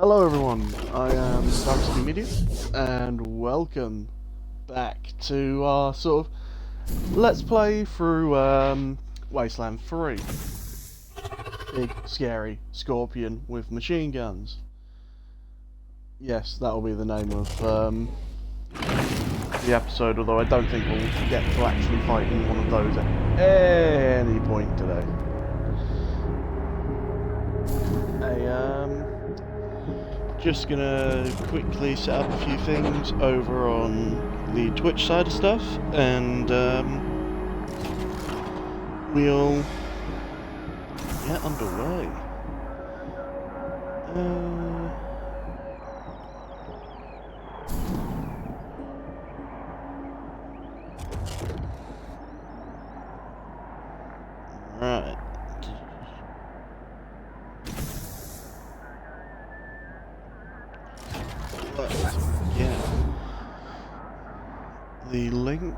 Hello everyone, I am Darkus and welcome back to our sort of let's play through Wasteland 3. Big, scary scorpion with machine guns. Yes, that will be the name of the episode, although I don't think we'll get to actually fighting one of those at any point today. Just gonna quickly set up a few things over on the Twitch side of stuff, and we'll get underway. Right. Yeah. The link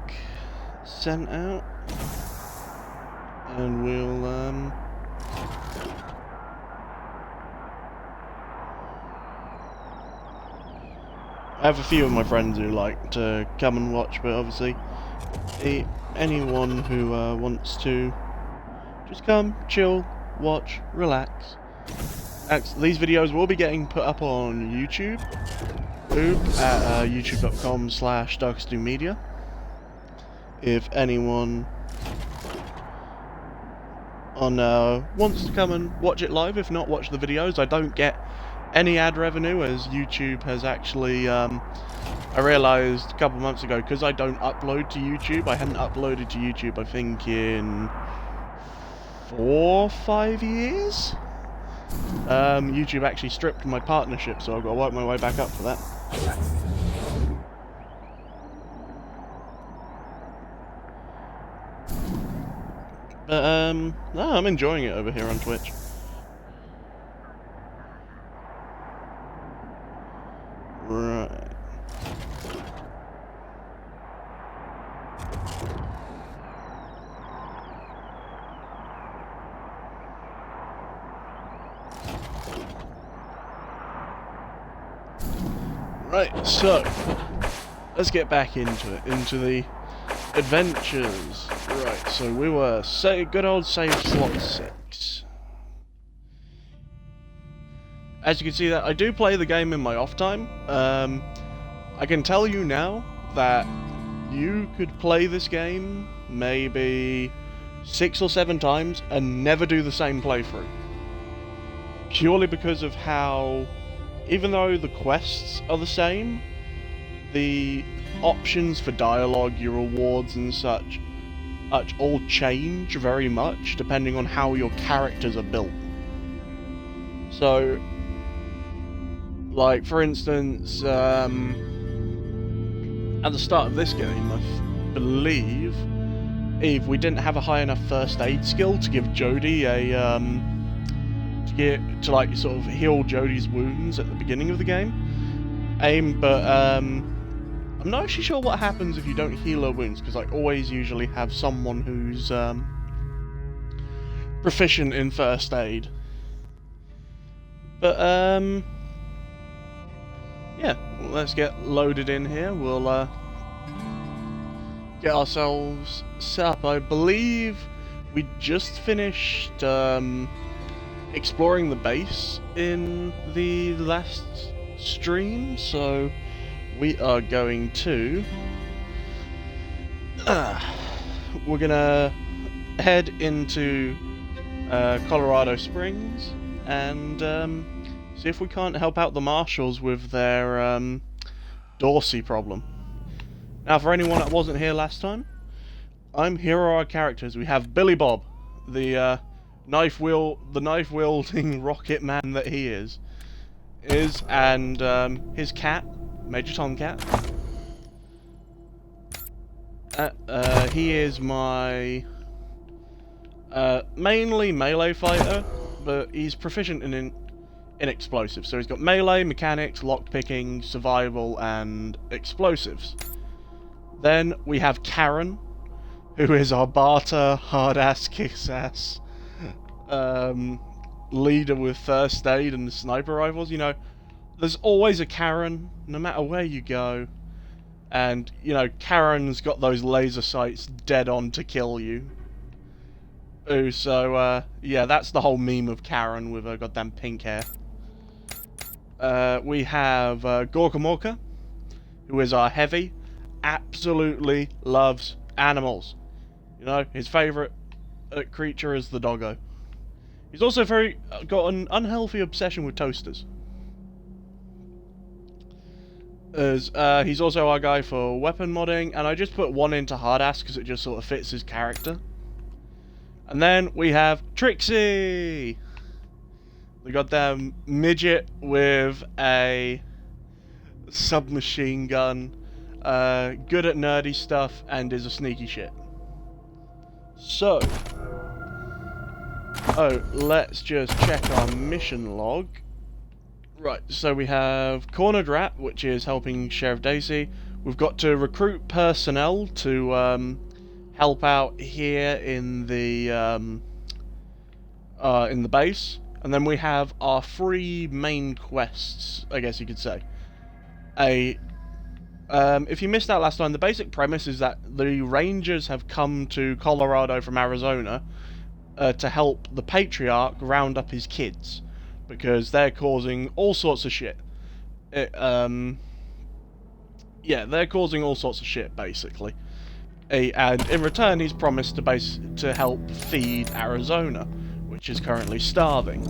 sent out, and we'll I have a few of my friends who like to come and watch, but obviously anyone who wants to just come, chill, watch, relax. These videos will be getting put up on YouTube at youtube.com/darkusmedia. If anyone wants to come and watch it live, if not, watch the videos. I don't get any ad revenue, as YouTube has actually, I realised a couple of months ago, because I don't upload to YouTube. I hadn't uploaded to YouTube, I think, in 4 or 5 years. YouTube actually stripped my partnership, so I've got to work my way back up for that. But, no, I'm enjoying it over here on Twitch. Right. Right, so let's get back into it, into the adventures. Right, so we were good old save slot 6. As you can see, that I do play the game in my off time. I can tell you now that you could play this game maybe 6 or 7 times and never do the same playthrough. Purely because of how, even though the quests are the same, the options for dialogue, your rewards and such all change very much depending on how your characters are built. So, like, for instance, at the start of this game, I believe, we didn't have a high enough first aid skill to give Jodie a, to like sort of heal Jodie's wounds at the beginning of the game. But I'm not actually sure what happens if you don't heal her wounds, because I always usually have someone who's proficient in first aid. But yeah, let's get loaded in here. We'll get ourselves set up. I believe we just finished exploring the base in the last stream, so we are going to we're gonna head into Colorado Springs and see if we can't help out the marshals with their Dorsey problem. Now, for anyone that wasn't here last time, here are our characters. We have Billy Bob, the knife-wielding rocket man that he is, and his cat, Major Tomcat. He is my mainly melee fighter, but he's proficient in explosives. So he's got melee, mechanics, lockpicking, survival, and explosives. Then we have Karen, who is our barter, hard-ass, kiss-ass leader with first aid and sniper rifles. You know, there's always a Karen, no matter where you go. And, you know, Karen's got those laser sights dead on to kill you. Ooh, so, yeah, that's the whole meme of Karen with her goddamn pink hair. We have Gorkamorka, who is our heavy, absolutely loves animals. You know, his favourite creature is the doggo. He's also got an unhealthy obsession with toasters. He's also our guy for weapon modding, and I just put one into hardass because it just sort of fits his character. And then we have Trixie, the goddamn midget with a submachine gun, good at nerdy stuff, and is a sneaky shit. So, let's just check our mission log. Right, so we have Cornered Rat, which is helping Sheriff Daisy. We've got to recruit personnel to help out here in the base, and then we have our 3 main quests, I guess you could say. If you missed out last time, the basic premise is that the Rangers have come to Colorado from Arizona to help the Patriarch round up his kids, because they're causing all sorts of shit. Yeah, they're causing all sorts of shit, basically. And in return, he's promised to help feed Arizona, which is currently starving.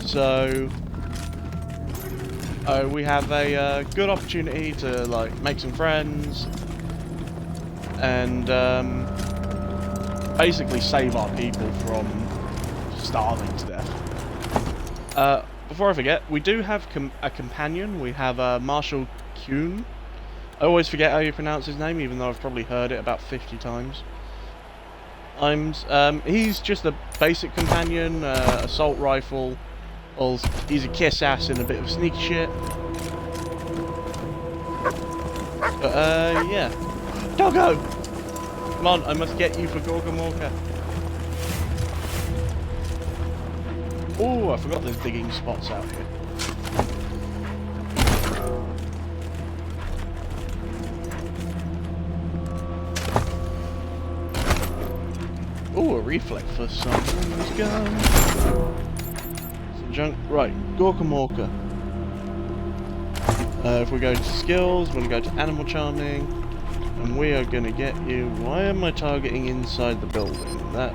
So, we have a good opportunity to like make some friends and basically save our people from starving to death. Before I forget, we do have a companion. We have Marshall Kuhn. I always forget how you pronounce his name, even though I've probably heard it about 50 times. He's just a basic companion, assault rifle. He's a kiss ass in a bit of sneaky shit. But, yeah. Doggo! Come on, I must get you for Gorkamorka. Oh, I forgot there's digging spots out here. Oh, a reflect for someone's gun. Some junk. Right, Gorkamorka. If we go to skills, we're going to go to animal charming, and we are going to get you. Why am I targeting inside the building? That.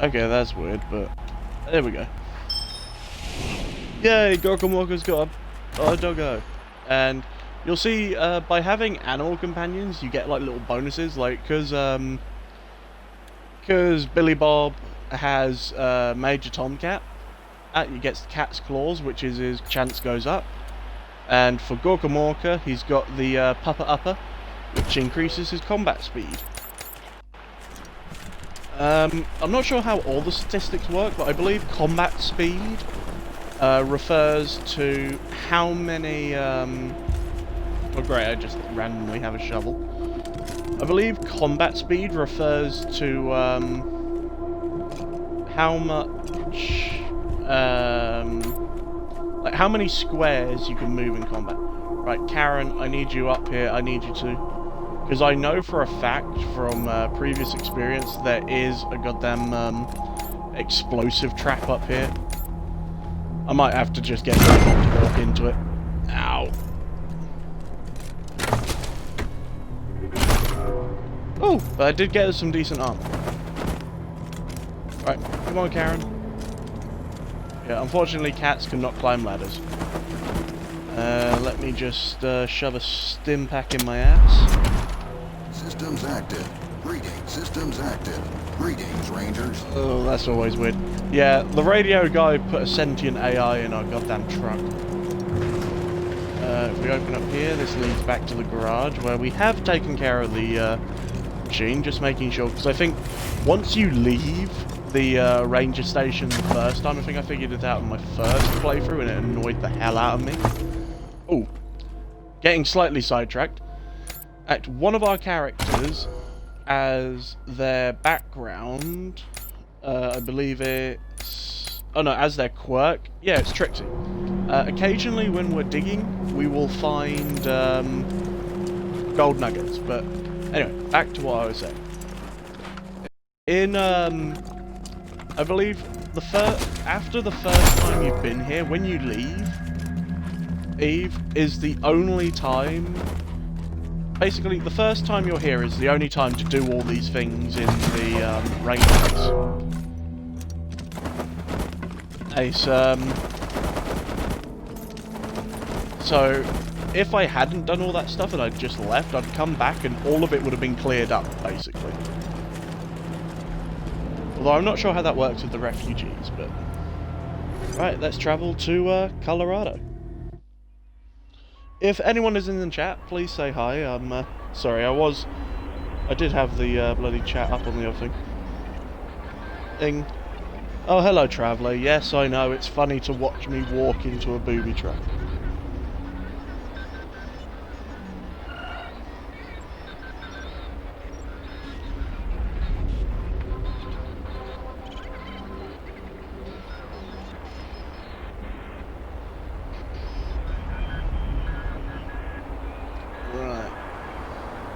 Okay, that's weird, but there we go. Yay, Gorkamorka's got a doggo. And you'll see, by having animal companions, you get like little bonuses, like, because Billy Bob has Major Tomcat, he gets Cat's Claws, which is his chance goes up. And for Gorkamorka, he's got the Puppa Upper, which increases his combat speed. I'm not sure how all the statistics work, but I believe combat speed refers to how many... Oh great, I just randomly have a shovel. I believe combat speed refers to how much... like how many squares you can move in combat. Right, Karen, I need you up here, I need you to... Because I know for a fact from previous experience there is a goddamn explosive trap up here. I might have to just get to walk into it. Ow. Oh, but I did get us some decent armor. Right, come on, Karen. Yeah, unfortunately cats cannot climb ladders. Let me just shove a stim pack in my ass. Systems active. Greetings, systems active. Greetings, Rangers. Oh, that's always weird. Yeah, the radio guy put a sentient AI in our goddamn truck. If we open up here, this leads back to the garage, where we have taken care of the machine, just making sure, because I think once you leave the ranger station the first time, I think I figured it out in my first playthrough, and it annoyed the hell out of me. Oh, getting slightly sidetracked. One of our characters, as their background, I believe it's oh no, as their quirk, yeah, it's Trixie. Occasionally when we're digging, we will find gold nuggets, but anyway, back to what I was saying. In, I believe, after the first time you've been here, when you leave, Eve is the only time, basically the first time you're here is the only time to do all these things in the rainforest. Ace, so if I hadn't done all that stuff and I'd just left, I'd come back and all of it would have been cleared up, basically. Although I'm not sure how that works with the refugees, but... Right, let's travel to Colorado. If anyone is in the chat, please say hi. I'm sorry, I did have the bloody chat up on the other thing. Oh, hello, traveller. Yes, I know, it's funny to watch me walk into a booby trap.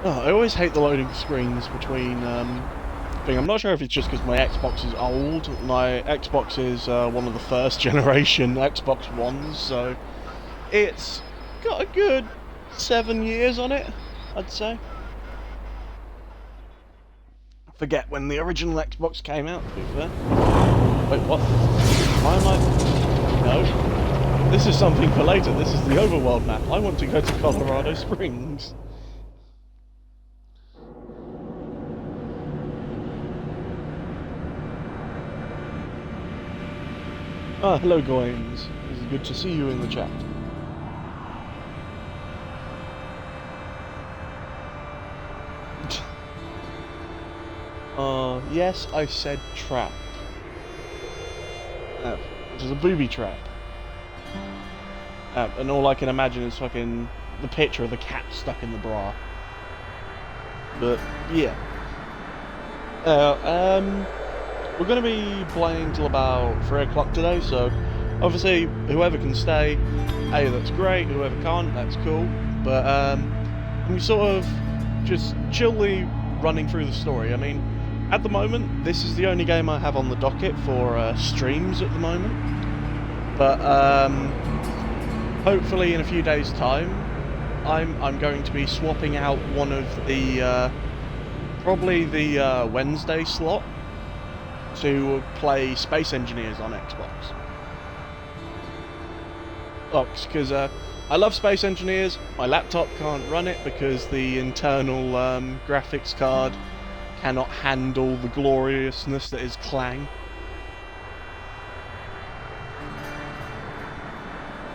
Oh, I always hate the loading screens between thing. I'm not sure if it's just because my Xbox is old. My Xbox is one of the first generation Xbox Ones, so it's got a good 7 years on it, I'd say. I forget when the original Xbox came out, to be fair. Wait, what? Why am I... No. This is something for later. This is the overworld map. I want to go to Colorado Springs. Ah, hello Goins. It's good to see you in the chat. Yes, I said trap. Which is a booby trap. And all I can imagine is fucking the picture of the cat stuck in the bra. But, yeah. We're going to be playing till about 3 o'clock today, so obviously whoever can stay, hey, that's great, whoever can't, that's cool, but I'm sort of just chilly running through the story. I mean, at the moment, this is the only game I have on the docket for streams at the moment, but hopefully in a few days' time, I'm going to be swapping out one of the, probably the Wednesday slot, to play Space Engineers on Xbox. Oh, because I love Space Engineers, my laptop can't run it because the internal graphics card cannot handle the gloriousness that is Clang.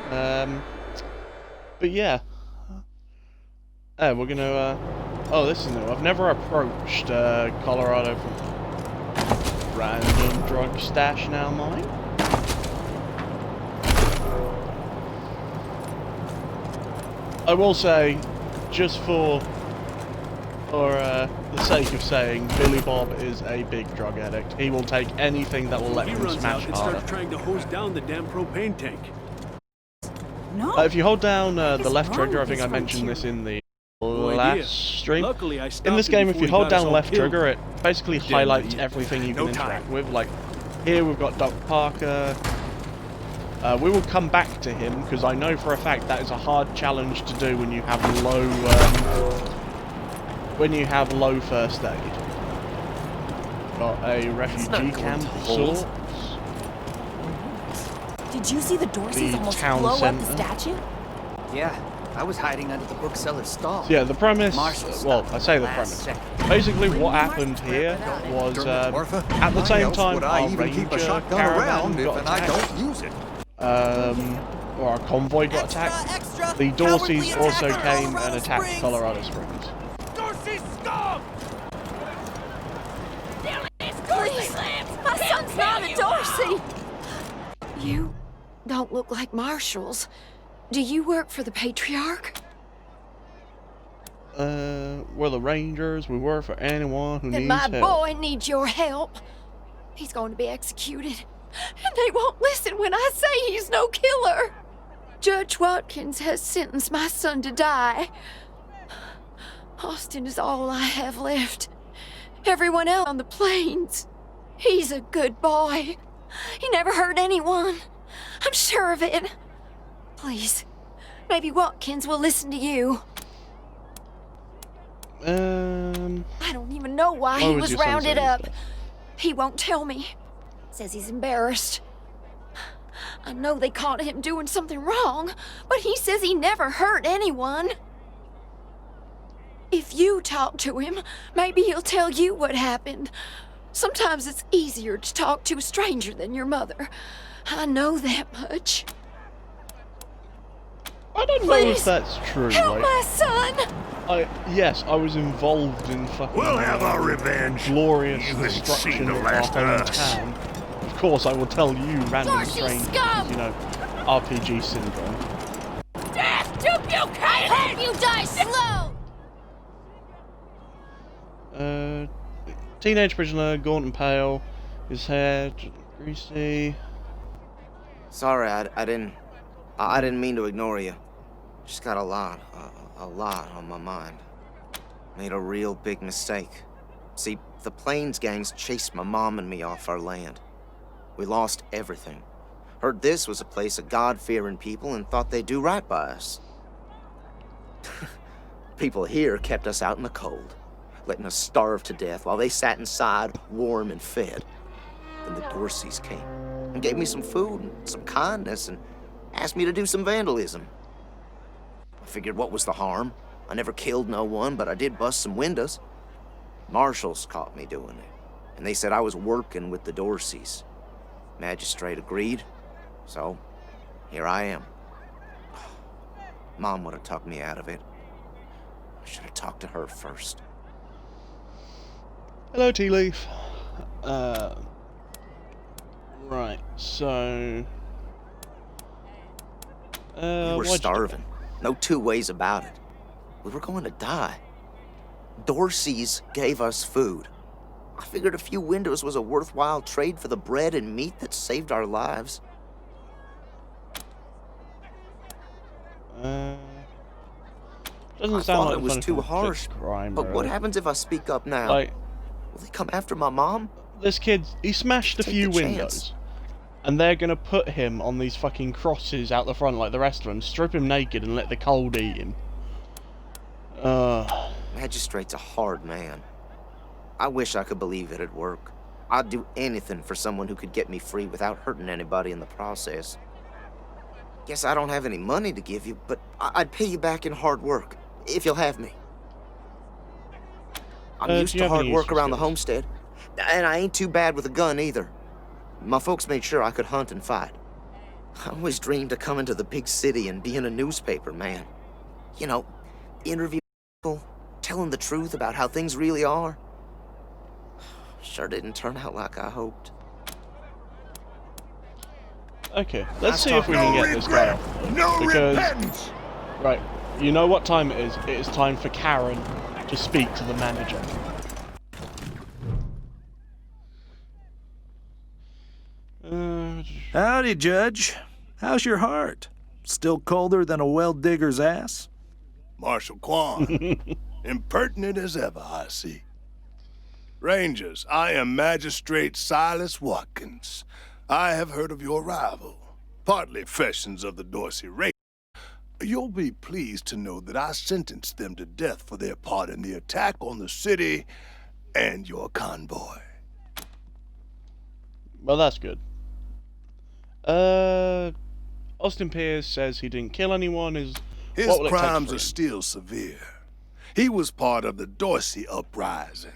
But yeah. We're gonna, oh, this is new. I've never approached Colorado from random drug stash now mine. I will say, just for the sake of saying, Billy Bob is a big drug addict. He will take anything that will let him smash harder. Starts trying to hose down the damn propane tank. No. If you hold down the left trigger, I think I mentioned this in the last stream. In this game, if you hold down left trigger, it basically highlights everything you can interact with. Like, here we've got Doc Parker. We will come back to him, because I know for a fact that is a hard challenge to do when you have low first aid. Got a refugee camp of sorts. Did you see the Dorseys The almost town blow up centre. the statue? Yeah, I was hiding under the bookseller's stall. So yeah, the premise, Marshall well, stopped I say the last premise. second. Basically what happened here was, at the same time our ranger caravan got I attacked, don't use it. or our convoy got attacked, the Dorseys also came and attacked Colorado Springs. Dorsey scum! Please, my son's not a Dorsey. You don't look like marshals. Do you work for the Patriarch? We're the Rangers. We work for anyone who Then needs my help. boy needs your help. He's going to be executed. And they won't listen when I say he's no killer. Judge Watkins has sentenced my son to die. Austin is all I have left. Everyone else on the plains. He's a good boy. He never hurt anyone. I'm sure of it. Please, maybe Watkins will listen to you. I don't even know why he was rounded up. He won't tell me. Says he's embarrassed. I know they caught him doing something wrong, but he says he never hurt anyone. If you talk to him, maybe he'll tell you what happened. Sometimes it's easier to talk to a stranger than your mother. I know that much. I don't know if that's true. Help like, my son! Yes, I was involved in fucking. We'll have our revenge. Glorious You ain't destruction seen the of our last of us. hometown. Of course, I will tell you, random Darcy strangers, scum! you know, RPG syndrome. Death to Buchanan! Hope you die slow! Teenage prisoner, gaunt and pale, his hair greasy. Sorry, I didn't mean to ignore you. Just got a lot on my mind. Made a real big mistake. See, the Plains gangs chased my mom and me off our land. We lost everything. Heard this was a place of God-fearing people and thought they'd do right by us. People here kept us out in the cold, letting us starve to death while they sat inside, warm and fed. Then the Dorseys came and gave me some food and some kindness and asked me to do some vandalism. I figured what was the harm? I never killed no one, but I did bust some windows. Marshals caught me doing it, and they said I was working with the Dorseys. Magistrate agreed, so here I am. Mom would have talked me out of it. I should have talked to her first. Hello, Tea Leaf. Right, so... we were starving. No two ways about it. We were going to die. Dorseys gave us food. I figured a few windows was a worthwhile trade for the bread and meat that saved our lives. Doesn't I sound thought like it was too harsh, crime, but what really. happens if I speak up now? Like, Will they come after my mom? this kid, he smashed a Take few the chance. windows. And they're gonna put him on these fucking crosses out the front like the rest of them, strip him naked and let the cold eat him. Magistrate's a hard man. I wish I could believe it'd work. I'd do anything for someone who could get me free without hurting anybody in the process. Guess I don't have any money to give you, but I'd pay you back in hard work, if you'll have me. I'm used do you to have hard any work useful around the skills? homestead, and I ain't too bad with a gun either. My folks made sure I could hunt and fight. I always dreamed of coming to the big city and being a newspaper man. You know, interview people, telling the truth about how things really are. Sure didn't turn out like I hoped. Okay, let's see if we can No get this guy. regret, no Because- repentance. Right, you know what time it is? It is time for Karen to speak to the manager. Howdy, Judge. How's your heart? Still colder than a well digger's ass? Marshal Quan, impertinent as ever, I see. Rangers, I am Magistrate Silas Watkins. I have heard of your rival, partly fashions of the Dorsey race. You'll be pleased to know that I sentenced them to death for their part in the attack on the city and your convoy. Well, that's good. Austin Pierce says he didn't kill anyone. His what will it take crimes for are him? still severe. He was part of the Dorsey uprising.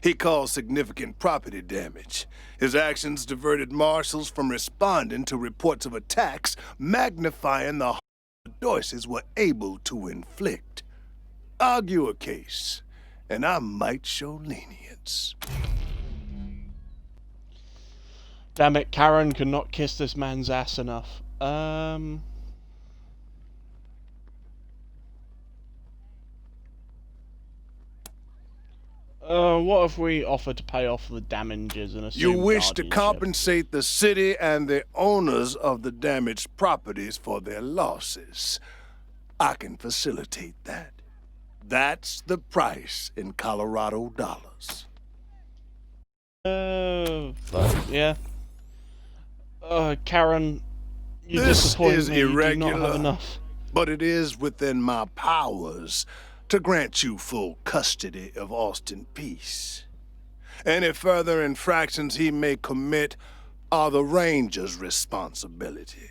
He caused significant property damage. His actions diverted marshals from responding to reports of attacks, magnifying the harm the Dorseys were able to inflict. Argue a case, and I might show lenience. Damn it, Karen cannot kiss this man's ass enough. What if we offer to pay off the damages and assume You wish to guardianship? compensate the city and the owners of the damaged properties for their losses. I can facilitate that. That's the price in Colorado dollars. Yeah. Karen, you This disappoint is me. You do not irregular. have enough. But it is within my powers to grant you full custody of Austin Peace. Any further infractions he may commit are the Ranger's responsibility.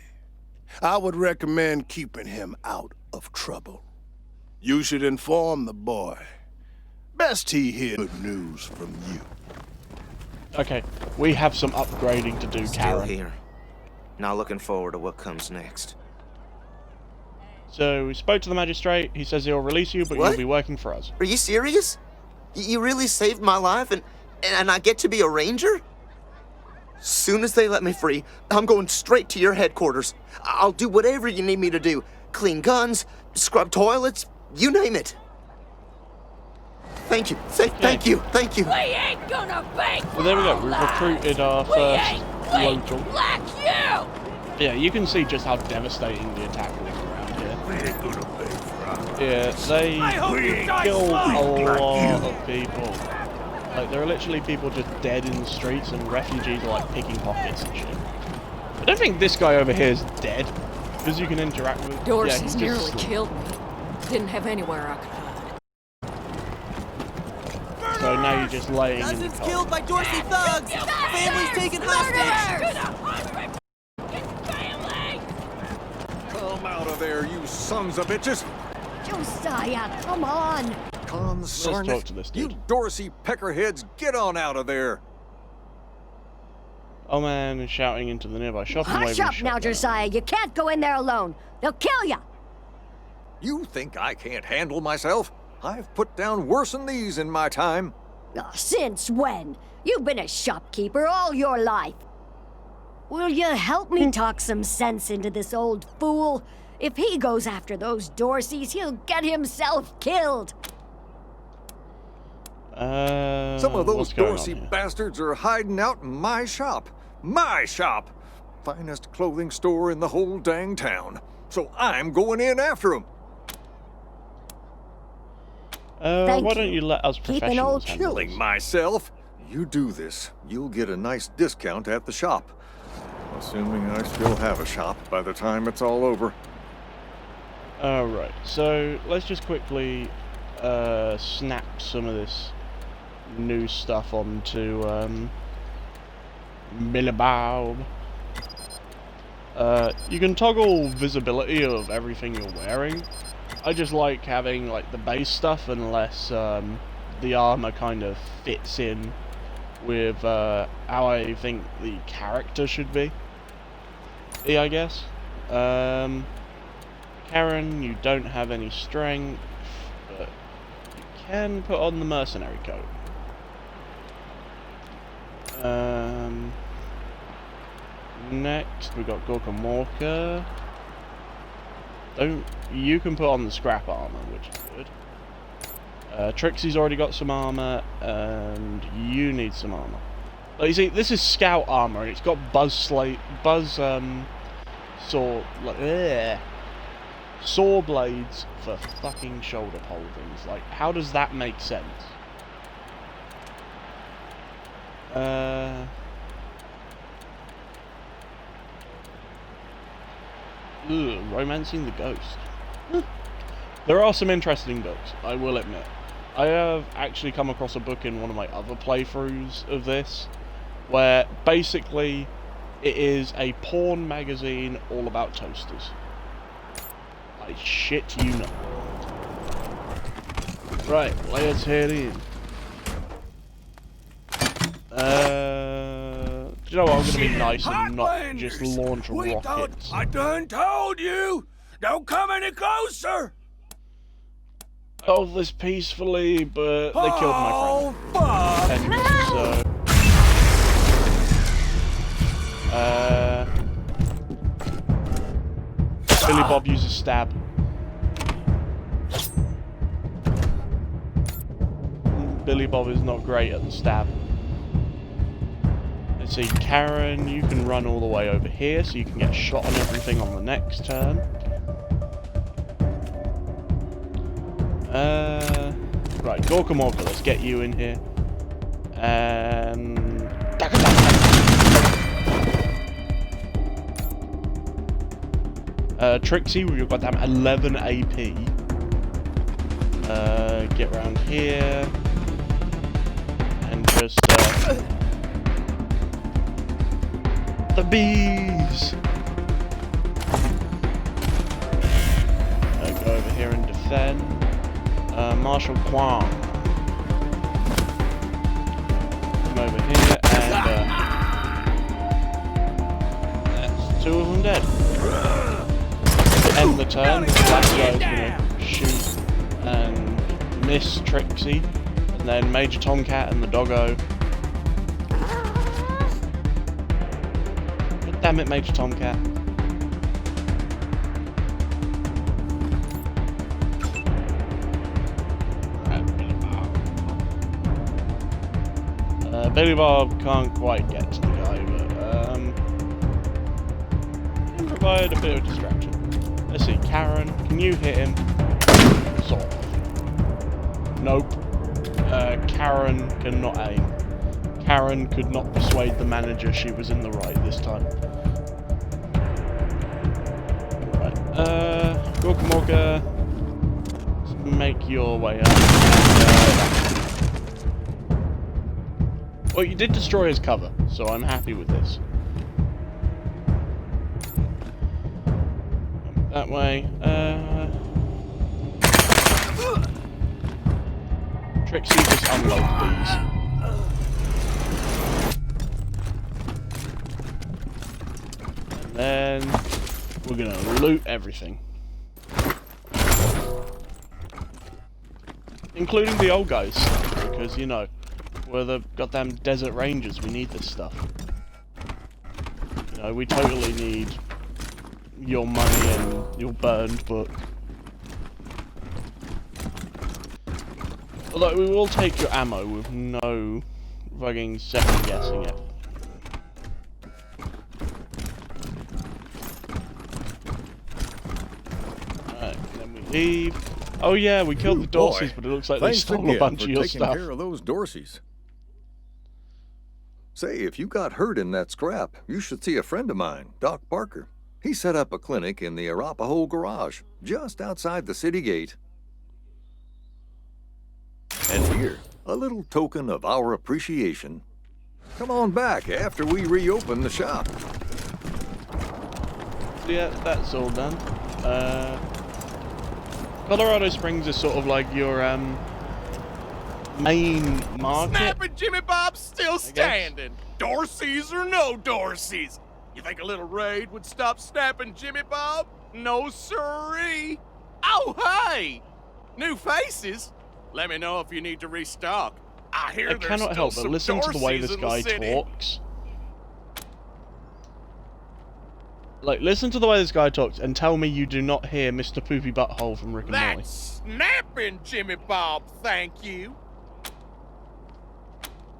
I would recommend keeping him out of trouble. You should inform the boy. Best he hear good news from you. Okay, we have some upgrading to do, Still Karen. here. Not looking forward to what comes next. So we spoke to the magistrate. He says he'll release you, but What? you'll be working for us. Are you serious? You really saved my life and I get to be a ranger? Soon as they let me free, I'm going straight to your headquarters. I'll do whatever you need me to do. Clean guns, scrub toilets, you name it. Thank you. Thank you. Thank you. We ain't gonna beg for Well, there we go. our We've lives. recruited our We first ain't weak local. like you. Yeah, you can see just how devastating the attack was around here. We ain't gonna pay for our... Yeah, they hope you die killed a slowly. lot of people. Like, there are literally people just dead in the streets, and refugees are like picking pockets and shit. I don't think this guy over here is dead, because you can interact with. Dorsey's yeah, he's just nearly asleep. killed me. Didn't have anywhere I could hide. So now you're just laying in the Dozens cold. killed by Dorsey thugs. Families taken hostage. Come out of there, you sons of bitches! Josiah, come on! Consarn talk it. to this You dude. Dorsey peckerheads, get on out of there! Oh man is shouting into the nearby shop. and Hush waving up a now, shotgun. Josiah. You can't go in there alone. They'll kill you. You think I can't handle myself? I've put down worse than these in my time. Oh, since when? You've been a shopkeeper all your life. Will you help me talk some sense into this old fool? If he goes after those Dorseys, he'll get himself killed. Some of those what's going on Dorsey here? bastards are hiding out in my shop. My shop! Finest clothing store in the whole dang town. So I'm going in after them. Thank Why you. don't you let us Keep an professionals old handle Killing this? myself. You do this, you'll get a nice discount at the shop. Assuming I still have a shop by the time it's all over. Alright, so let's just quickly snap some of this new stuff onto Millibob. You can toggle visibility of everything you're wearing. I just like having like the base stuff unless the armor kind of fits in with how I think the character should be. Yeah, I guess. Karen, you don't have any strength, but you can put on the mercenary coat. Next, we got Gorka Walker. You can put on the scrap armor, which is good. Trixie's already got some armor, and you need some armor. Like, you see, this is scout armor, and it's got saw blades for fucking shoulder holdings. Like, how does that make sense? Romancing the Ghost. There are some interesting books, I will admit. I have actually come across a book in one of my other playthroughs of this, where basically it is a porn magazine all about toasters. I shit you not. Right, let's head in. Do you know what? I'm gonna be nice and not just launch rockets. I done told you! Don't come any closer! Hold this peacefully, but they killed my friend. Fuck! And so... Billy Bob uses stab. Billy Bob is not great at the stab. Let's see, Karen, you can run all the way over here so you can get shot on everything on the next turn. Right, Gorkamorka, let's get you in here. And... Trixie with your goddamn 11 AP. Get around here. And just, the bees! Go over here and defend. Marshal Kwang. Come over here and, that's 2 of them dead. To end the turn, that guy's gonna shoot and miss Trixie. And then Major Tomcat and the doggo. God damn it, Major Tomcat. Billy Bob can't quite get to the guy, but can provide a bit of distraction. Let's see, Karen, can you hit him? Sort of. Nope. Karen cannot aim. Karen could not persuade the manager she was in the right this time. Right. Gorkamorka, make your way up. Well, you did destroy his cover, so I'm happy with this. That way. Trixie, just unload these. And then we're gonna loot everything. Including the old guys, because, you know, we're the goddamn desert rangers, we need this stuff. You know, we totally need your money and your burned book. Although we will take your ammo with no fucking second guessing it. Alright, then we leave. Oh yeah, we killed the Dorseys, but it looks like they stole a bunch of your stuff. Taking care of those Dorseys. Say, if you got hurt in that scrap, you should see a friend of mine, Doc Parker. He set up a clinic in the Arapahoe garage, just outside the city gate. And here, a little token of our appreciation. Come on back after we reopen the shop. Yeah, that's all done. Colorado Springs is sort of like your main market. Snapping Jimmy Bob's still standing. Dorseys or no Dorseys? You think a little raid would stop snapping Jimmy Bob? No siree. Oh, hey! New faces? Let me know if you need to restock. I hear there's cannot still help but some listen to the way Dorseys this in the guy city. talks. Like, listen to the way this guy talks and tell me you do not hear Mr. Poopy Butthole from Rick and Morty. That's snapping, Jimmy Bob, thank you.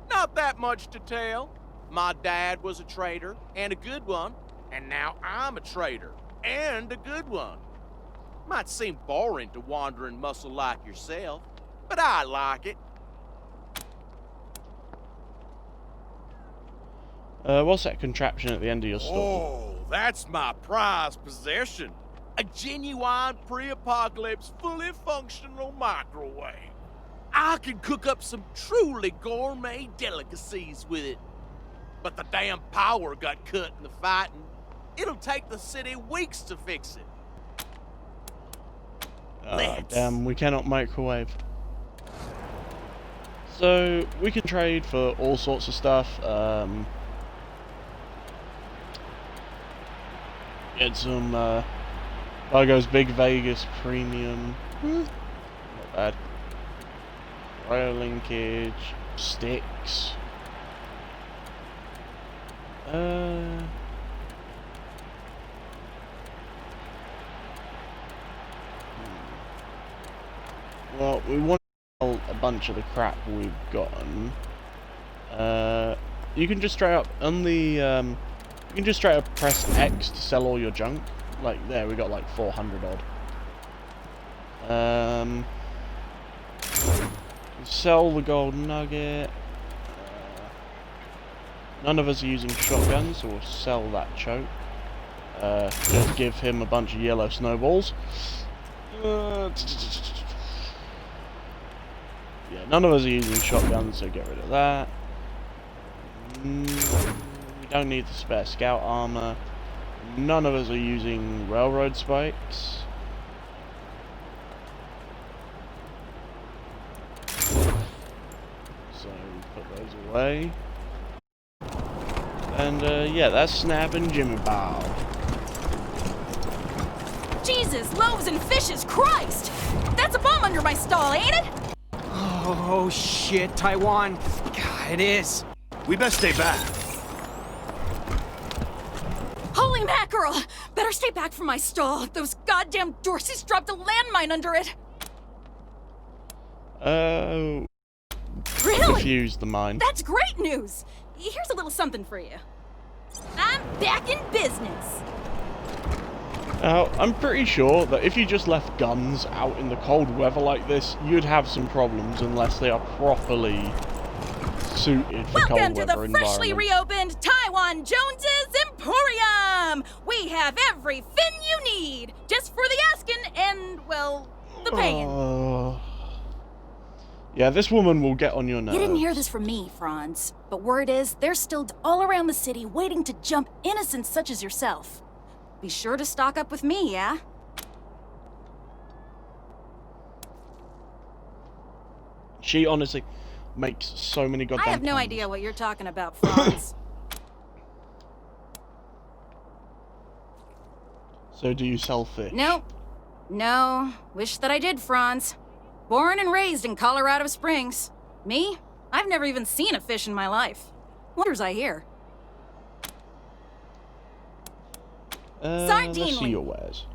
Not that much to tell. My dad was a trader, and a good one, and now I'm a trader, and a good one. Might seem boring to wandering muscle like yourself, but I like it. What's that contraption at the end of your story? Oh, that's my prized possession. A genuine pre-apocalypse, fully functional microwave. I can cook up some truly gourmet delicacies with it. But the damn power got cut in the fighting. It'll take the city weeks to fix it. Damn, we cannot microwave. So, we can trade for all sorts of stuff. Get some, Dargo's Big Vegas Premium. Not bad. Rail linkage. Sticks. Well, we want a bunch of the crap we've gotten, you can just straight up on the you can just straight up press X to sell all your junk. Like there, we got like 400 odd. Sell the gold nugget. None of us are using shotguns, so we'll sell that choke. Just give him a bunch of yellow snowballs. Yeah, none of us are using shotguns, so get rid of that. We don't need the spare scout armor. None of us are using railroad spikes. So put those away. And yeah, that's Snap and Jimmy Bob. Jesus, loaves and fishes, Christ! That's a bomb under my stall, ain't it? Oh, shit, Taiwan. God, it is. We best stay back. Holy mackerel! Better stay back from my stall. Those goddamn Dorseys dropped a landmine under it. Oh. Really? Defuse the mine. That's great news! Here's a little something for you. I'm back in business. Now, I'm pretty sure that if you just left guns out in the cold weather like this, you'd have some problems unless they are properly suited for cold Welcome to weather the freshly environments. reopened Taiwan Jones's Emporium! We have everything you need, just for the asking and, well, the paying. Yeah, this woman will get on your nerves. You didn't hear this from me, Franz, but word is they're still all around the city waiting to jump innocents such as yourself. Be sure to stock up with me, yeah? She honestly makes so many goddamn I have no puns. idea what you're talking about, Franz. So do you sell fish? Nope. No. Wish that I did, Franz. Born and raised in Colorado Springs. Me? I've never even seen a fish in my life. Wonders I hear. Let's see your wares.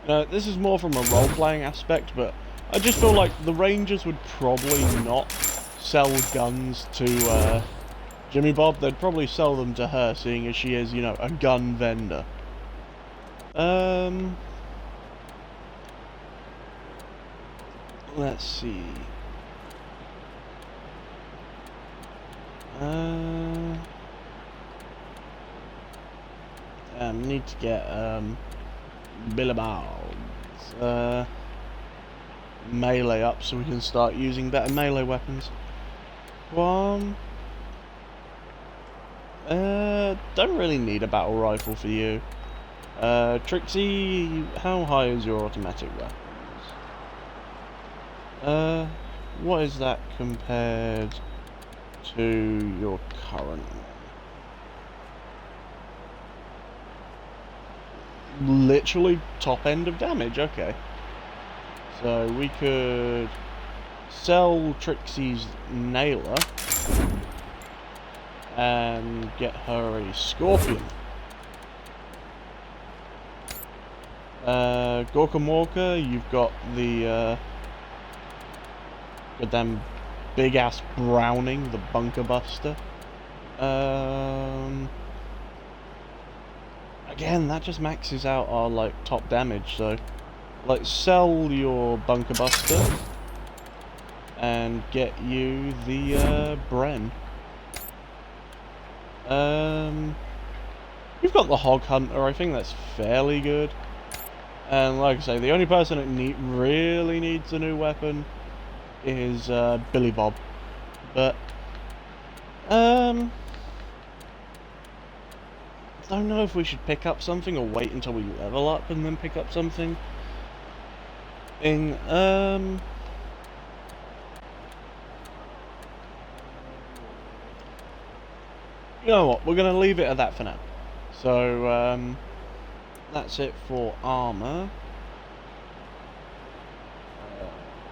This is more from a role-playing aspect, but I just feel like the Rangers would probably not sell guns to Jimmy Bob. They'd probably sell them to her, seeing as she is, you know, a gun vendor. Let's see. Need to get Billabouts melee up so we can start using better melee weapons. Don't really need a battle rifle for you. Trixie, how high is your automatic weapons? What is that compared to your current one? Literally top end of damage, okay. So we could sell Trixie's nailer and get her a scorpion. Gorka Morka, you've got the goddamn big ass Browning, the bunker buster. Again, that just maxes out our like top damage, so like sell your bunker buster and get you the Bren. We've got the Hog Hunter, I think that's fairly good. And like I say, the only person that really needs a new weapon is Billy Bob. But I don't know if we should pick up something or wait until we level up and then pick up something. You know what, we're going to leave it at that for now. So, that's it for armor.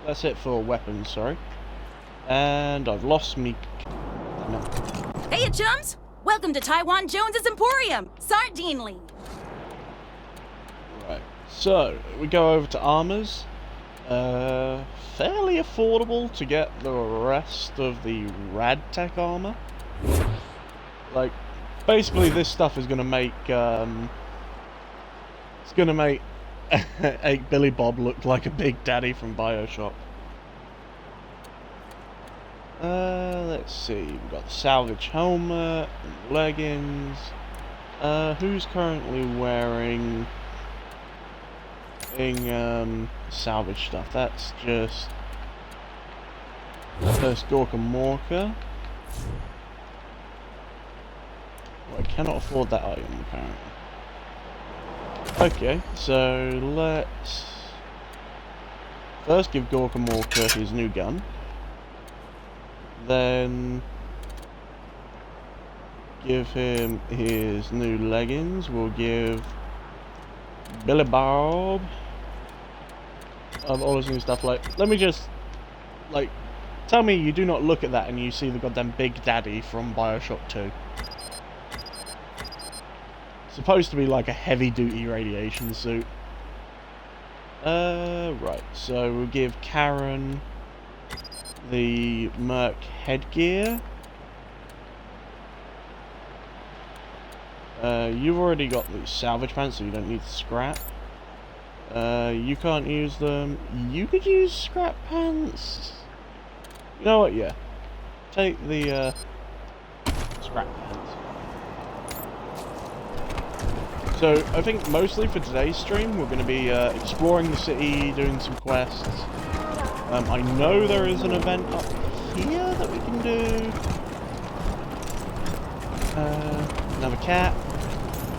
That's it for weapons, sorry. And I've lost me... No. Hey, chums! Welcome to Taiwan Jones's Emporium, Sardine Lee. Right, so we go over to armors. Fairly affordable to get the rest of the rad tech armor. Like, basically this stuff is gonna make, it's gonna make Billy Bob look like a Big Daddy from BioShock. Let's see, we've got the salvage helmet, and leggings. Who's currently wearing salvage stuff? That's just Dork and Morka. Well, I cannot afford that item apparently. Okay, so let's first give Gorka Morka his new gun. Then give him his new leggings. We'll give Billy Bob all this new stuff. Like, let me just, like, tell me you do not look at that and you see the goddamn Big Daddy from BioShock 2. Supposed to be like a heavy-duty radiation suit. Right, so we'll give Karen the Merc headgear. You've already got the salvage pants, so you don't need scrap. You can't use them. You could use scrap pants. You know what, yeah. Take the, scrap pants. So, I think mostly for today's stream, we're going to be exploring the city, doing some quests. I know there is an event up here that we can do. Another cat.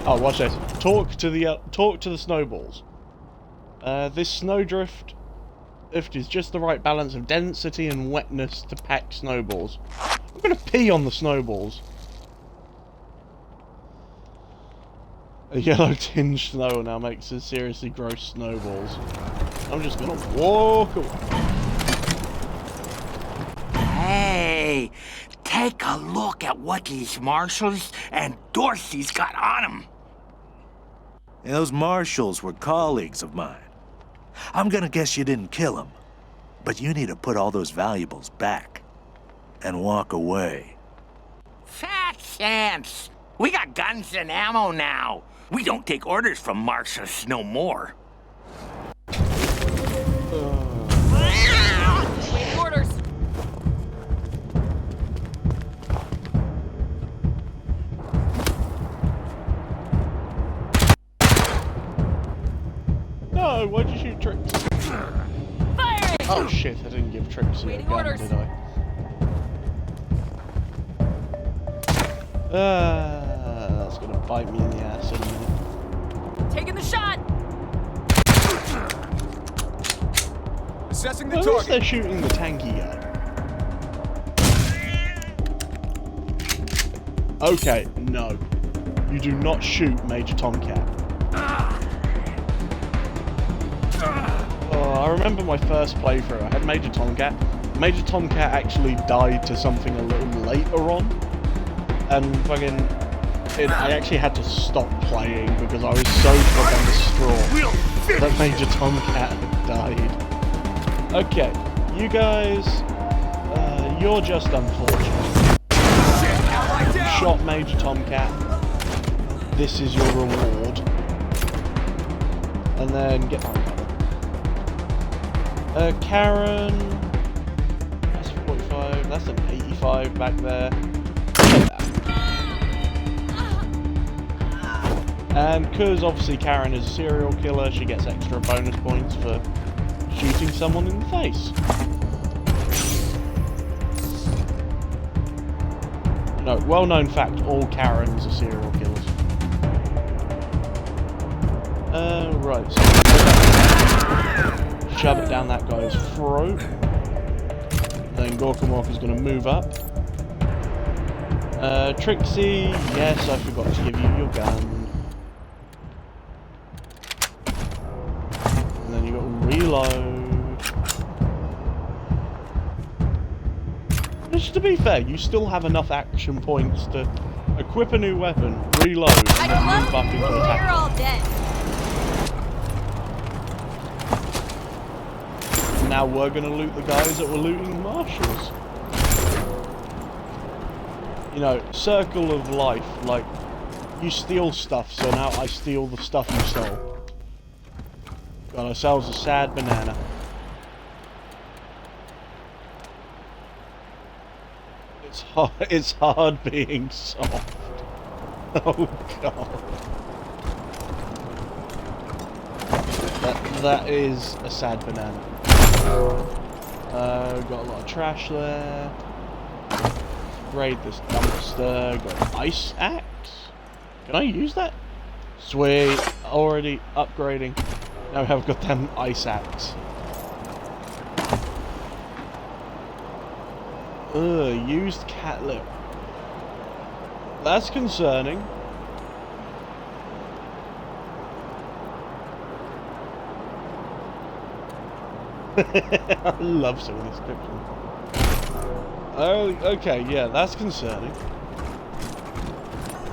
Oh, watch this. Talk to the snowballs. This snowdrift is just the right balance of density and wetness to pack snowballs. I'm going to pee on the snowballs. A yellow tinged snow now makes us seriously gross snowballs. I'm just gonna walk away. Hey, take a look at what these marshals and Dorsey's got on them. Those marshals were colleagues of mine. I'm gonna guess you didn't kill them, but you need to put all those valuables back and walk away. Fat chance. We got guns and ammo now. We don't take orders from marshals no more. Waiting orders. No, why'd you shoot Trixie? Firing! Oh shit, I didn't give Trixie a gun, orders. did I? That's gonna bite me in the ass in a minute. Taking the shot! Assessing the At least target. they're shooting the tanky guy. Okay, no. You do not shoot Major Tomcat. Oh, I remember my first playthrough. I had Major Tomcat. Major Tomcat actually died to something a little later on. And fucking... I actually had to stop playing because I was so fucking distraught that Major Tomcat had died. Okay, you guys... you're just unfortunate. You shot Major Tomcat. This is your reward. And then get on. Karen... That's 45, that's an 85 back there. And because obviously Karen is a serial killer, she gets extra bonus points for shooting someone in the face. No, well-known fact, all Karens are serial killers. Right, so shove it down that guy's throat. Then Gorkamorka's going to move up. Trixie, yes, I forgot to give you your gun. And then you got to reload. Just to be fair, you still have enough action points to equip a new weapon, reload, and then move up into attack. You're all dead. now we're gonna loot the guys that were looting the marshals. You know, circle of life. Like, you steal stuff, so now I steal the stuff you stole. Got ourselves a sad banana. It's hard being soft. Oh god. That is a sad banana. Got a lot of trash there. Raid this dumpster. Got an ice axe. Can I use that? Sweet. Already upgrading. Now we have got them ice axe. Ugh, used cat lip. That's concerning. I love some of this description. Oh, okay, yeah, that's concerning.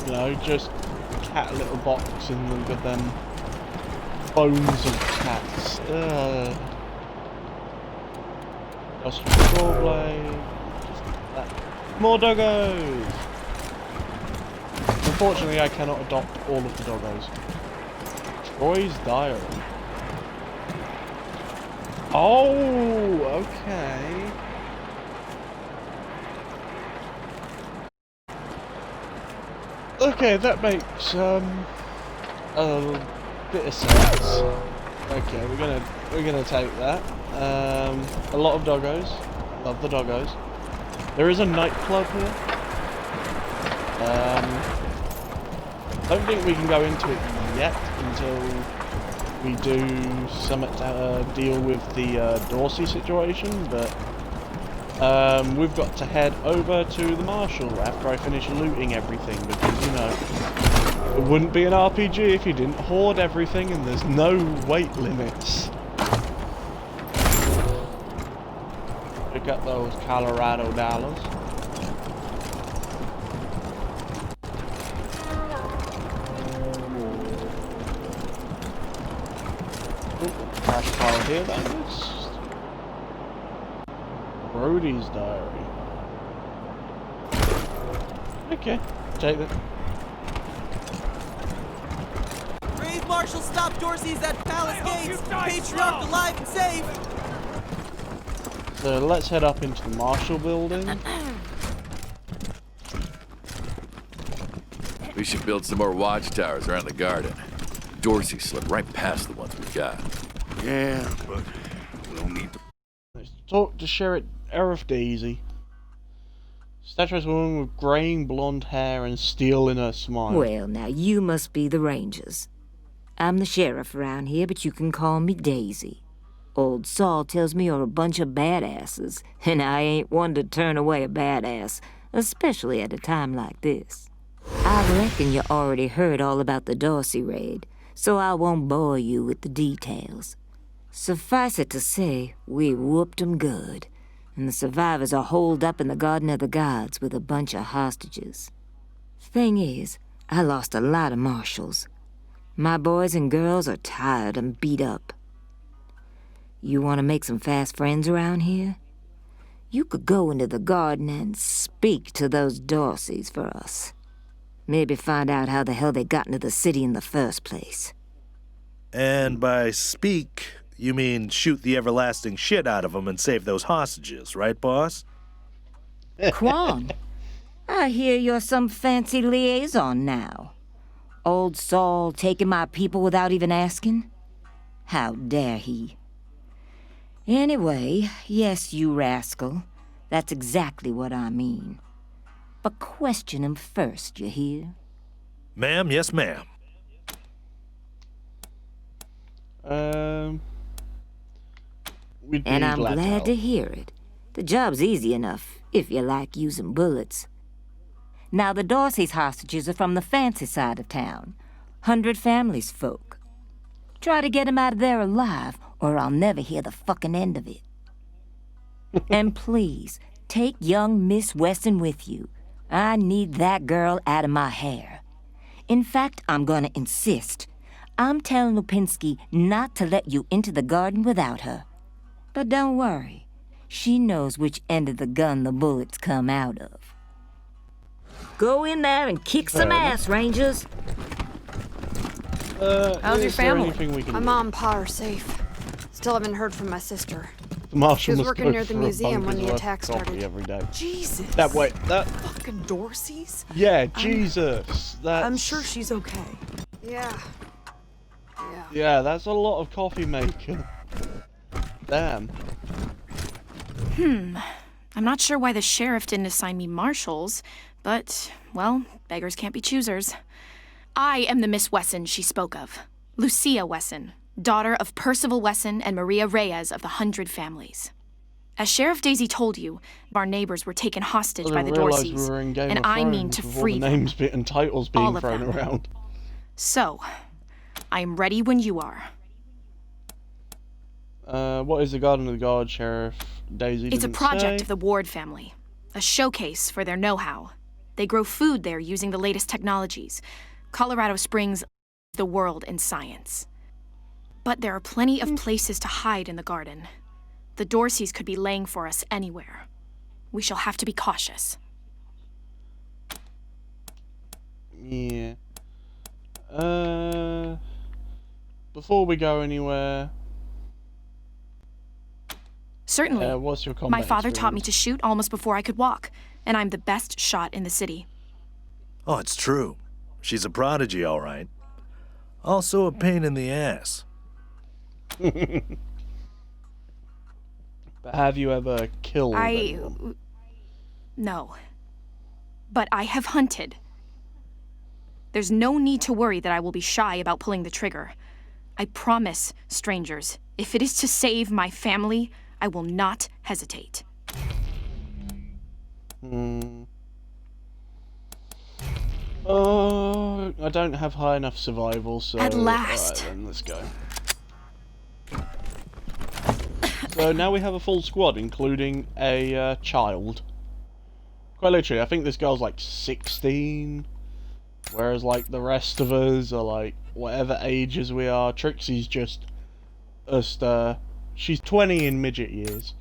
You know, just cat little box and then got them bones of cats. Industrial saw blade. More doggos! Unfortunately, I cannot adopt all of the doggos. Troy's diary. Oh, okay. Okay, that makes a bit of sense. Okay, we're gonna take that. A lot of doggos. Love the doggos. There is a nightclub here. Don't think we can go into it yet until we do something to deal with the Dorsey situation, but we've got to head over to the Marshal after I finish looting everything, because, you know, it wouldn't be an RPG if you didn't hoard everything, and there's no weight limits. Pick up those Colorado dollars. Trash pile here, that is. Brody's diary. Okay, take that. Brave Marshal stop Dorsey's at Palace Gates. Patriarch alive and safe. So let's head up into the Marshal building. We should build some more watchtowers around the garden. Dorsey slipped right past the ones we got. Yeah, but we don't need to. Let's talk to Sheriff Daisy. Statuesque woman with graying blonde hair and steel in her smile. Well, now you must be the Rangers. I'm the sheriff around here, but you can call me Daisy. Old Saul tells me you're a bunch of badasses, and I ain't one to turn away a badass, especially at a time like this. I reckon you already heard all about the Dorsey raid, so I won't bore you with the details. Suffice it to say, we whooped 'em good, and the survivors are holed up in the Garden of the Gods with a bunch of hostages. Thing is, I lost a lot of marshals. My boys and girls are tired and beat up. You want to make some fast friends around here? You could go into the garden and speak to those Dorseys for us. Maybe find out how the hell they got into the city in the first place. And by speak, you mean shoot the everlasting shit out of them and save those hostages, right, boss? Quan, I hear you're some fancy liaison now. Old Saul taking my people without even asking? How dare he? Anyway, yes, you rascal. That's exactly what I mean. But question him first, you hear? Ma'am, yes, ma'am. And I'm glad to hear it. The job's easy enough, if you like using bullets. Now, the Dorsey's hostages are from the fancy side of town. 100 families folk. Try to get them out of there alive, or I'll never hear the fucking end of it. And please, take young Miss Weston with you. I need that girl out of my hair. In fact, I'm gonna insist. I'm telling Lupinski not to let you into the garden without her. But don't worry. She knows which end of the gun the bullets come out of. Go in there and kick some ass, Rangers. How's your family? My mom and pa are safe. Still haven't heard from my sister. The marshal She was must working go near the for a museum when bunker's the worth attack of coffee started. every day. Jesus. That way, that. Fucking Dorsey's? Yeah, Jesus. That's. I'm sure she's okay. Yeah. Yeah, that's a lot of coffee making. Damn. I'm not sure why the sheriff didn't assign me marshals, but, well, beggars can't be choosers. I am the Miss Wesson she spoke of. Lucia Wesson, daughter of Percival Wesson and Maria Reyes of the 100 Families. As Sheriff Daisy told you, our neighbors were taken hostage by the Dorseys, and I mean to free them. Names and titles being All of thrown them. around. So, I am ready when you are. What is the Garden of the Guard, Sheriff Daisy? It's a didn't project say. of the Ward family, a showcase for their know-how. They grow food there using the latest technologies. Colorado Springs, the world in science. But there are plenty of places to hide in the garden. The Dorseys could be laying for us anywhere. We shall have to be cautious. Yeah. Before we go anywhere. Certainly. What's your combat My father taught me experience? to shoot almost before I could walk, and I'm the best shot in the city. Oh, it's true. She's a prodigy, all right. Also a pain in the ass. But have you ever killed anyone? No. But I have hunted. There's no need to worry that I will be shy about pulling the trigger. I promise, strangers, if it is to save my family, I will not hesitate. I don't have high enough survival, so... At last. Alright then, let's go. So now we have a full squad, including a child. Quite literally, I think this girl's like 16, whereas like the rest of us are like whatever ages we are. Trixie's just she's 20 in midget years.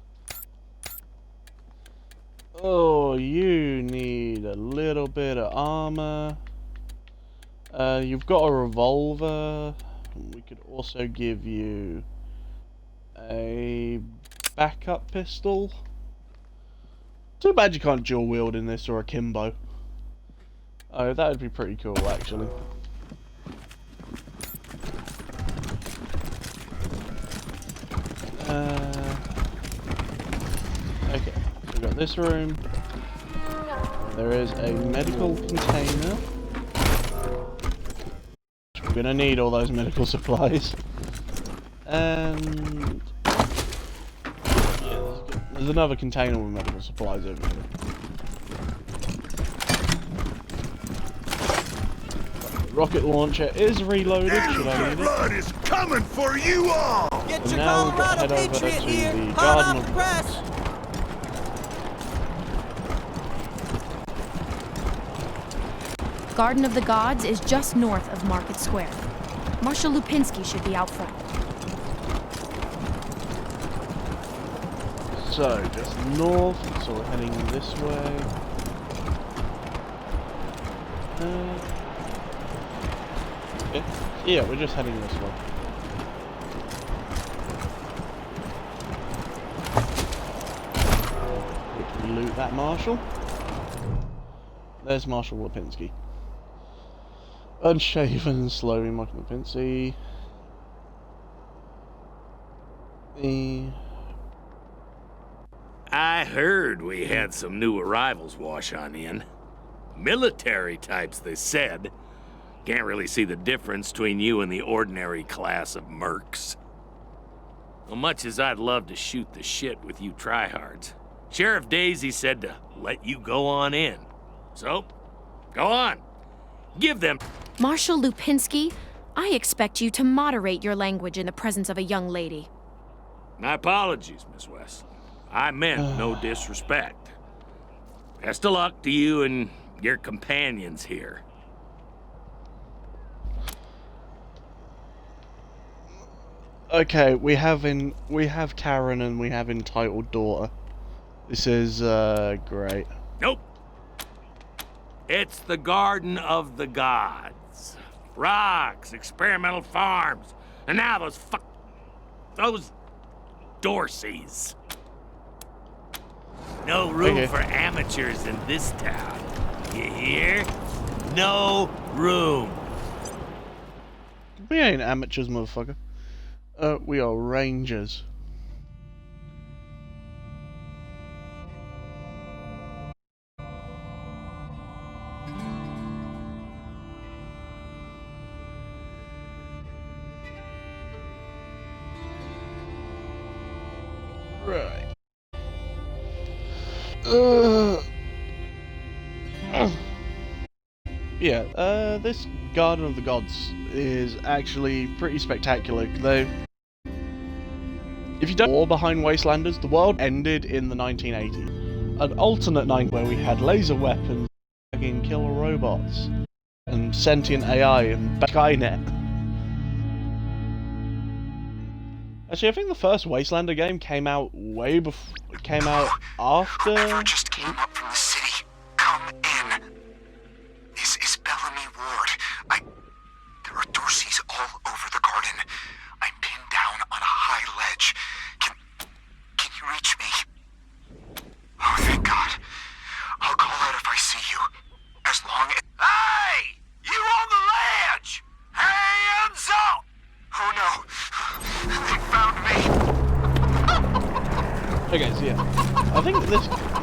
Oh, you need a little bit of armor. You've got a revolver. We could also give you a backup pistol. Too bad you can't dual wield in this, or akimbo. Oh, that would be pretty cool, actually. Okay, so we've got this room. There is a medical container. We're gonna need all those medical supplies. And yeah, there's another container with medical supplies over here. Rocket launcher is reloaded. Should I need it? Blood is coming for you all! Get And your now we've got to Colorado head over Patriot to here! the Hot Garden off the of press! Garden of the Gods is just north of Market Square. Marshal Lupinski should be out front. So, just north, so we're heading this way. Okay. Yeah, we're just heading this way. We can loot that Marshal. There's Marshal Lipinski. Unshaven, slowly Marshal Lipinski. I heard we had some new arrivals wash on in. Military types, they said. Can't really see the difference between you and the ordinary class of mercs. Well, much as I'd love to shoot the shit with you tryhards, Sheriff Daisy said to let you go on in. So, go on. Give them... Marshal Lupinski, I expect you to moderate your language in the presence of a young lady. My apologies, Miss Westland. I meant no disrespect. Best of luck to you and your companions here. Okay, we have Karen and we have entitled daughter. This is great. Nope. It's the Garden of the Gods. Rocks, experimental farms, and now those Dorseys. No room for amateurs in this town. You hear? No room. We ain't amateurs, motherfucker. We are rangers. Right. Yeah, this Garden of the Gods is actually pretty spectacular. Though, if you don't know war behind Wastelanders, the world ended in the 1980s. An alternate 90s where we had laser weapons, fucking killer robots, and sentient AI and Skynet. Actually, I think the first Wastelander game came out way before. Came out after. Whoever just came up from the city, come in. This is Bellamy Ward. There are Dorseys all over the garden. I'm pinned down on a high ledge. Can you reach me? Oh, thank God. I'll call out if I see you. As long as... Hey! You on the ledge! Hands up! Oh no. They found me. Okay, so yeah, I think the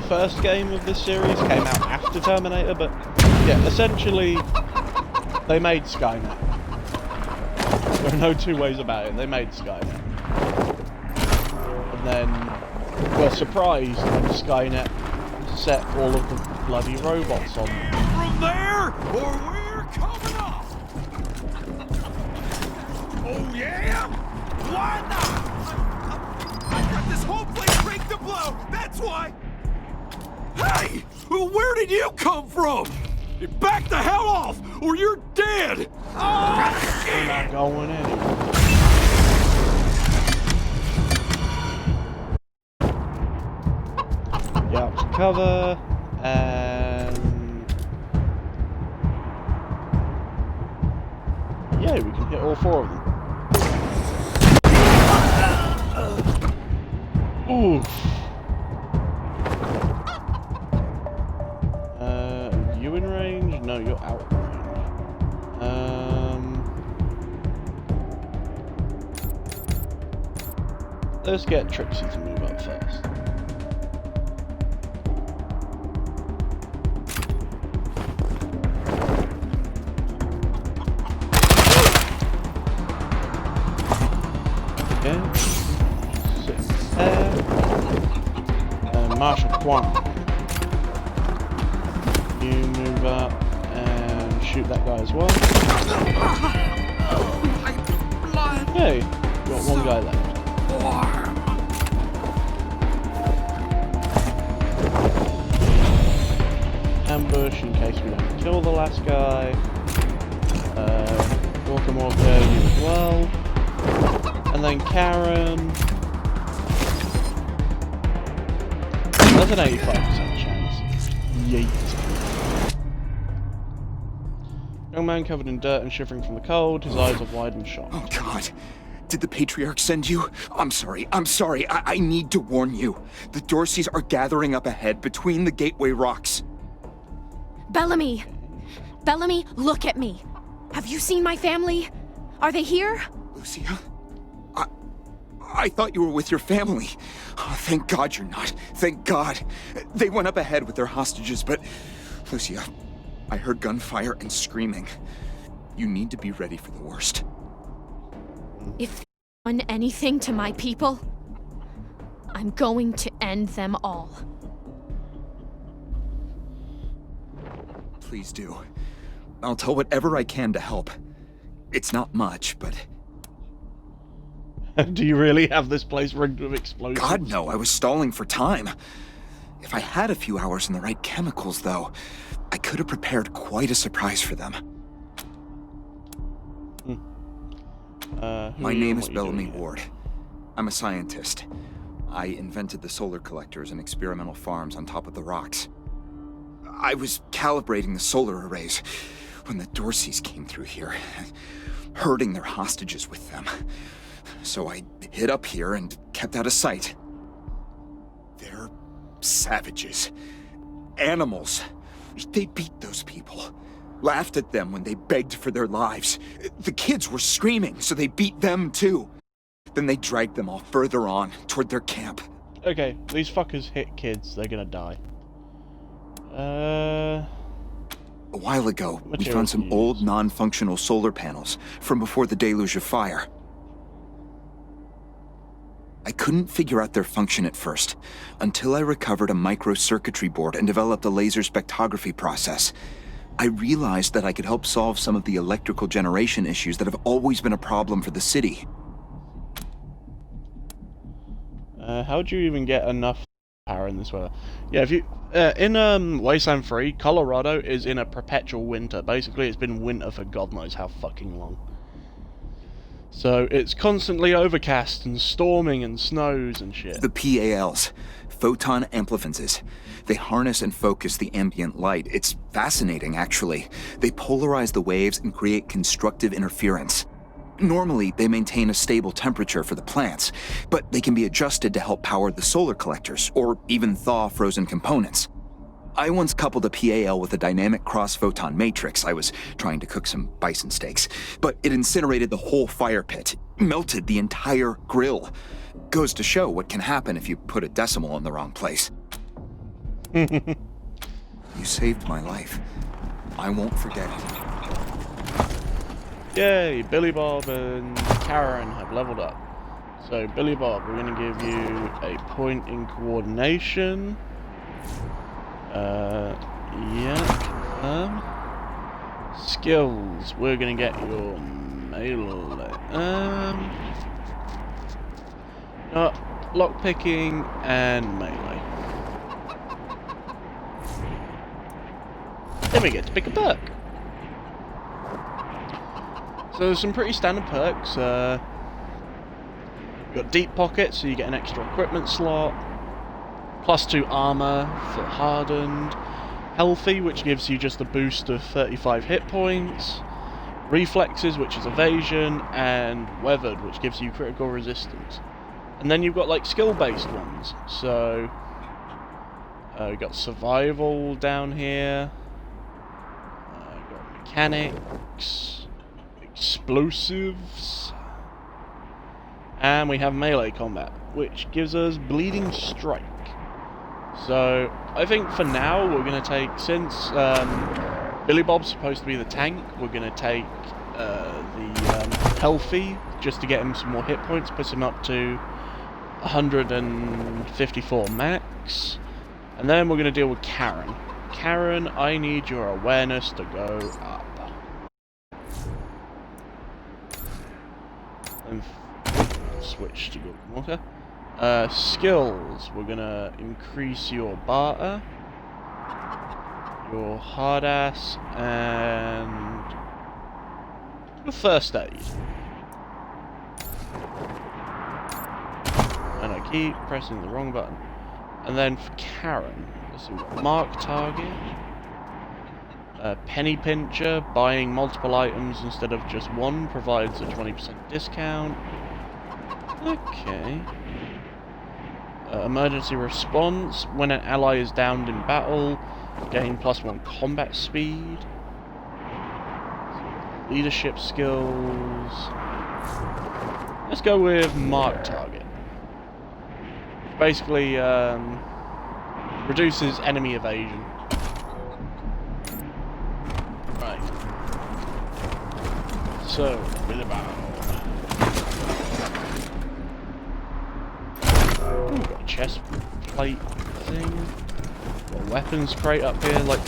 first game of this series came out after Terminator, but yeah, essentially they made Skynet. There are no two ways about it. They made Skynet, and then were surprised when Skynet set all of the bloody robots on them. From there, or we're coming up. Oh yeah? Why not? I got this whole place rigged to blow. That's why. Hey, where did you come from? Back the hell off, or you're dead. Oh, We're not going anywhere. Get out to cover, and yeah, we can hit all four of them. Oof. You in range? No, you're out of range. Let's get Trixie to move up first. Okay. Sit there. And Marshall Quan. You move up and shoot that guy as well. Hey, got one guy left. Ambush in case we don't kill the last guy. Walker, you as well. And then Karen. That's an 85% chance. Yeet. Young man covered in dirt and shivering from the cold, his eyes are wide and shocked. Oh, God. Did the Patriarch send you? I'm sorry. I need to warn you. The Dorseys are gathering up ahead between the Gateway Rocks. Bellamy! Bellamy, look at me! Have you seen my family? Are they here? Lucia? I thought you were with your family. Oh, thank God you're not. Thank God. They went up ahead with their hostages, but... Lucia, I heard gunfire and screaming. You need to be ready for the worst. If they've done anything to my people, I'm going to end them all. Please do. I'll tell whatever I can to help. It's not much, but... Do you really have this place rigged with explosives? God, no. I was stalling for time. If I had a few hours and the right chemicals, though, I could have prepared quite a surprise for them. My name is Bellamy Ward. I'm a scientist. I invented the solar collectors and experimental farms on top of the rocks. I was calibrating the solar arrays when the Dorseys came through here, herding their hostages with them. So I hid up here and kept out of sight. They're savages. Animals. They beat those people. Laughed at them when they begged for their lives. The kids were screaming, so they beat them too. Then they dragged them all further on, toward their camp. Okay, these fuckers hit kids, they're gonna die. A while ago, we found some old, non-functional solar panels from before the deluge of fire. I couldn't figure out their function at first, until I recovered a microcircuitry board and developed a laser spectrography process. I realized that I could help solve some of the electrical generation issues that have always been a problem for the city. How'd you even get enough power in this weather? Yeah, if you in Wasteland 3, Colorado is in a perpetual winter. Basically, it's been winter for God knows how fucking long. So it's constantly overcast and storming and snows and shit. The PALs, photon amplificances. They harness and focus the ambient light. It's fascinating, actually. They polarize the waves and create constructive interference. Normally, they maintain a stable temperature for the plants, but they can be adjusted to help power the solar collectors, or even thaw frozen components. I once coupled a PAL with a dynamic cross-photon matrix. I was trying to cook some bison steaks, but it incinerated the whole fire pit, melted the entire grill. Goes to show what can happen if you put a decimal in the wrong place. You saved my life. I won't forget it. Yay, Billy Bob and Karen have leveled up. So, Billy Bob, we're going to give you a point in coordination. Skills, we're going to get your melee. Lockpicking and melee. Then we get to pick a perk. So there's some pretty standard perks. You've got deep pockets, so you get an extra equipment slot. +2 armor for hardened. Healthy, which gives you just a boost of 35 hit points. Reflexes, which is evasion, and weathered, which gives you critical resistance. And then you've got like skill-based ones. So you've got survival down here. You've got mechanics, explosives, and we have melee combat, which gives us bleeding strike. So I think for now we're going to take, since Billy Bob's supposed to be the tank, we're going to take the healthy, just to get him some more hit points, puts him up to 154 max, and then we're going to deal with Karen. Karen, I need your awareness to go up. And switch to good water. Skills, we're gonna increase your barter, your hard ass, and your first aid. And I keep pressing the wrong button. And then for Karen, let's see, we've got mark target, penny pincher, buying multiple items instead of just one provides a 20% discount. Okay. Emergency response, when an ally is downed in battle, gain +1 combat speed. Leadership skills. Let's go with mark target. Basically, reduces enemy evasion. Right. So, Billy Bob. Ooh, got a chest plate thing. Got a weapons crate up here. Like,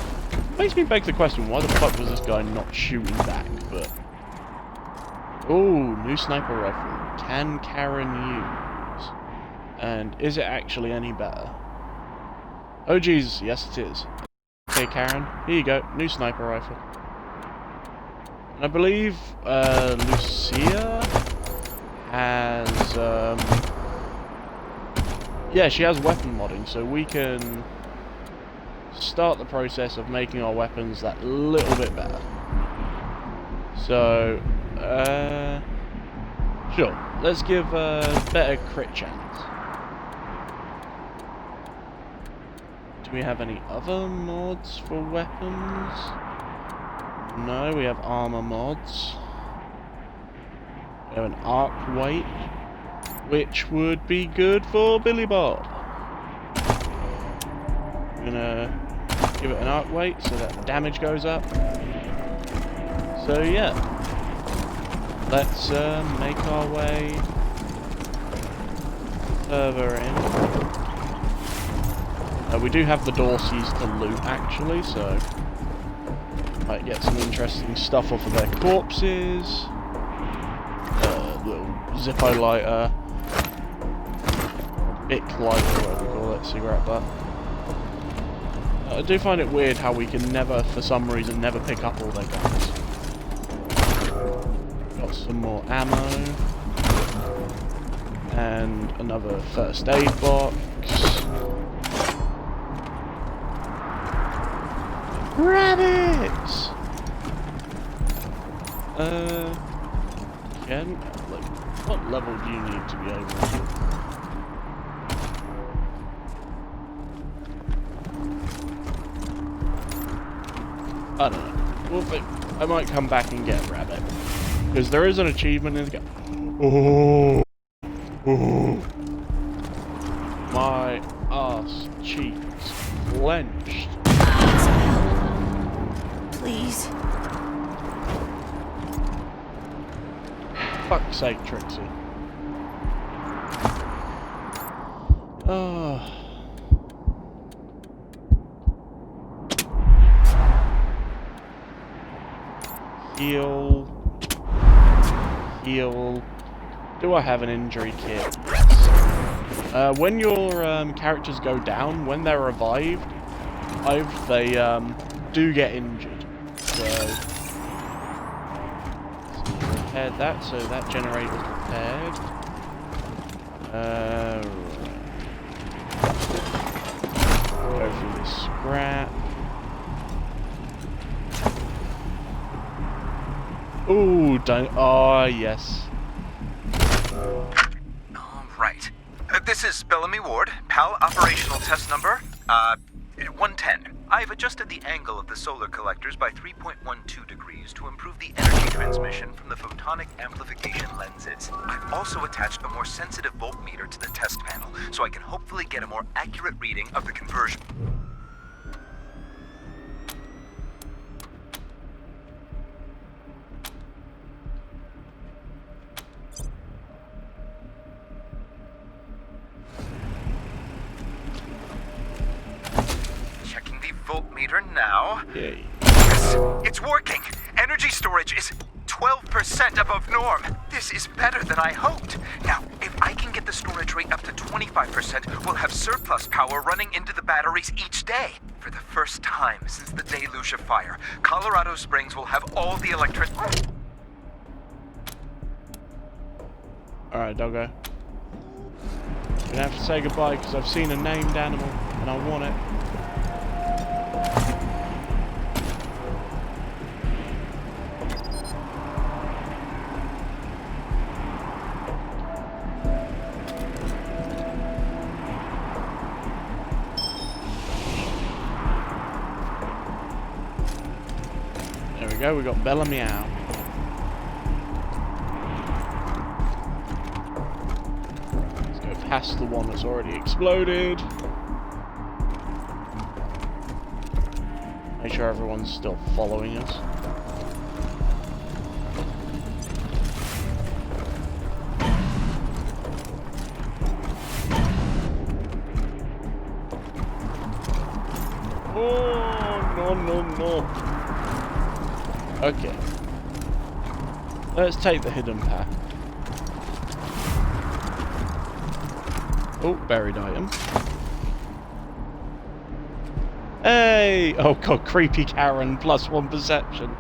makes me beg the question: why the fuck was this guy not shooting back? But ooh, new sniper rifle. Can Karen use? And is it actually any better? Oh Jesus, yes it is. Okay, Karen, here you go, new sniper rifle. And I believe Lucia has, yeah, she has weapon modding, so we can start the process of making our weapons that little bit better. So, sure, let's give a better crit chance. Do we have any other mods for weapons? No, we have armor mods. We have an arc weight, which would be good for Billy Bob. I'm gonna give it an arc weight so that the damage goes up. So yeah, let's make our way further in. We do have the Dorseys to loot actually, so might get some interesting stuff off of their corpses. Little Zippo lighter, Bic lighter, whatever we call it, cigarette butt. I do find it weird how we can never, for some reason, never pick up all their guns. Got some more ammo. And another first aid box. Rabbits! Again, like, what level do you need to be able to? I don't know. We'll think. I might come back and get a rabbit. Because there is an achievement in the game. Oh! Oh! My ass cheeks clenched. Please. Fuck's sake, Trixie. Oh. Heal. Heal. Do I have an injury kit? Yes. When your characters go down, when they're revived, they do get injured. So repaired that, so that generator's repaired. Go through this scrap. Ooh, don't. Oh, yes. Right. This is Bellamy Ward, PAL operational test number, 110. I've adjusted the angle of the solar collectors by 3.12 degrees to improve the energy transmission from the photonic amplification lenses. I've also attached a more sensitive voltmeter to the test panel, so I can hopefully get a more accurate reading of the conversion. Voltmeter now. Yay. Yes, it's working. Energy storage is 12% above norm. This is better than I hoped. Now, if I can get the storage rate up to 25%, we'll have surplus power running into the batteries each day. For the first time since the deluge of fire, Colorado Springs will have all the electricity. Alright, doggo. I'm gonna have to say goodbye because I've seen a named animal and I want it. There we go, we got Bella Meow. Let's go past the one that's already exploded. Make sure everyone's still following us. Oh, no, no, no. Okay. Let's take the hidden path. Oh, buried item. Hey! Oh god, creepy Karen, +1 perception.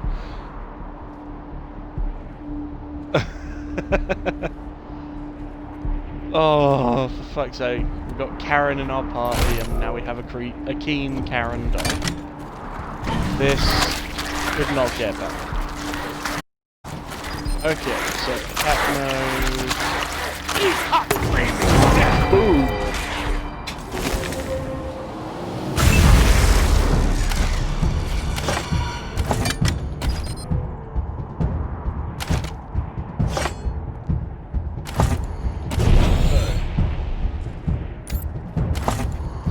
Oh, for fuck's sake. We've got Karen in our party, and now we have a keen Karen dog. This could not get better. Okay, so cat knows. Boom!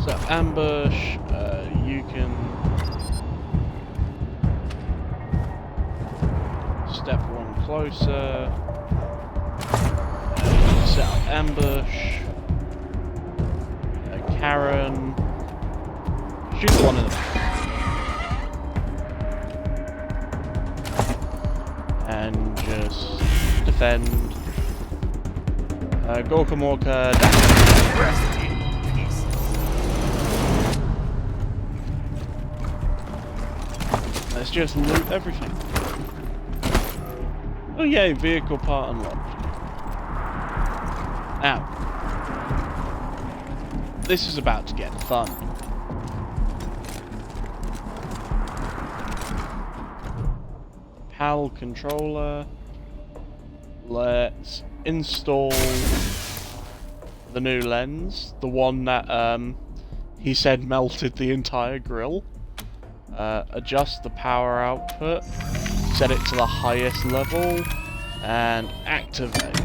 So ambush, you can step one closer, set up ambush, Karen, shoot the one in the back, and just defend, Gorkamorka, let's just loot everything. Oh yay, vehicle part unlocked. Now, this is about to get fun. PAL controller. Let's install the new lens, the one that he said melted the entire grill. Adjust the power output, set it to the highest level, and activate.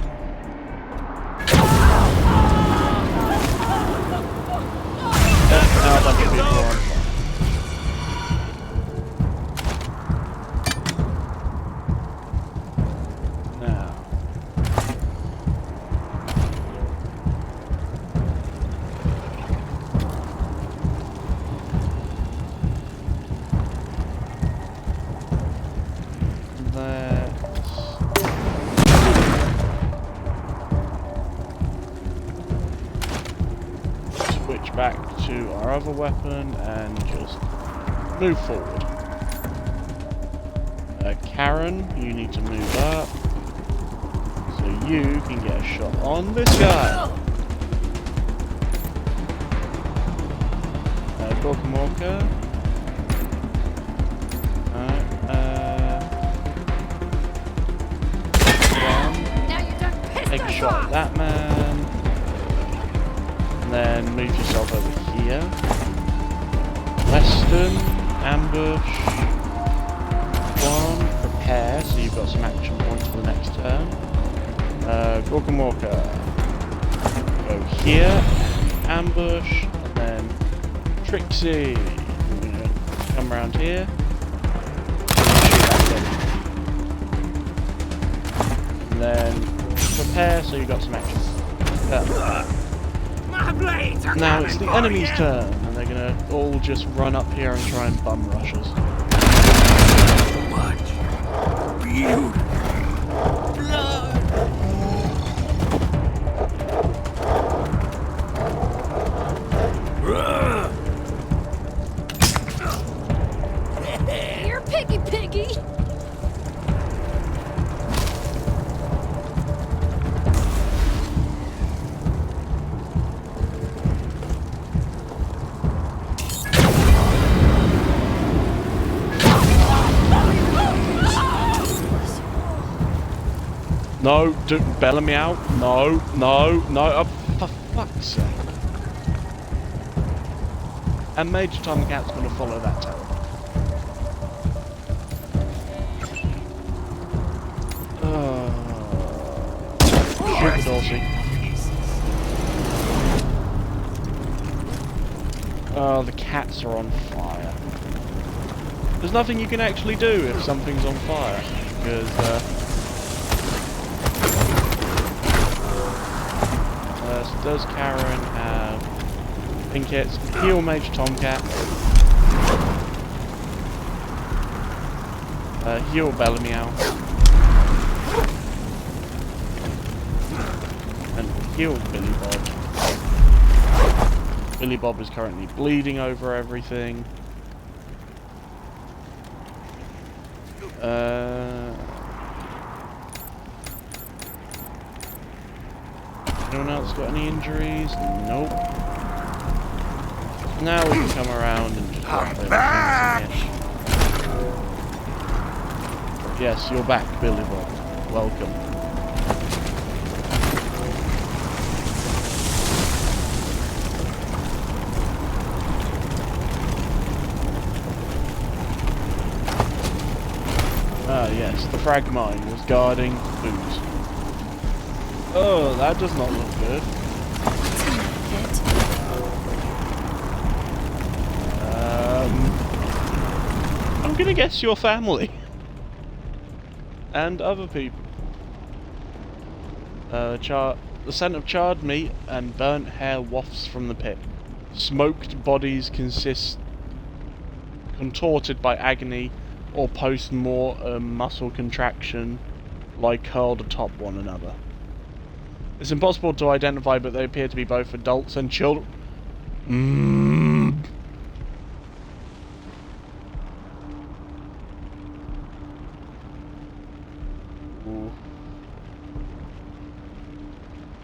Now that can be more. Back to our other weapon and just move forward. Karen, you need to move up so you can get a shot on this guy. Gorkamorka. Take a shot at that man. Then move yourself over here. Western, ambush. One, prepare, so you've got some action points for the next turn. Gorkamorka. Go here, ambush, and then Trixie. We're gonna come around here. And then prepare, so you've got some action. Now it's the enemy's turn, and they're gonna all just run up here and try and bum rush us. Beautiful blood. You're piggy piggy. No, bailing me out. No, no, no. Oh, for fuck's sake. And Major Tomcat's going to follow that tower. Shoot the Dorsey. Oh, the cats are on fire. There's nothing you can actually do if something's on fire. Because, does Karen have... I think it's heal Major Tomcat. Heal Bellamy out. And heal Billy Bob. Billy Bob is currently bleeding over everything. Anyone else got any injuries? Nope. Now we can come around and just wrap everything in. Yes, you're back, Billy Bob. Welcome. Ah, yes, the frag mine was guarding booze. Oh, that does not look good. I'm gonna guess your family. And other people. The scent of charred meat and burnt hair wafts from the pit. Smoked bodies contorted by agony or post-mortem muscle contraction, lie curled atop one another. It's impossible to identify, but they appear to be both adults and children. Ooh.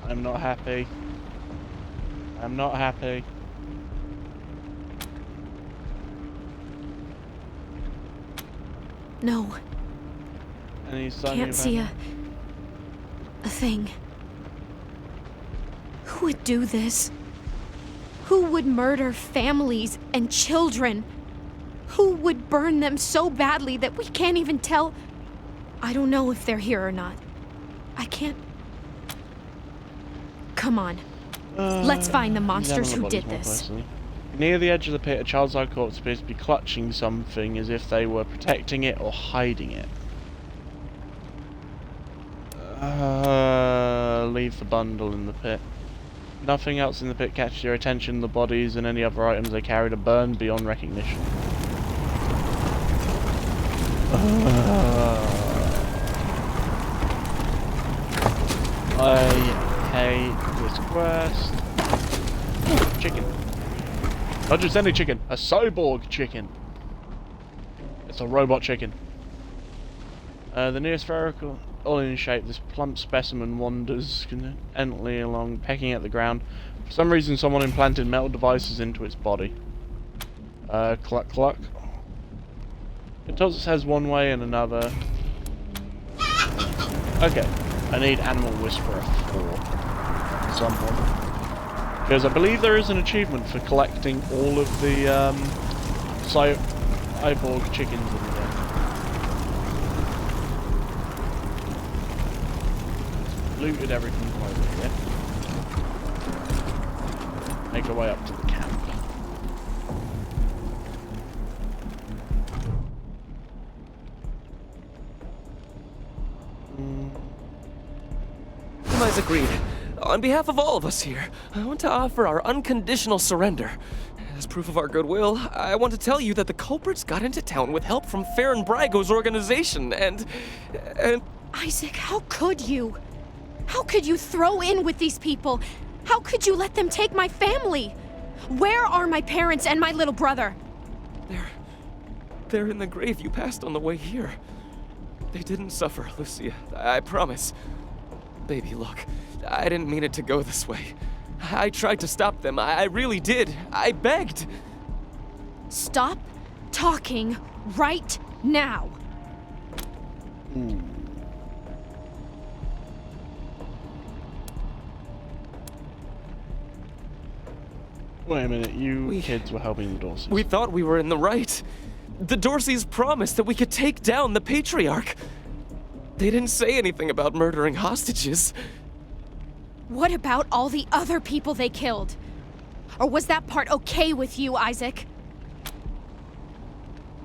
I'm not happy. I'm not happy. No. Any sign Can't see a thing. Who would do this? Who would murder families and children? Who would burn them so badly that we can't even tell? I don't know if they're here or not. I can't. Come on. Let's find the monsters who did this. Near the edge of the pit, a child-sized corpse appears to be clutching something as if they were protecting it or hiding it. Leave the bundle in the pit. Nothing else in the pit catches your attention. The bodies and any other items they carried are burned beyond recognition. I hate this quest. Ooh, chicken. Not just any chicken, a cyborg chicken. It's a robot chicken. The near spherical, all in shape, this plump specimen wanders endlessly along, pecking at the ground. For some reason, someone implanted metal devices into its body. Cluck cluck. It tells us has one way and another. Okay, I need Animal Whisperer 4. Someone. Because I believe there is an achievement for collecting all of the cyborg chickens in the game. Looted everything from over here. Make our way up to the camp. Compromise agreed. On behalf of all of us here, I want to offer our unconditional surrender. As proof of our goodwill, I want to tell you that the culprits got into town with help from Farron Brago's organization, and... Isaac, how could you? How could you throw in with these people? How could you let them take my family? Where are my parents and my little brother? They're in the grave you passed on the way here. They didn't suffer, Lucia. I promise. Baby, look. I didn't mean it to go this way. I tried to stop them. I really did. I begged. Stop talking right now. Wait a minute, you kids were helping the Dorseys. We thought we were in the right. The Dorseys promised that we could take down the Patriarch. They didn't say anything about murdering hostages. What about all the other people they killed? Or was that part okay with you, Isaac?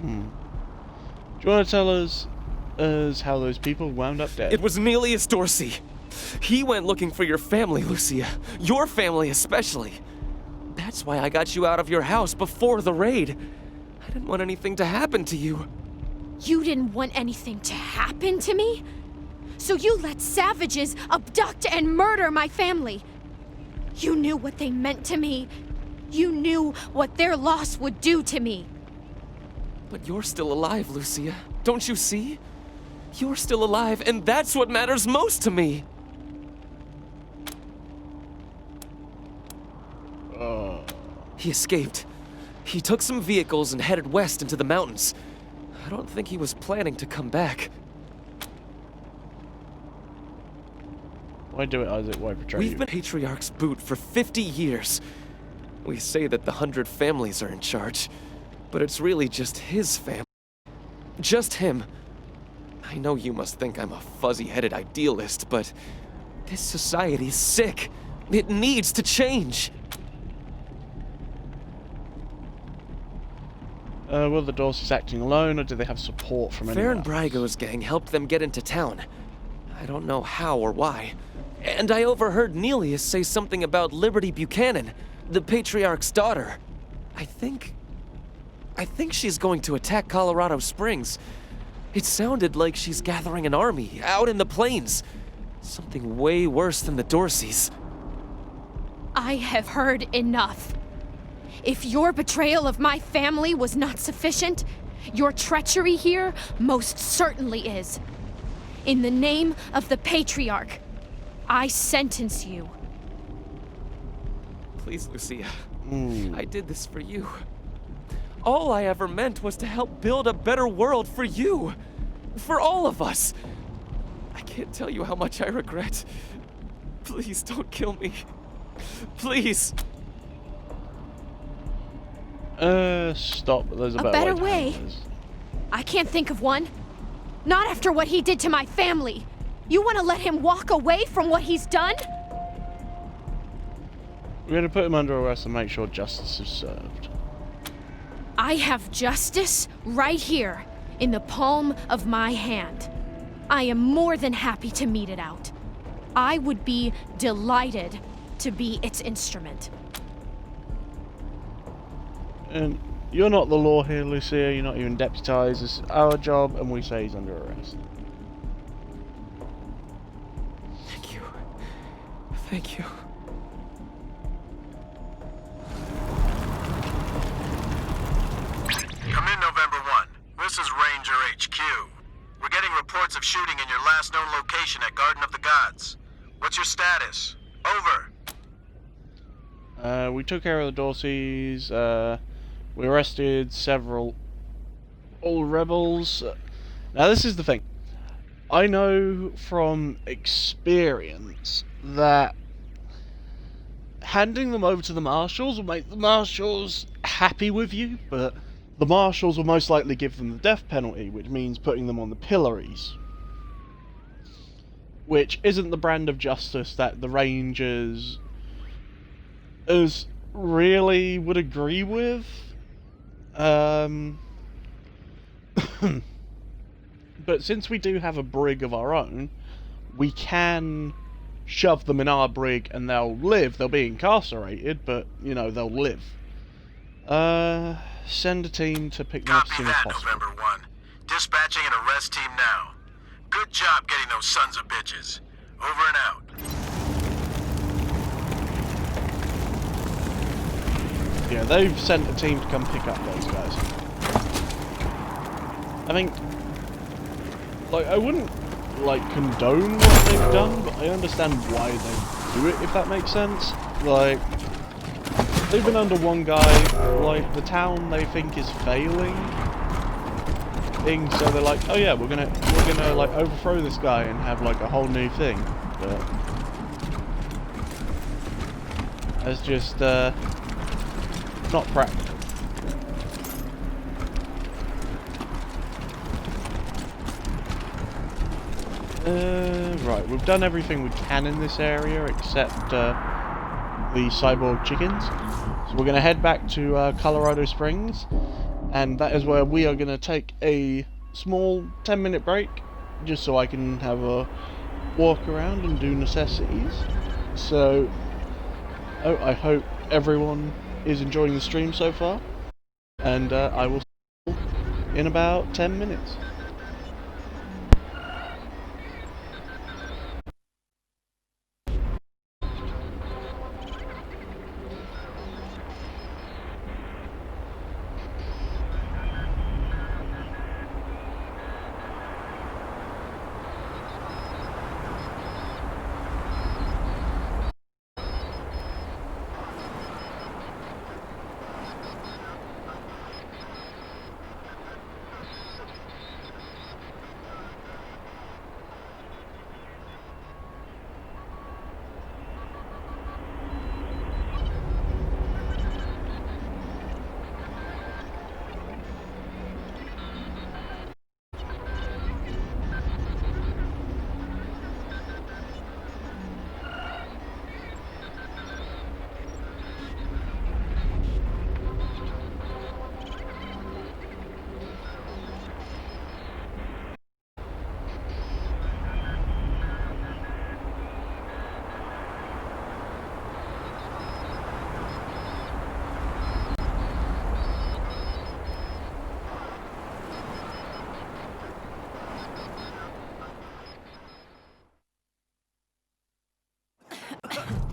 Do you want to tell us how those people wound up dead? It was Nelius Dorsey. He went looking for your family, Lucia. Your family especially. That's why I got you out of your house before the raid. I didn't want anything to happen to you. You didn't want anything to happen to me? So you let savages abduct and murder my family. You knew what they meant to me. You knew what their loss would do to me. But you're still alive, Lucia. Don't you see? You're still alive, and that's what matters most to me. He escaped. He took some vehicles and headed west into the mountains. I don't think he was planning to come back. Why do it, Isaac? Why betray We've you? been Patriarch's boot for 50 years. We say that the 100 families are in charge, but it's really just his family. Just him. I know you must think I'm a fuzzy-headed idealist, but this society's sick. It needs to change. Were the Dorseys acting alone, or do they have support from anyone else? Farron gang helped them get into town. I don't know how or why. And I overheard Nelius say something about Liberty Buchanan, the Patriarch's daughter. I think she's going to attack Colorado Springs. It sounded like she's gathering an army out in the plains. Something way worse than the Dorseys. I have heard enough. If your betrayal of my family was not sufficient, your treachery here most certainly is. In the name of the Patriarch, I sentence you. Please, Lucia. I did this for you. All I ever meant was to help build a better world for you. For all of us. I can't tell you how much I regret. Please don't kill me. Please. Stop. There's A better way? I can't think of one. Not after what he did to my family. You want to let him walk away from what he's done? We're going to put him under arrest and make sure justice is served. I have justice right here, in the palm of my hand. I am more than happy to mete it out. I would be delighted to be its instrument. And you're not the law here, Lucia. You're not even deputized. It's our job, and we say he's under arrest. Thank you. Thank you. Come in, November 1. This is Ranger HQ. We're getting reports of shooting in your last known location at Garden of the Gods. What's your status? Over. We took care of the Dorseys. We arrested several old rebels. Now, this is the thing. I know from experience that handing them over to the marshals will make the marshals happy with you, but the marshals will most likely give them the death penalty, which means putting them on the pillories. Which isn't the brand of justice that the Rangers really would agree with. But since we do have a brig of our own, we can shove them in our brig and they'll live. They'll be incarcerated, but, you know, they'll live. Send a team to pick them up as soon as possible. November 1. Dispatching an arrest team now. Good job getting those sons of bitches. Over and out. Yeah, they've sent a team to come pick up those guys. I think, like, I wouldn't, like, condone what they've done, but I understand why they do it, if that makes sense. Like, they've been under one guy, like, the town they think is failing, so they're like, oh yeah, we're gonna like overthrow this guy and have like a whole new thing, but that's just not practical. Right, we've done everything we can in this area except the cyborg chickens. So we're going to head back to Colorado Springs, and that is where we are going to take a small 10-minute break, just so I can have a walk around and do necessities. So, I hope everyone is enjoying the stream so far, and I will see you in about 10 minutes.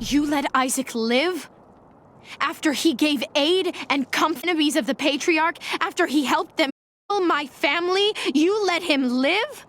You let Isaac live? After he gave aid and comfort to enemies of the Patriarch? After he helped them kill my family? You let him live?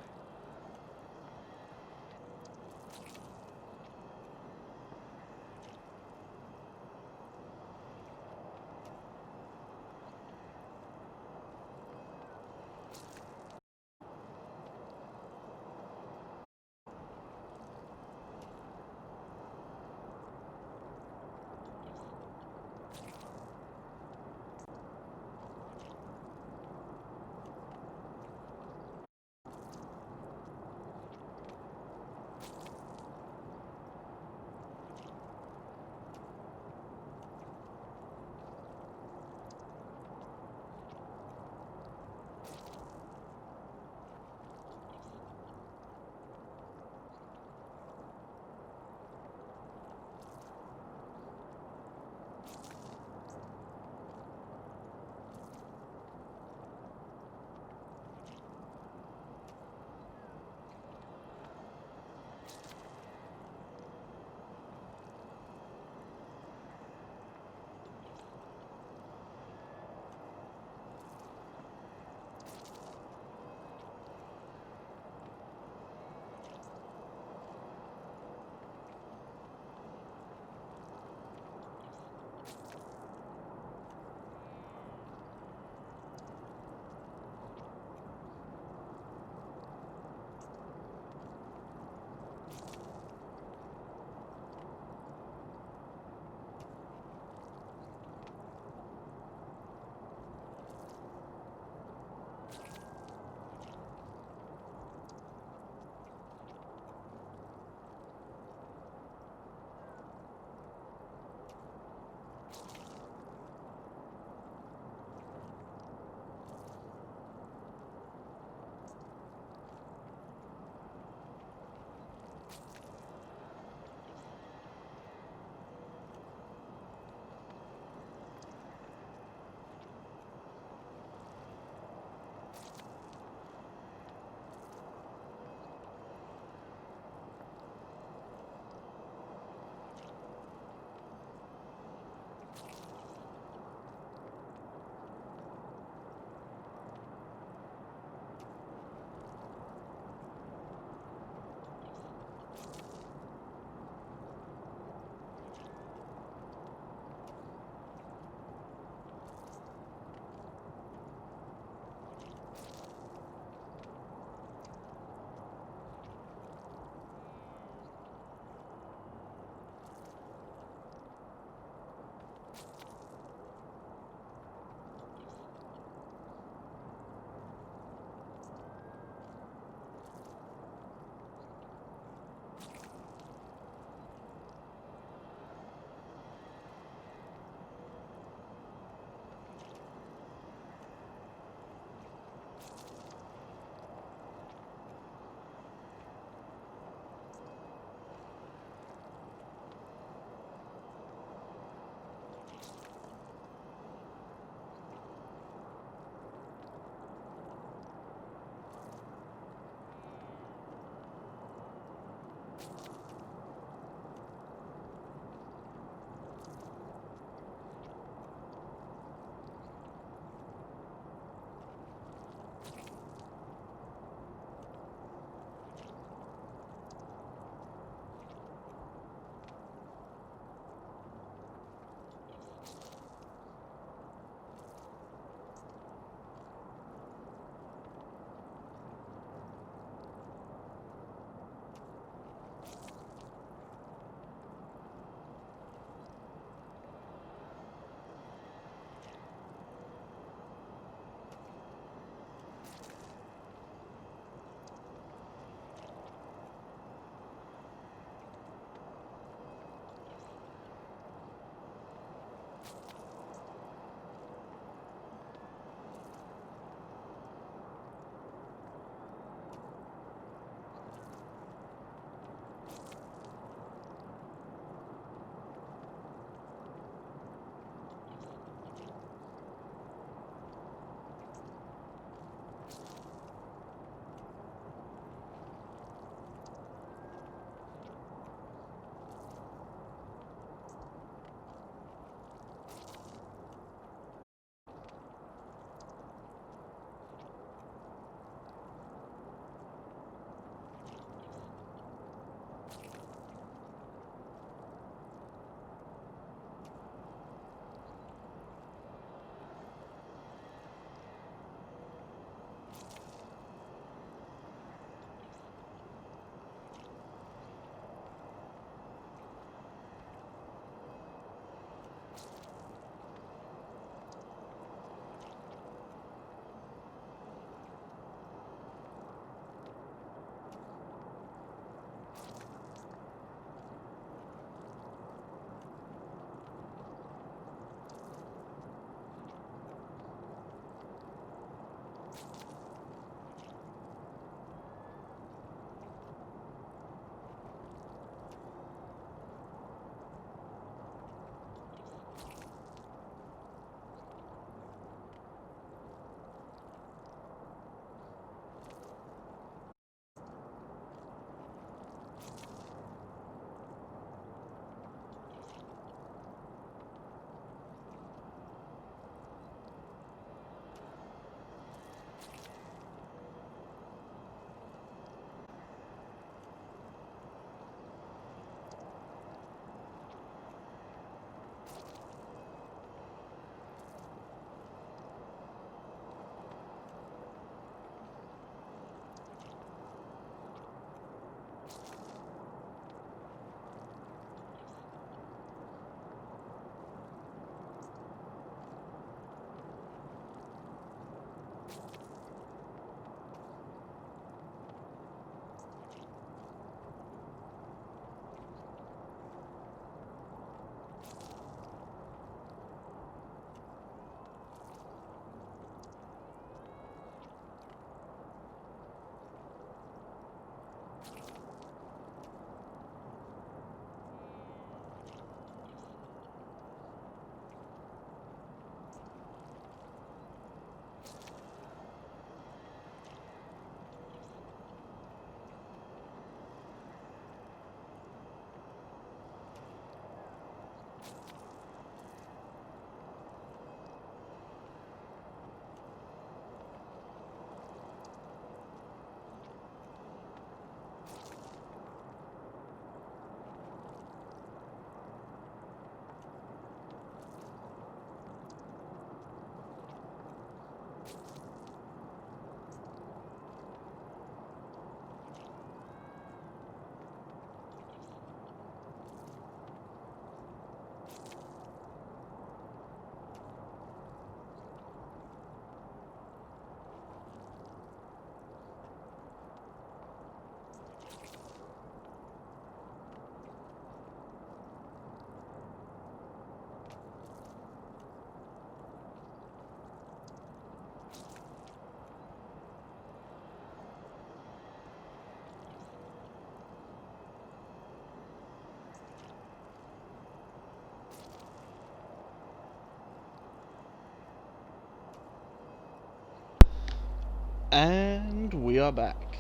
And we are back.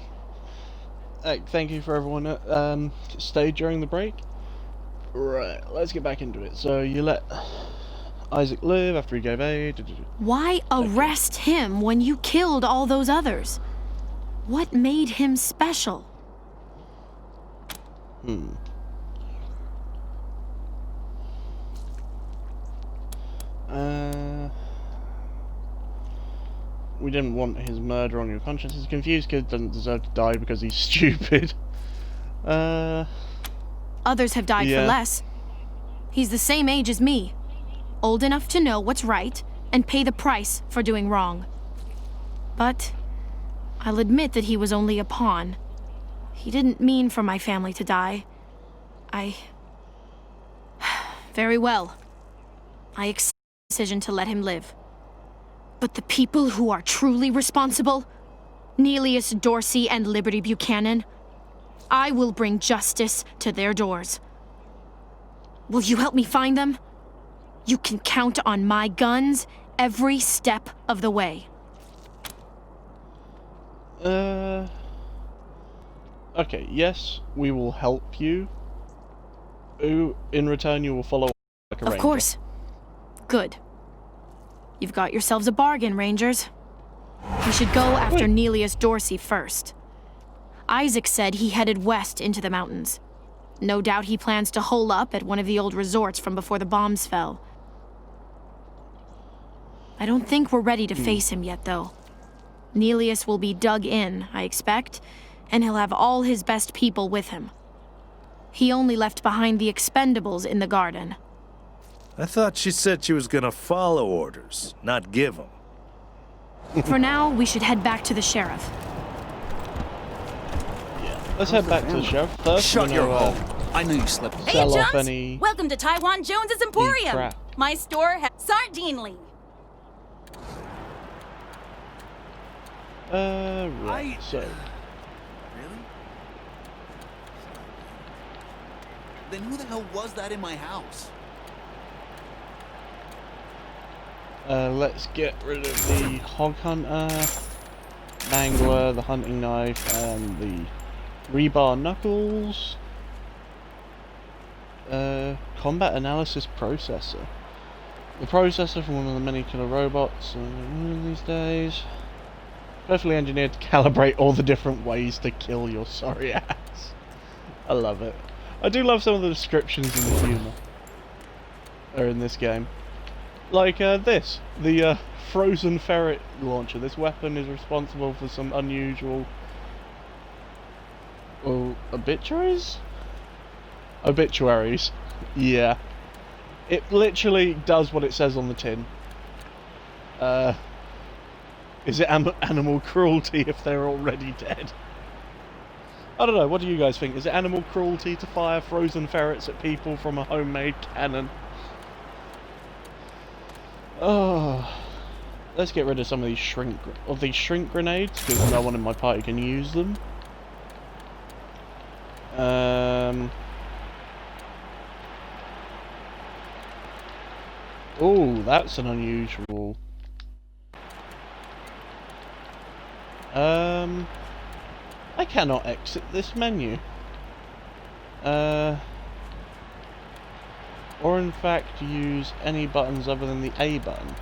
Thank you for everyone that stayed during the break. Right, let's get back into it. So you let Isaac live after he gave aid. Why arrest him when you killed all those others? What made him special? We didn't want his murder on your conscience. He's a confused kid, doesn't deserve to die because he's stupid. Others have died yeah. for less. He's the same age as me. Old enough to know what's right and pay the price for doing wrong. But I'll admit that he was only a pawn. He didn't mean for my family to die. Very well. I accept the decision to let him live. But the people who are truly responsible, Neelius Dorsey and Liberty Buchanan, I will bring justice to their doors. Will you help me find them? You can count on my guns every step of the way. Okay, yes, we will help you. In return, you will follow like a ranger. Of course. Good. You've got yourselves a bargain, Rangers. We should go after Neelius Dorsey first. Isaac said he headed west into the mountains. No doubt he plans to hole up at one of the old resorts from before the bombs fell. I don't think we're ready to face him yet, though. Neelius will be dug in, I expect, and he'll have all his best people with him. He only left behind the expendables in the garden. I thought she said she was gonna follow orders, not give them. For now, we should head back to the sheriff. Let's head back to the sheriff first. Shut your hole. I knew you slipped. Hey, Jones! Welcome to Taiwan Jones's Emporium. crap. My store has sardine. Right, so... Really? Then who the hell was that in my house? Let's get rid of the hog hunter, mangler, the hunting knife, and the rebar knuckles. Combat analysis processor. The processor from one of the many killer robots these days. Perfectly engineered to calibrate all the different ways to kill your sorry ass. I love it. I do love some of the descriptions and the humour are in this game. Like this, the frozen ferret launcher. This weapon is responsible for some unusual... well, obituaries? Obituaries. Yeah. It literally does what it says on the tin. Is it animal cruelty if they're already dead? I don't know, what do you guys think? Is it animal cruelty to fire frozen ferrets at people from a homemade cannon? Oh, let's get rid of some of these shrink grenades, because no one in my party can use them. Oh, that's an unusual. I cannot exit this menu. Or in fact use any buttons other than the A button.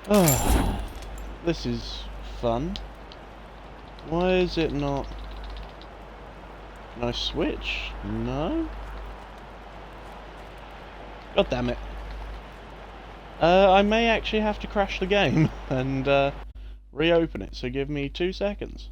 Oh, this is fun. Why is it not... Can I switch? No? God damn it. I may actually have to crash the game and reopen it, so give me 2 seconds.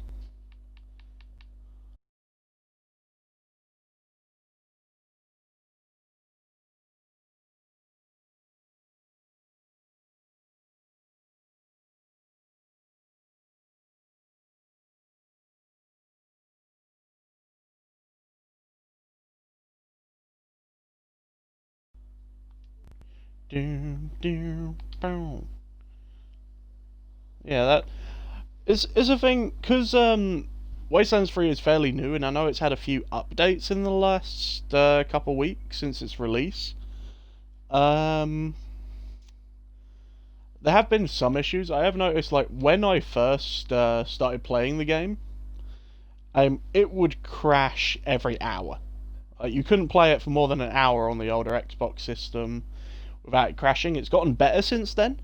Yeah, that is a thing, because Wasteland 3 is fairly new, and I know it's had a few updates in the last couple weeks since its release. There have been some issues. I have noticed, like, when I first started playing the game, it would crash every hour. You couldn't play it for more than an hour on the older Xbox system without it crashing. It's gotten better since then,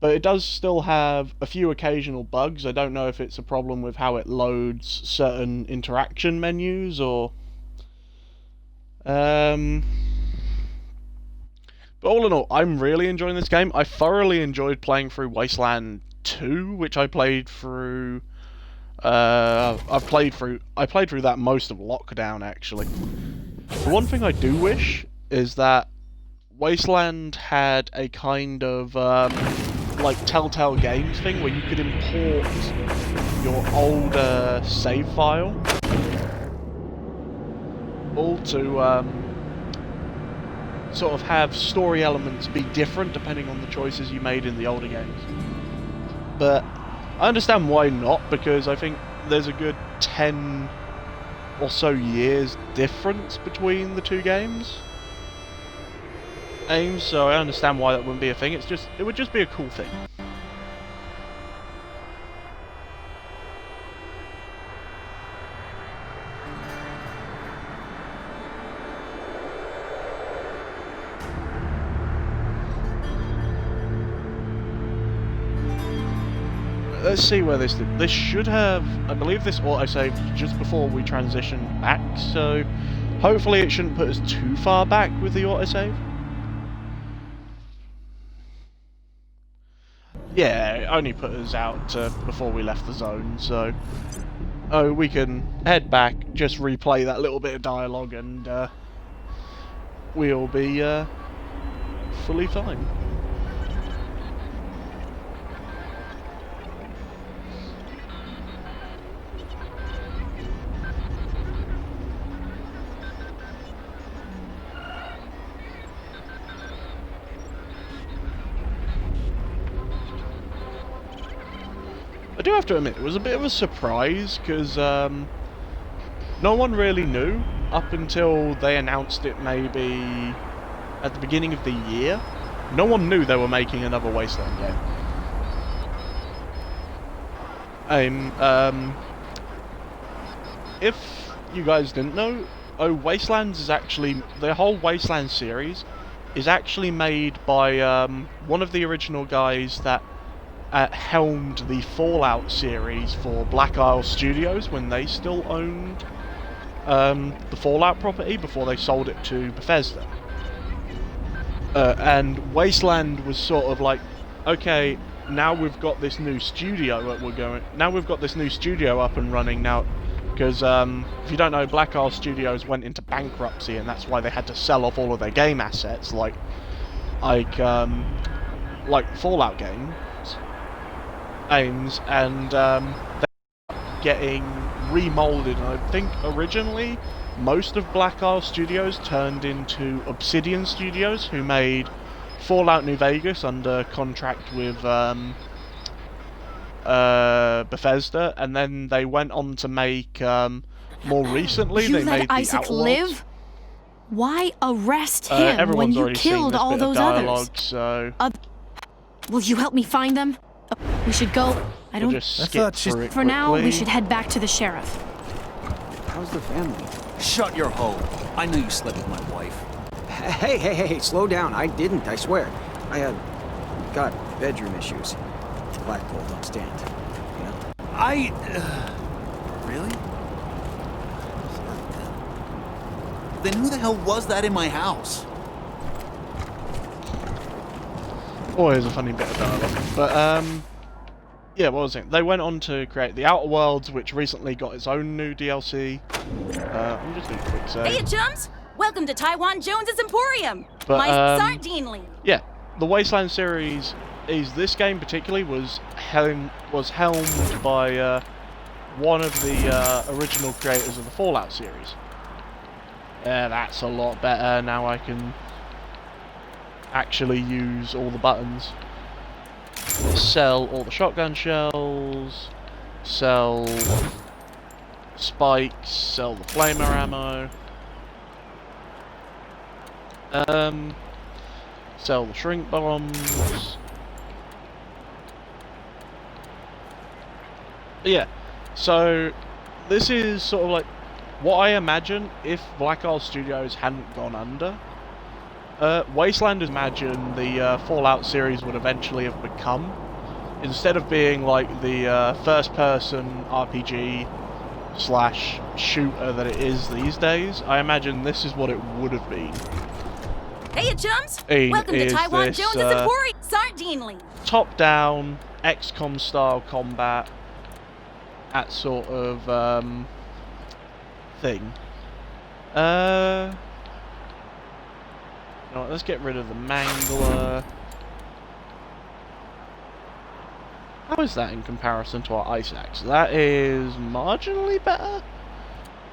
but it does still have a few occasional bugs. I don't know if it's a problem with how it loads certain interaction menus or... But all in all, I'm really enjoying this game. I thoroughly enjoyed playing through Wasteland 2, which I played through... I played through that most of lockdown, actually. The one thing I do wish is that Wasteland had a kind of like Telltale Games thing where you could import your older save file all to sort of have story elements be different depending on the choices you made in the older games. But I understand why not, because I think there's a good 10 or so years difference between the two games. So I understand why that wouldn't be a thing. It would just be a cool thing. Let's see where this did. This should have, I believe this autosaved just before we transition back, so hopefully it shouldn't put us too far back with the autosave. Yeah, it only put us out before we left the zone, so we can head back, just replay that little bit of dialogue, and we'll be fully fine. I do have to admit, it was a bit of a surprise, because no one really knew up until they announced it maybe at the beginning of the year. No one knew they were making another Wasteland game. If you guys didn't know, Wastelands is actually, the whole Wasteland series is actually made by one of the original guys that helmed the Fallout series for Black Isle Studios when they still owned the Fallout property before they sold it to Bethesda. And Wasteland was sort of like, okay, now we've got this new studio up and running now, because if you don't know, Black Isle Studios went into bankruptcy, and that's why they had to sell off all of their game assets, like Fallout games, and they're getting remolded. And I think originally most of Black Isle Studios turned into Obsidian Studios, who made Fallout New Vegas under contract with Bethesda, and then they went on to make more recently You they let made the Isaac Outer live? Worlds. Why arrest him when Everyone's you already seen killed this all bit those of dialogue, others? so Will you help me find them? We should go. I we'll don't. just skip through it For now, we quickly. should head back to the sheriff. How's the family? Shut your hole. I knew you slept with my wife. Hey, slow down. I didn't, I swear. Got bedroom issues. Flagpole don't stand. You know? Really? Then who the hell was that in my house? Always a funny bit of dialogue. But, yeah, what was it? They went on to create the Outer Worlds, which recently got its own new DLC. I'm just doing a quick save. Hey, chums! Welcome to Taiwan Jones's Emporium! But, My sardinely! Yeah, the Wasteland series, this game particularly, was helmed by one of the original creators of the Fallout series. That's a lot better. Now I can actually use all the buttons. Sell all the shotgun shells, sell spikes, sell the flamer ammo, sell the shrink bombs. But yeah, so this is sort of like what I imagine if Black Isle Studios hadn't gone under. Wasteland, imagine the Fallout series would eventually have become. Instead of being like the first-person RPG / shooter that it is these days, I imagine this is what it would have been. Hey, chums! Welcome to Taiwan Jones's Emporium! Sardinely! Top-down, XCOM style combat, that sort of thing. Right, let's get rid of the Mangler. How is that in comparison to our Ice Axe? That is marginally better.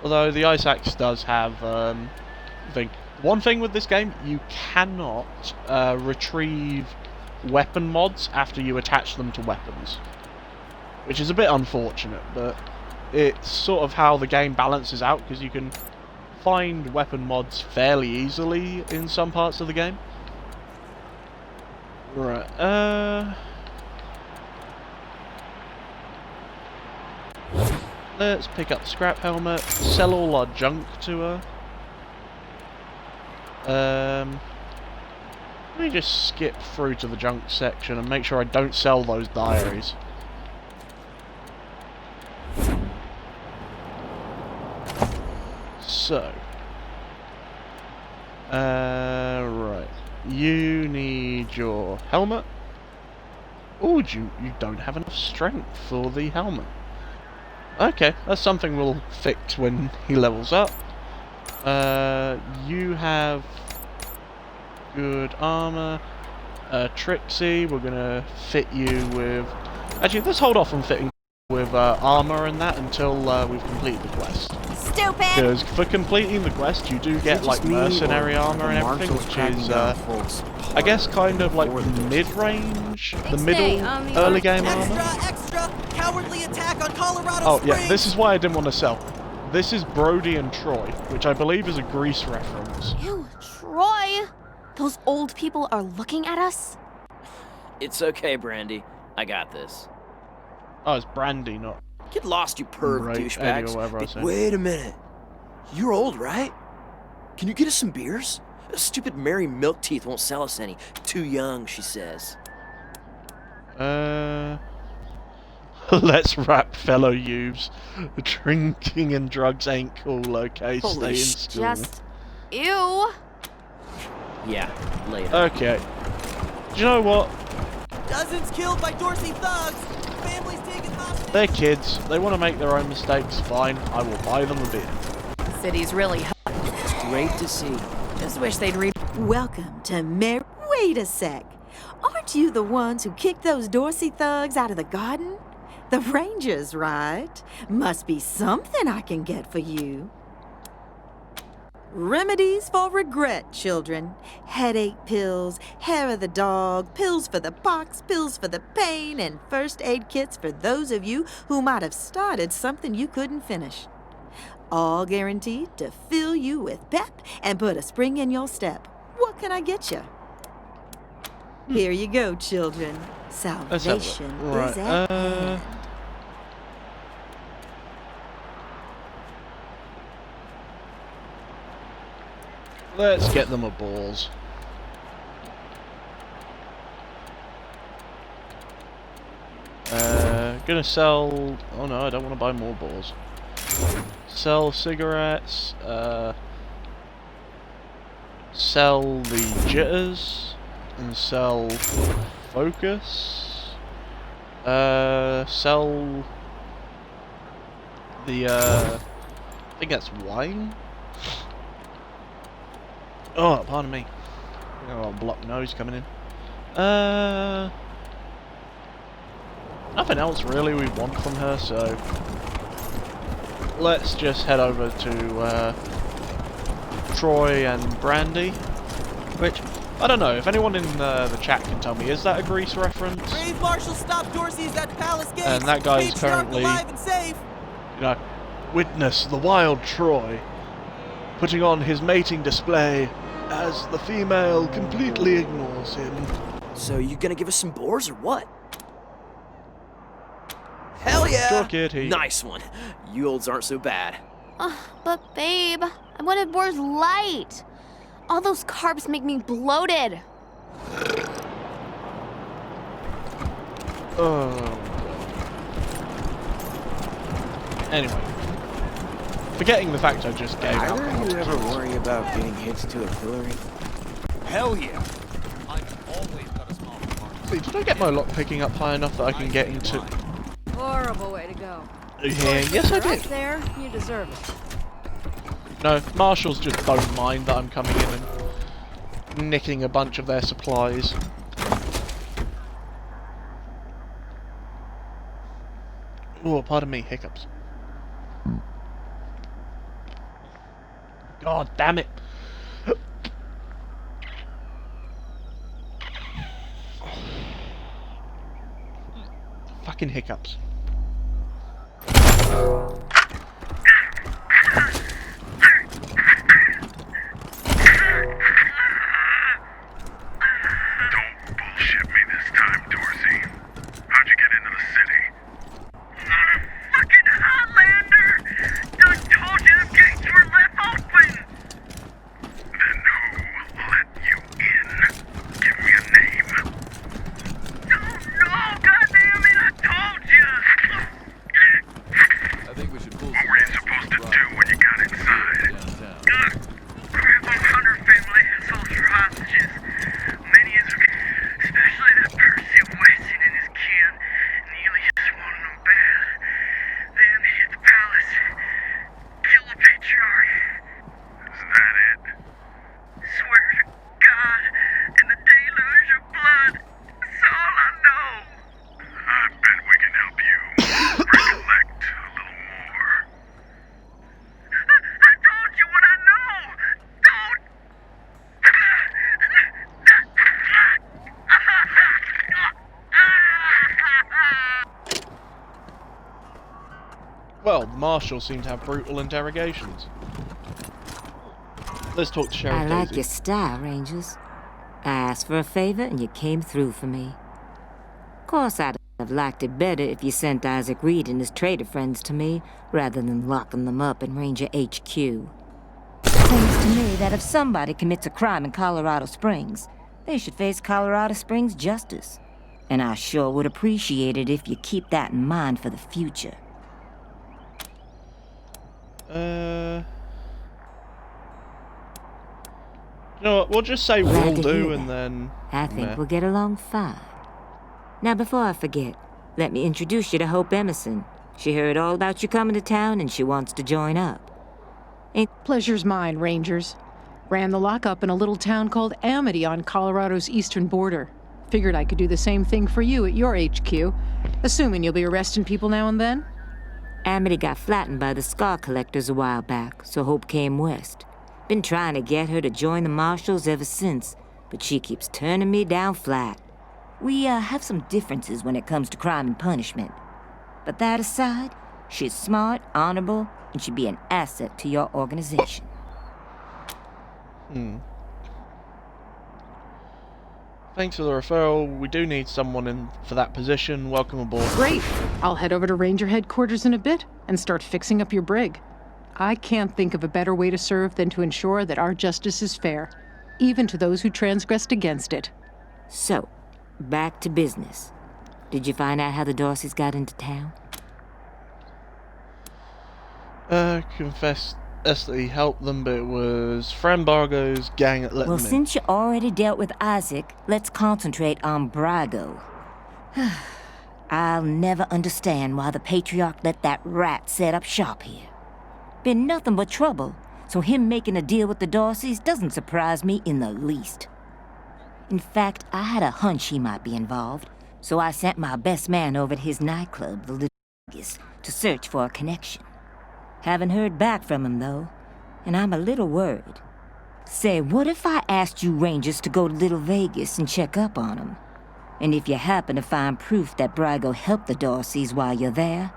Although the Ice Axe does have one thing with this game, you cannot retrieve weapon mods after you attach them to weapons, which is a bit unfortunate, but it's sort of how the game balances out, because you can find weapon mods fairly easily in some parts of the game. Right, let's pick up the scrap helmet, sell all our junk to her. Let me just skip through to the junk section and make sure I don't sell those diaries. So, right, you need your helmet. Oh, you don't have enough strength for the helmet. Okay, that's something we'll fix when he levels up. You have good armor. Trixie, we're gonna fit you with... Actually, let's hold off on fitting with armor and that until we've completed the quest. stupid! Because for completing the quest, you do get like mercenary armor and everything, which is, I guess, kind of like mid-range, the middle, early game armor. Extra! Cowardly attack on Colorado Oh Springs! yeah, this is why I didn't want to sell. This is Brody and Troy, which I believe is a Grease reference. Ew, Troy! Those old people are looking at us? It's okay, Brandy. I got this. Oh, it's Brandy, not... Get lost, you perv Right, douchebags. Eddie or whatever I said. Wait a minute. You're old, right? Can you get us some beers? Stupid Mary Milkteeth won't sell us any. Too young, she says. Let's rap, fellow youths. Drinking and drugs ain't cool, okay? Stay in school. Just... ew! Yeah, later. Okay. Do you know what? Dozens killed by Dorsey thugs! Families taken hostage! They're kids. They want to make their own mistakes. Fine, I will buy them a beer. City's really hot. It's great to see. Just wish they'd read. Welcome to Mary. Wait a sec. Aren't you the ones who kicked those Dorsey thugs out of the garden? The Rangers, right? Must be something I can get for you. Remedies for regret, children. Headache pills, hair of the dog, pills for the pox, pills for the pain, and first aid kits for those of you who might have started something you couldn't finish. All guaranteed to fill you with pep and put a spring in your step. What can I get you? Here you go, children. Salvation is at hand. Let's get them a balls. Gonna sell... Oh no, I don't want to buy more balls. Sell cigarettes, sell the jitters, and sell focus, sell the, I think that's wine? Oh, pardon me. Oh, blocked nose coming in. Nothing else really we want from her, so let's just head over to Troy and Brandy, which I don't know if anyone in the chat can tell me, is that a Grease reference? Brave Marshal stopped Dorsey's at Palace Gates. And that guy is Patriarch currently, alive and safe. you know, witness the wild Troy putting on his mating display as the female completely ignores him. So you gonna give us some boars or what? Hell yeah! Sure, kid, Nice one. You olds aren't so bad. But babe, I wanted Boar's light. All those carbs make me bloated. Oh. Anyway. Forgetting the fact I just gave out. Either you ever worry about getting hitched to a pillory? Hell yeah! I've always got a small part. Did I get my lock picking up high enough that I can get into... Horrible way to go. Yeah, yes I Right did. there, you deserve it. No, marshals just don't mind that I'm coming in and nicking a bunch of their supplies. Oh, pardon me, hiccups. God damn it. Fucking hiccups. Bullshit me this time, Dorsey. How'd you get into the city? Not a fucking Highlander! I told you the gates were left open! Then who let you in? Give me a name. No, goddammit, I told you! I think we should Well, the marshals seem to have brutal interrogations. Let's talk to Sheriff I like Daisy. your style, Rangers. I asked for a favor and you came through for me. Of course, I'd have liked it better if you sent Isaac Reed and his traitor friends to me, rather than locking them up in Ranger HQ. Seems to me that if somebody commits a crime in Colorado Springs, they should face Colorado Springs justice. And I sure would appreciate it if you keep that in mind for the future. You know what, we'll just say Glad will to do hear and that. then... I think meh. we'll get along fine. Now, before I forget, let me introduce you to Hope Emerson. She heard all about you coming to town and she wants to join up. Pleasure's mine, Rangers. Ran the lockup in a little town called Amity on Colorado's eastern border. Figured I could do the same thing for you at your HQ, assuming you'll be arresting people now and then. Amity got flattened by the scar collectors a while back, so Hope came west. Been trying to get her to join the marshals ever since, but she keeps turning me down flat. We have some differences when it comes to crime and punishment. But that aside, she's smart, honorable, and she'd be an asset to your organization. Thanks for the referral. We do need someone in for that position. Welcome aboard. Great. I'll head over to Ranger headquarters in a bit and start fixing up your brig. I can't think of a better way to serve than to ensure that our justice is fair, even to those who transgressed against it. So, back to business. Did you find out how the Dorseys got into town? Confess that he helped them, but it was Frambargo's gang that let Well, them in. since you already dealt with Isaac, let's concentrate on Brago. I'll never understand why the Patriarch let that rat set up shop here. Been nothing but trouble, so him making a deal with the Dorseys doesn't surprise me in the least. In fact, I had a hunch he might be involved, so I sent my best man over to his nightclub, the Little Vegas, to search for a connection. Haven't heard back from him, though, and I'm a little worried. Say, what if I asked you Rangers to go to Little Vegas and check up on him? And if you happen to find proof that Brago helped the Dorseys while you're there,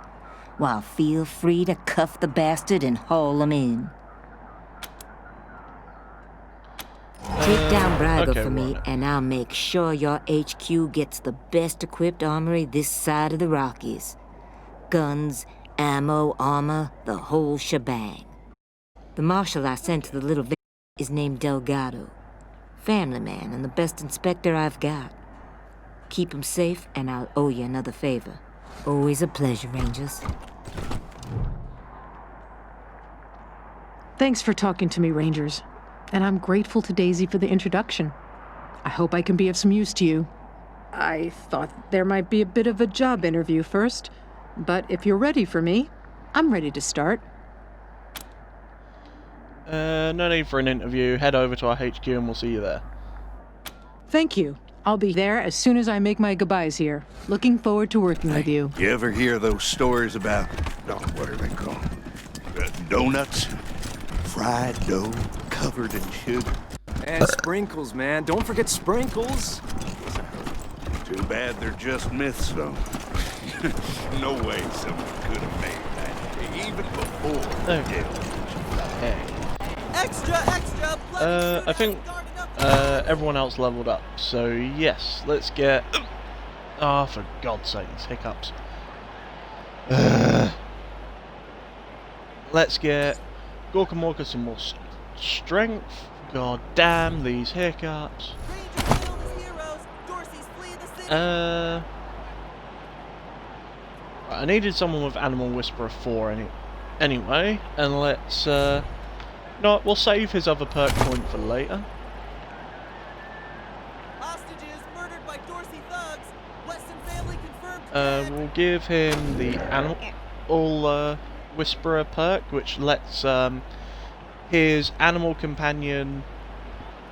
well, feel free to cuff the bastard and haul him in. Take down Brago okay, for me, and I'll make sure your HQ gets the best equipped armory this side of the Rockies. Guns, ammo, armor, the whole shebang. The marshal I sent to the Little Vegas is named Delgado. Family man and the best inspector I've got. Keep him safe, and I'll owe you another favor. Always a pleasure, Rangers. Thanks for talking to me, Rangers. And I'm grateful to Daisy for the introduction. I hope I can be of some use to you. I thought there might be a bit of a job interview first, but if you're ready for me, I'm ready to start. No need for an interview. Head over to our HQ and we'll see you there. Thank you. I'll be there as soon as I make my goodbyes here. Looking forward to working with you. You ever hear those stories about, what are they called? Donuts? Fried dough covered in sugar? And sprinkles, man. Don't forget sprinkles. Too bad they're just myths, though. No way someone could have made that, even before. Okay. Extra! I think everyone else leveled up, so yes, let's get... Oh, for God's sake, these hiccups. Let's get Gorkamorka some more strength. God damn these hiccups. I needed someone with Animal Whisperer 4 anyway, and let's... No, we'll save his other perk point for later. Hostages murdered by Dorsey thugs. Weston family confirmed. We'll give him the Animal Whisperer perk, which lets his animal companion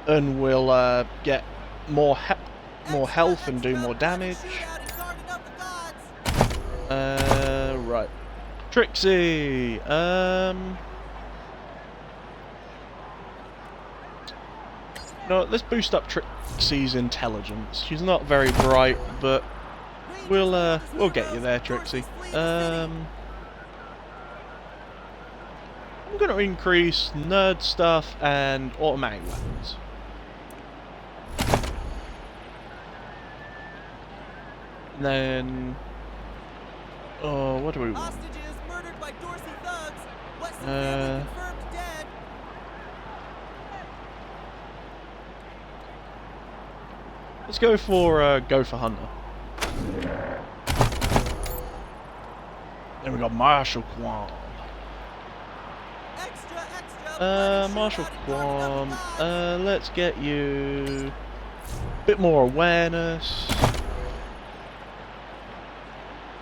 and will get more health and do more damage. Right. Trixie. No, let's boost up Trixie's intelligence. She's not very bright, but we'll get you there, Trixie. I'm going to increase nerd stuff and automatic weapons. And then... oh, what do we want? Hostages murdered by Dorsey thugs. Weston family confirmed dead. Let's go for Hunter. Then we got Marshal Quan. Marshal Quan. Let's get you a bit more awareness.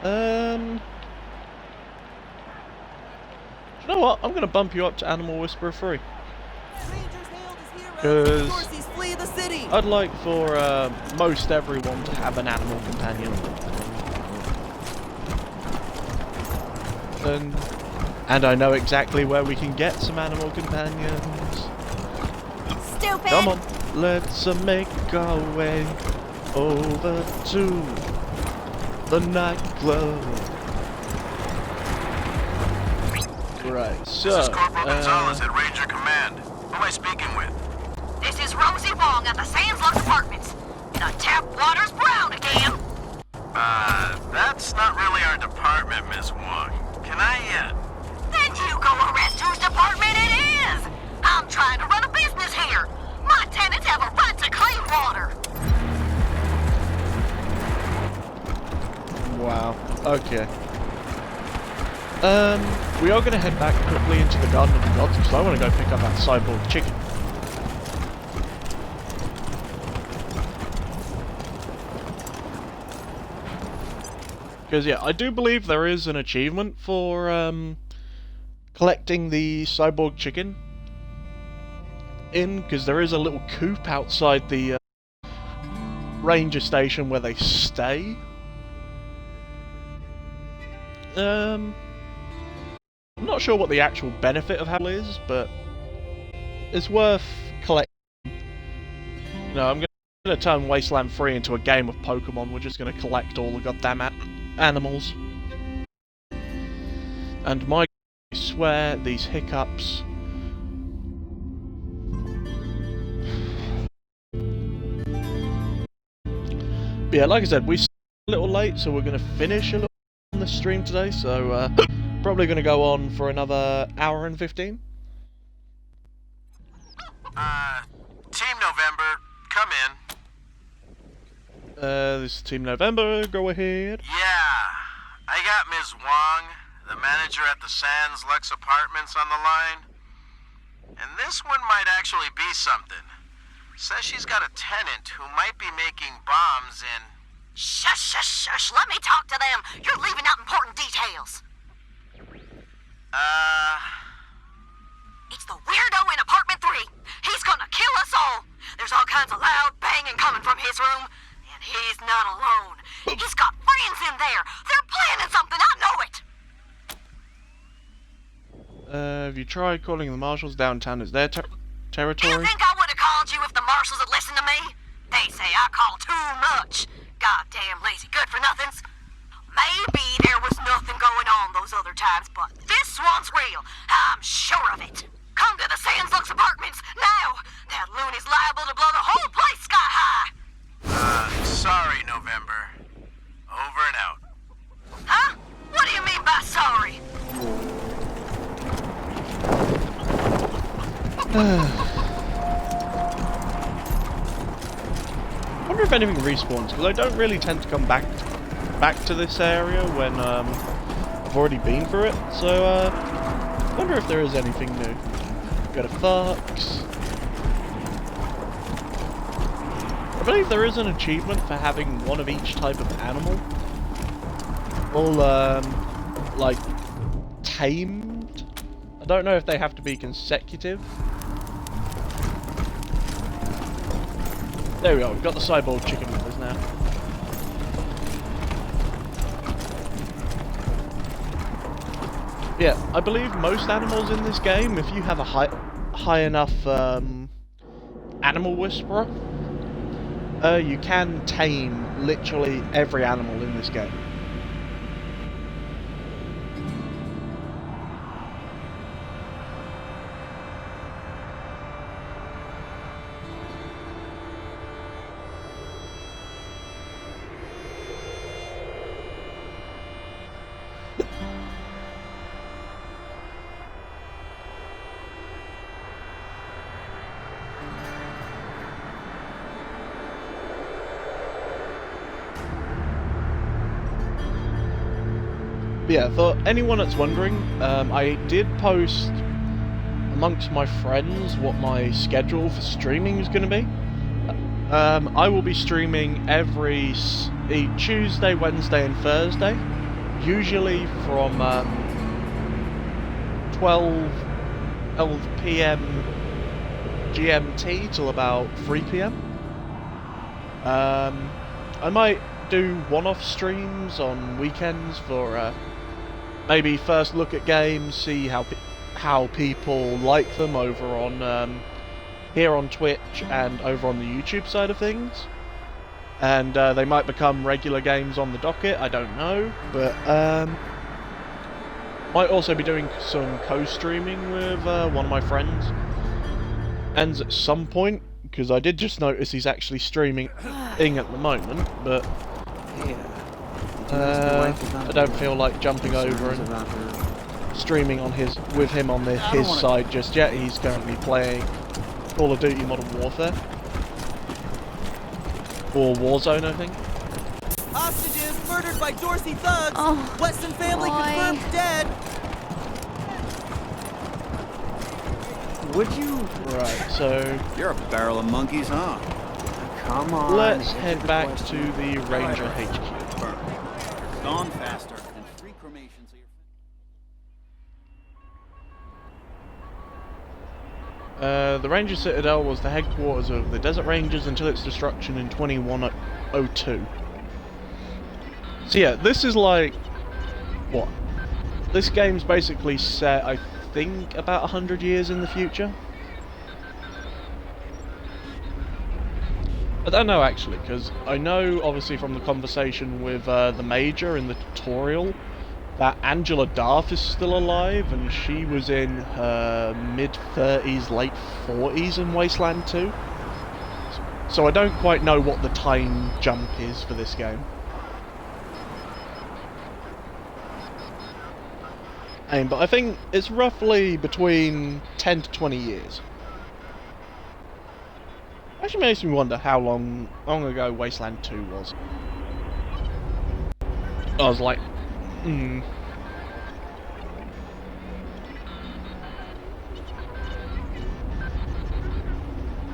Do you know what? I'm gonna bump you up to Animal Whisperer 3. Because I'd like for most everyone to have an animal companion. And I know exactly where we can get some animal companions. Stupid! Come on, let's make our way over to the nightclub. Right, so... This is Corporal Gonzalez at Ranger Command. Who am I speaking with? This is Rosie Wong at the Sands Lux Apartments. The tap water's brown again. That's not really our department, Miss Wong. Can I, Then you go arrest whose department it is. I'm trying to run a business here. My tenants have a right to clean water. Wow, okay. We are going to head back quickly into the Garden of the Gods because I want to go pick up that cyborg chicken. Because, yeah, I do believe there is an achievement for collecting the cyborg chicken because there is a little coop outside the ranger station where they stay. I'm not sure what the actual benefit of having is, but it's worth collecting. You know, I'm going to turn Wasteland 3 into a game of Pokemon. We're just going to collect all the goddamn animals. And I swear these hiccups... But yeah, like I said, we're a little late, so we're going to finish a little on the stream today, so probably going to go on for another hour and 15. Team November, come in. This is Team November, go ahead. Yeah, I got Ms. Wong, the manager at the Sands Lux Apartments, on the line. And this one might actually be something. Says she's got a tenant who might be making bombs in... Shush, shush, shush. Let me talk to them. You're leaving out important details. It's the weirdo in apartment 3. He's gonna kill us all. There's all kinds of loud banging coming from his room. And he's not alone. He's got friends in there. They're planning something. I know it. Have you tried calling the marshals downtown? Is their territory? You think I would have called you if the marshals had listened to me? They say I call too much. Goddamn lazy good-for-nothings. Maybe there was nothing going on those other times, but this one's real. I'm sure of it. Come to the Sands Lux Apartments now. That loony's liable to blow the whole place sky high. Sorry, November. Over and out. Huh? What do you mean by sorry? I wonder if anything respawns, because I don't really tend to come back to this area when I've already been through it, so I wonder if there is anything new. Go to Fox. I believe there is an achievement for having one of each type of animal. All, like, tamed. I don't know if they have to be consecutive. There we go, we've got the cyborg chicken with us now. Yeah, I believe most animals in this game, if you have a high enough animal whisperer, you can tame literally every animal in this game. But yeah, for anyone that's wondering, I did post amongst my friends what my schedule for streaming is going to be. I will be streaming every Tuesday, Wednesday and Thursday, usually from 12 p.m. GMT till about 3 p.m. I might do one-off streams on weekends for maybe first look at games, see how people like them over on here on Twitch and over on the YouTube side of things. And they might become regular games on the docket, I don't know, but might also be doing some co-streaming with one of my friends. Ends at some point, because I did just notice he's actually streaming at the moment, but I don't feel like jumping over and streaming on with him on his side just yet. He's currently playing Call of Duty Modern Warfare. Or Warzone, I think. Hostages murdered by Dorsey thugs! Oh, Weston family confirmed dead! Would you? Right, so... You're a barrel of monkeys, huh? Come on. Let's head back to the Ranger HQ. Gone faster. And 3 cremations here. The Ranger Citadel was the headquarters of the Desert Rangers until its destruction in 2102. So yeah, this is like... what? This game's basically set, I think, about 100 years in the future. I don't know actually, because I know obviously from the conversation with the Major in the tutorial that Angela Darth is still alive, and she was in her mid-30s, late 40s in Wasteland 2. So I don't quite know what the time jump is for this game. But I think it's roughly between 10 to 20 years. Actually makes me wonder how long ago Wasteland 2 was. I was like,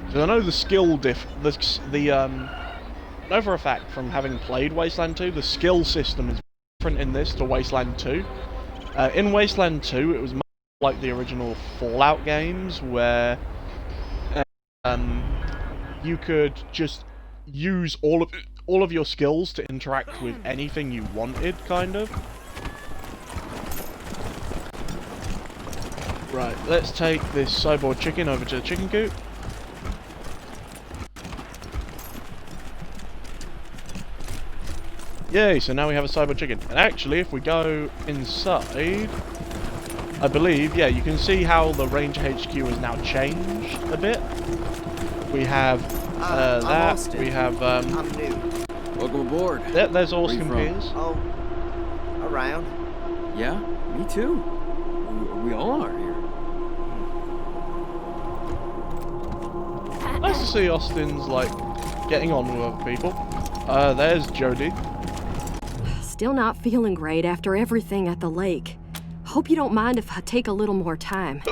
Because I know the skill I know for a fact from having played Wasteland 2, the skill system is different in this to Wasteland 2. In Wasteland 2, it was much like the original Fallout games, where you could just use all of your skills to interact with anything you wanted, kind of. Right, let's take this cyborg chicken over to the chicken coop. Yay, so now we have a cyborg chicken. And actually, if we go inside, I believe, yeah, you can see how the Ranger HQ has now changed a bit. We have that, we have... I'm new. Welcome aboard. Yeah, there's Austin Piers. Oh, around. Yeah, me too. We all are here. Nice to see Austin's, like, getting on with other people. There's Jody. Still not feeling great after everything at the lake. Hope you don't mind if I take a little more time.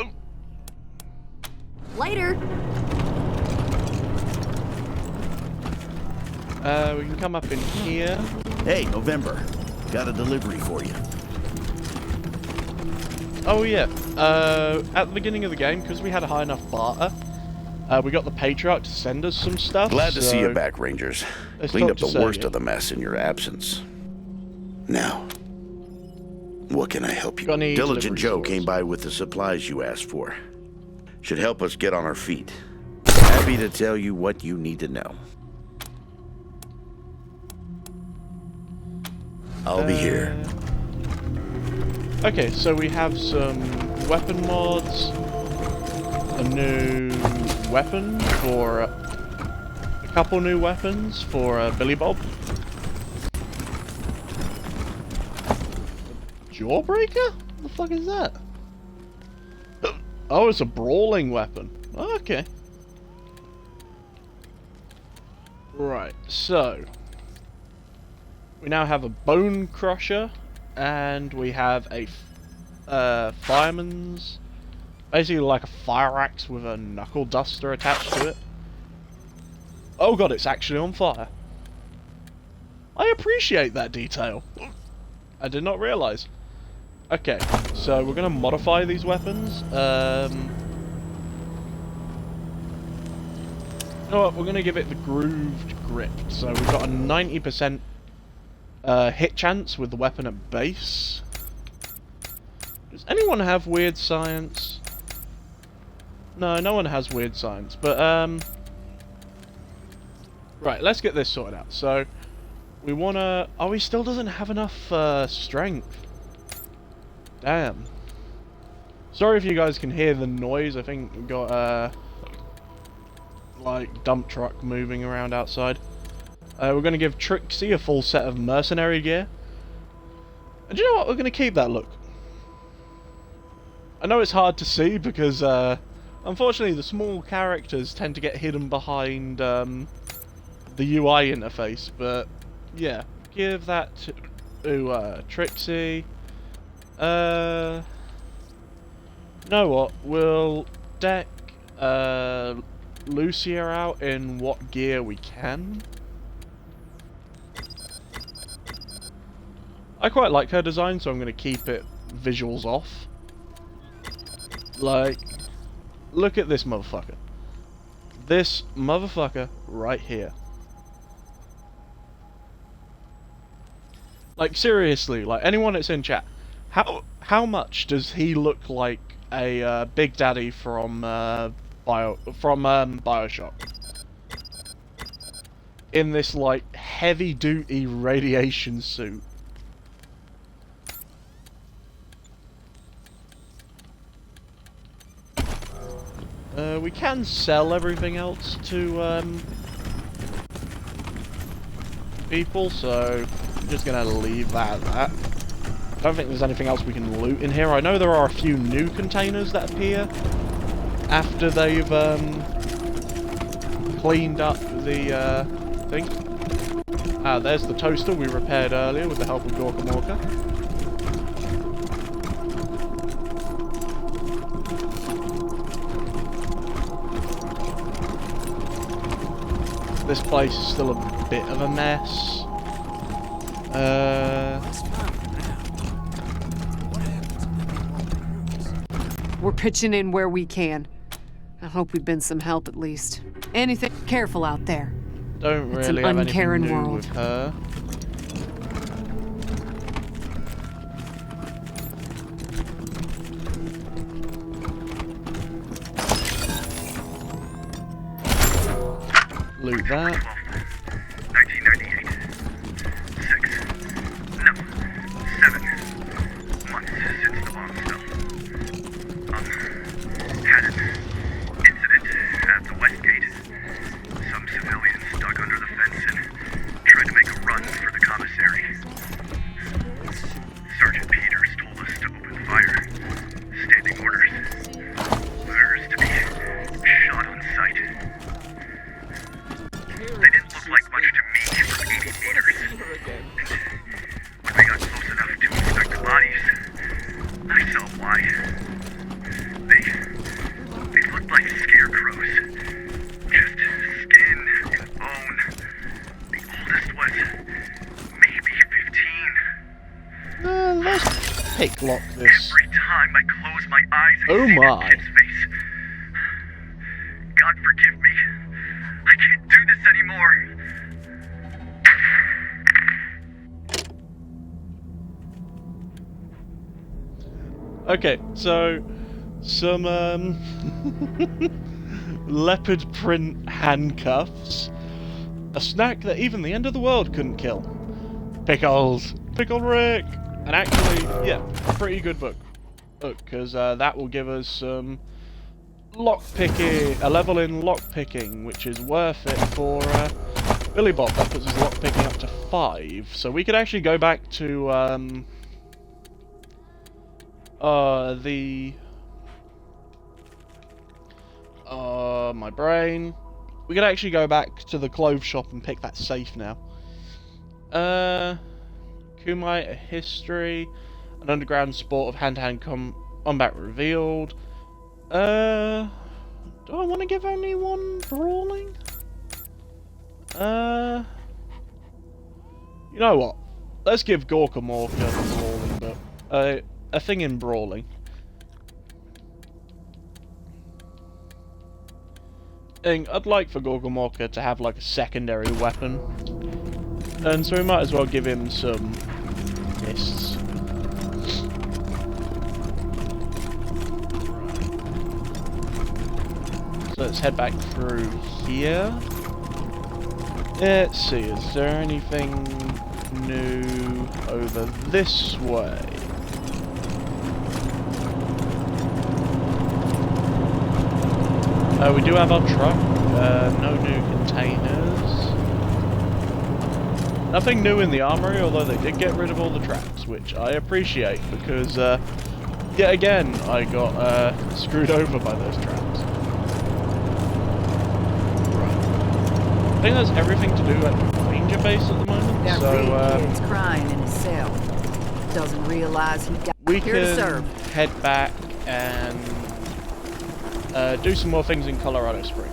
Later! We can come up in here. Hey, November. Got a delivery for you. Oh yeah, at the beginning of the game, because we had a high enough barter, we got the Patriarch to send us some stuff. Glad to see you back, Rangers. Cleaned up the worst of the mess in your absence. Now, what can I help you? Diligent Joe came by with the supplies you asked for. Should help us get on our feet. Happy to tell you what you need to know. I'll be here. Okay, so we have some weapon mods, a new weapon for... a couple new weapons for Billy Bob. Jawbreaker? What the fuck is that? Oh, it's a brawling weapon. Okay. Right, so... we now have a Bone Crusher and we have a fireman's, basically like a fire axe with a knuckle duster attached to it. Oh god, it's actually on fire. I appreciate that detail. I did not realise. Okay, so we're going to modify these weapons. You know what, we're going to give it the grooved grip. So we've got a 90% hit chance with the weapon at base. Does anyone have weird science? No, no one has weird science, but right, let's get this sorted out. So we want to... Oh, he still doesn't have enough strength. Damn. Sorry if you guys can hear the noise. I think we've got like dump truck moving around outside. We're going to give Trixie a full set of mercenary gear. And do you know what? We're going to keep that look. I know it's hard to see because unfortunately the small characters tend to get hidden behind the UI interface, but yeah, give that to Trixie. You know what? We'll deck Lucia out in what gear we can. I quite like her design, so I'm going to keep it visuals off. Like, look at this motherfucker. This motherfucker right here. Like, seriously, like, anyone that's in chat, how much does he look like a Big Daddy from Bioshock? In this, like, heavy-duty radiation suit. We can sell everything else to people, so I'm just gonna leave that at that. I don't think there's anything else we can loot in here. I know there are a few new containers that appear after they've cleaned up the thing. Ah, there's the toaster we repaired earlier with the help of Gorkamorka. This place is still a bit of a mess. We're pitching in where we can. I hope we've been some help at least. Anything careful out there. Don't really have anything new with her. Loot that. 1998. 6. No. 7 months since the bomb fell. Had an incident at the West Gate. Some civilians dug under the fence and tried to make a run for the commissary. Sergeant Peters told us to open fire. Standing orders. Orders to be shot on sight. They didn't look like much to me from 80 meters. And when we got close enough to inspect the bodies, I saw why. They looked like scarecrows. Just skin and bone. The oldest was maybe 15. Let's pick lock this. Every time I close my eyes and oh see my. that kid's face. God forgive me. I can't do this anymore. Okay, so some leopard print handcuffs, a snack that even the end of the world couldn't kill, pickles, Pickle Rick, and actually, yeah, pretty good book, because that will give us some lockpicking, a level in lockpicking, which is worth it for Billy Bob. That puts his lockpicking up to 5, so we could actually go back to my brain. We could actually go back to the clothes shop and pick that safe now. Kumite, a history, an underground sport of hand-to-hand combat revealed. Do I want to give only one brawling? You know what? Let's give Gorka Morka brawling, but a thing in brawling. I'd like for Gorka Morka to have like a secondary weapon, and so we might as well give him some mists. So let's head back through here. Let's see, is there anything new over this way? We do have our truck, no new containers. Nothing new in the armory, although they did get rid of all the traps, which I appreciate, because yet again I got screwed over by those traps. I think that's everything to do at the ranger base at the moment. That so kid's crying in his cell. Doesn't realize he died we here to can serve. head back and do some more things in Colorado Springs.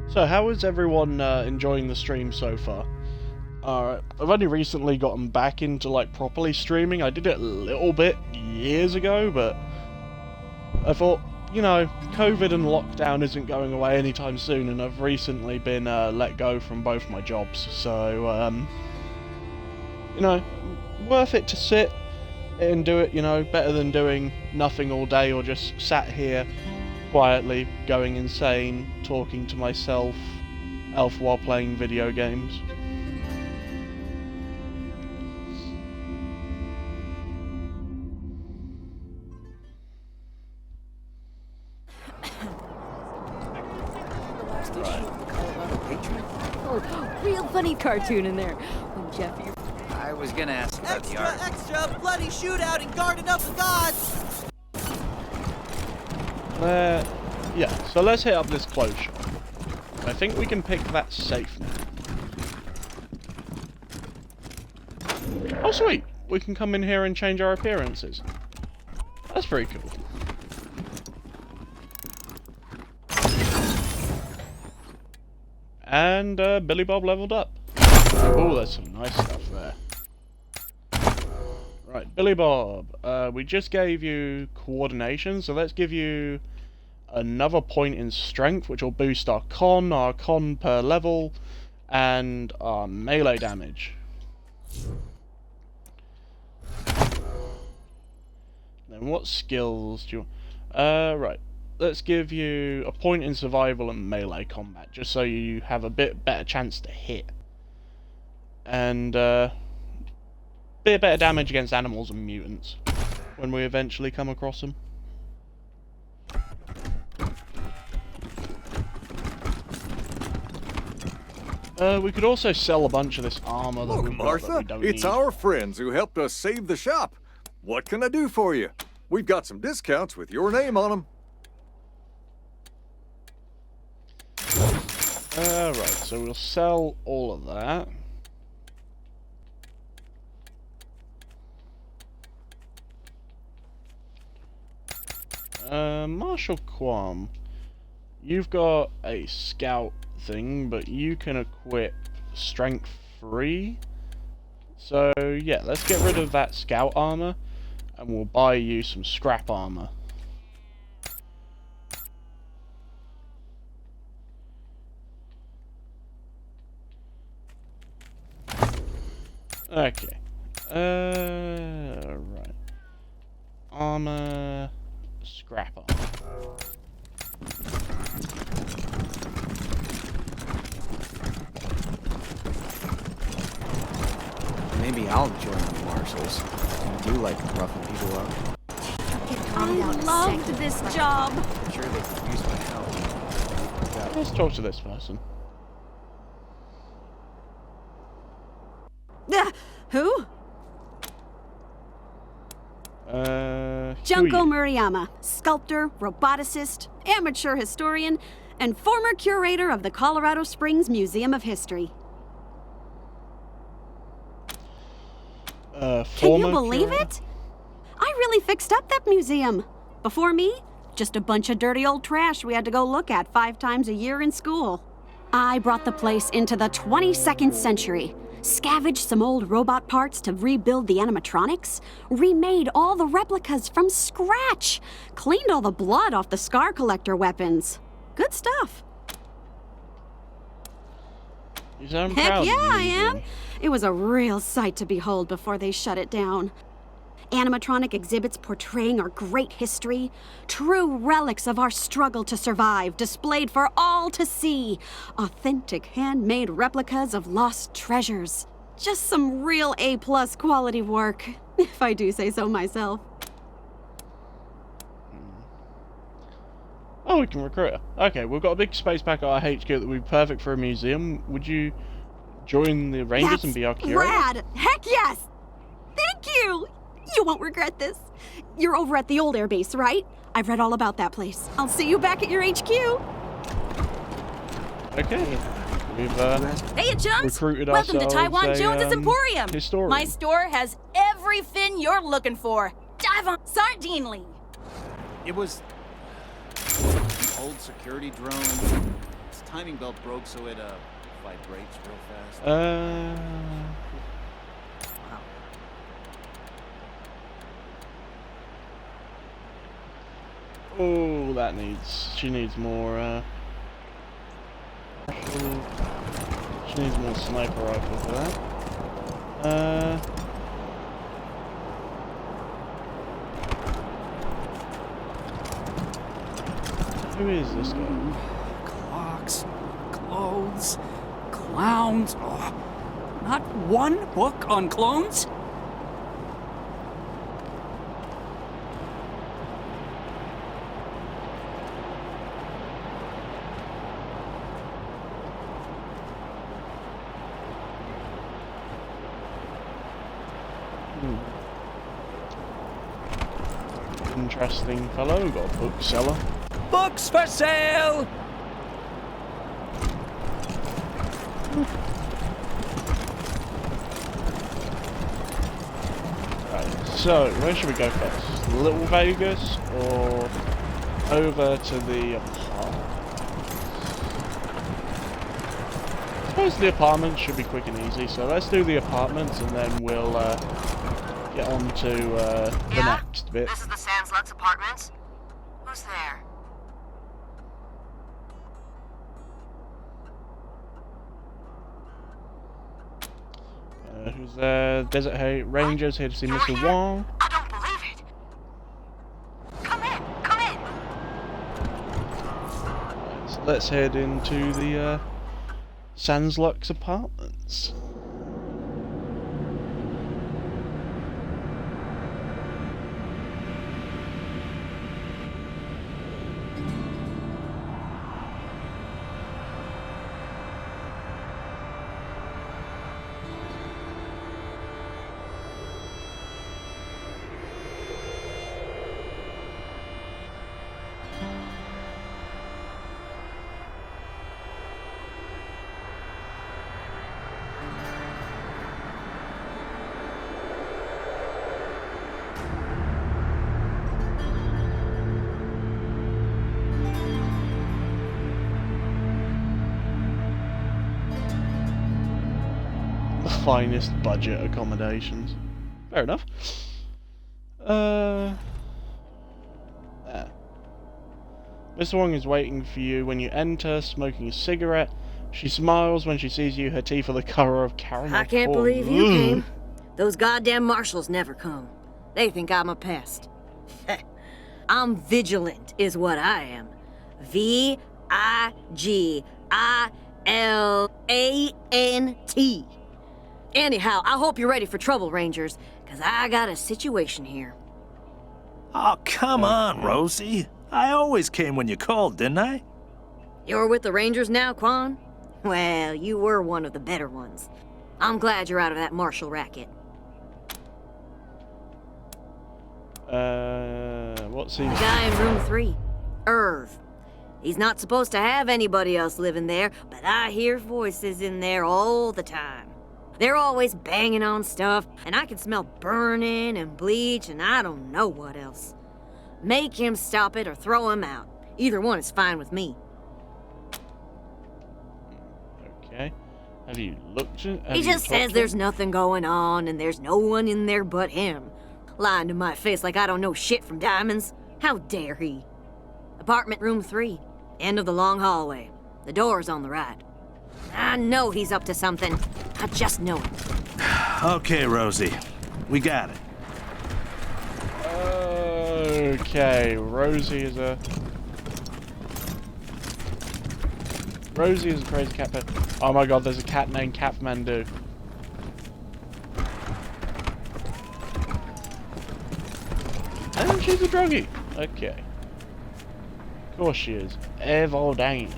So how is everyone enjoying the stream so far? I've only recently gotten back into like properly streaming. I did it a little bit years ago, but I thought, you know, COVID and lockdown isn't going away anytime soon, and I've recently been let go from both my jobs, so you know, worth it to sit and do it, you know, better than doing nothing all day or just sat here quietly going insane, talking to myself while playing video games. Oh, real funny cartoon in there. Oh, Jeffy. I was gonna ask about the art. Extra, bloody shootout in Garden of the Gods! Yeah, so let's hit up this clothes shop. I think we can pick that safe now. Oh sweet, we can come in here and change our appearances. That's pretty cool. And Billy Bob leveled up. Oh, there's some nice stuff there. Right, Billy Bob, we just gave you coordination, so let's give you another point in strength, which will boost our con per level, and our melee damage. Then what skills do you want? Right, let's give you a point in survival and melee combat, just so you have a bit better chance to hit. And bit better damage against animals and mutants when we eventually come across them. We could also sell a bunch of this armor that Look, we've got Martha, that we don't it's need. our friends who helped us save the shop. What can I do for you? We've got some discounts with your name on them. Right, so we'll sell all of that. Marshal Quam, you've got a scout thing, but you can equip strength 3 So, yeah, let's get rid of that scout armor, and we'll buy you some scrap armor. Okay. Right. Armor, scrap armor. Maybe I'll join the marshals. I do like roughing people up. I loved this job. I'm sure they could use my help. Let's talk to this person. Who? Junko Murayama, sculptor, roboticist, amateur historian, and former curator of the Colorado Springs Museum of History. Can you believe it? I really fixed up that museum. Before me, just a bunch of dirty old trash we had to go look at 5 times a year in school. I brought the place into the 22nd century, scavenged some old robot parts to rebuild the animatronics, remade all the replicas from scratch, cleaned all the blood off the scar collector weapons. Good stuff. Heck yeah, I am. It was a real sight to behold before they shut it down. Animatronic exhibits portraying our great history, true relics of our struggle to survive, displayed for all to see. Authentic handmade replicas of lost treasures. Just some real A+ quality work, if I do say so myself. Oh, we can recruit her. Okay, we've got a big space pack at our HQ that would be perfect for a museum. Would you join the Rangers and be our curator? Rad! Heck yes! Thank you! You won't regret this. You're over at the old airbase, right? I've read all about that place. I'll see you back at your HQ. Okay. We've Hey, chums! recruited Welcome to ourselves Taiwan a, Jones's Emporium. historian. My store has everything you're looking for. Dive on Sardinely. It was an old security drone. Its timing belt broke, so it vibrates real fast. Wow. Oh, that needs. She needs more. She needs more sniper rifle for that. Who is this guy? Clocks, clothes, clowns. Oh, not one book on clones? Interesting fellow. Got a bookseller. Books for sale! Right, so where should we go first? Little Vegas or over to the apartment? I suppose the apartments should be quick and easy, so let's do the apartments and then we'll get on to the next bit. This is the Sans Lux apartments. Who's there? Who's there? Desert Rangers here to see Mr. Wong. I don't believe it. Come in, come in. So let's head into the Sans Lux apartments. the finest budget accommodations. Fair enough. Mr. Wong is waiting for you when you enter, smoking a cigarette. She smiles when she sees you. Her teeth are the color of caramel. I can't corn. believe you came. Those goddamn marshals never come. They think I'm a pest. I'm vigilant, is what I am. V-I-G-I-L-A-N-T. Anyhow, I hope you're ready for trouble, Rangers, because I got a situation here. Oh, come on, Rosie. I always came when you called, didn't I? You're with the Rangers now, Quan? Well, you were one of the better ones. I'm glad you're out of that marshal racket. What's he? The guy in room 3, Irv. He's not supposed to have anybody else living there, but I hear voices in there all the time. They're always banging on stuff, and I can smell burning and bleach and I don't know what else. Make him stop it or throw him out. Either one is fine with me. Okay. Have you looked at... He just says there's nothing going on and there's no one in there but him. Lying to my face like I don't know shit from diamonds. How dare he? Apartment room 3. End of the long hallway. The door's on the right. I know he's up to something. I just know it. Okay, Rosie. We got it. Okay, Rosie is a crazy cat pet. Oh my god, there's a cat named Kathmandu. And she's a druggie. Okay. Of course she is. Evil-dance.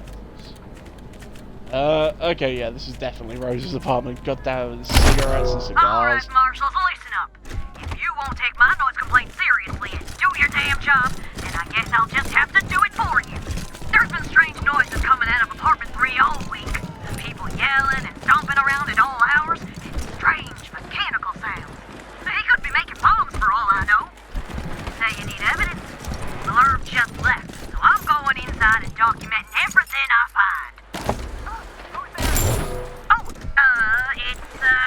Okay, yeah, this is definitely Rosie's apartment. Goddamn, cigarettes and cigars. Alright, marshals, listen up. If you won't take my noise complaint seriously and do your damn job, then I guess I'll just have to do it for you. There's been strange noises coming out of apartment 3 all week. People yelling and stomping around at all hours, and strange mechanical sounds. He could be making bombs for all I know. Say you need evidence? Well, Irv just left, so I'm going inside and documenting everything I find.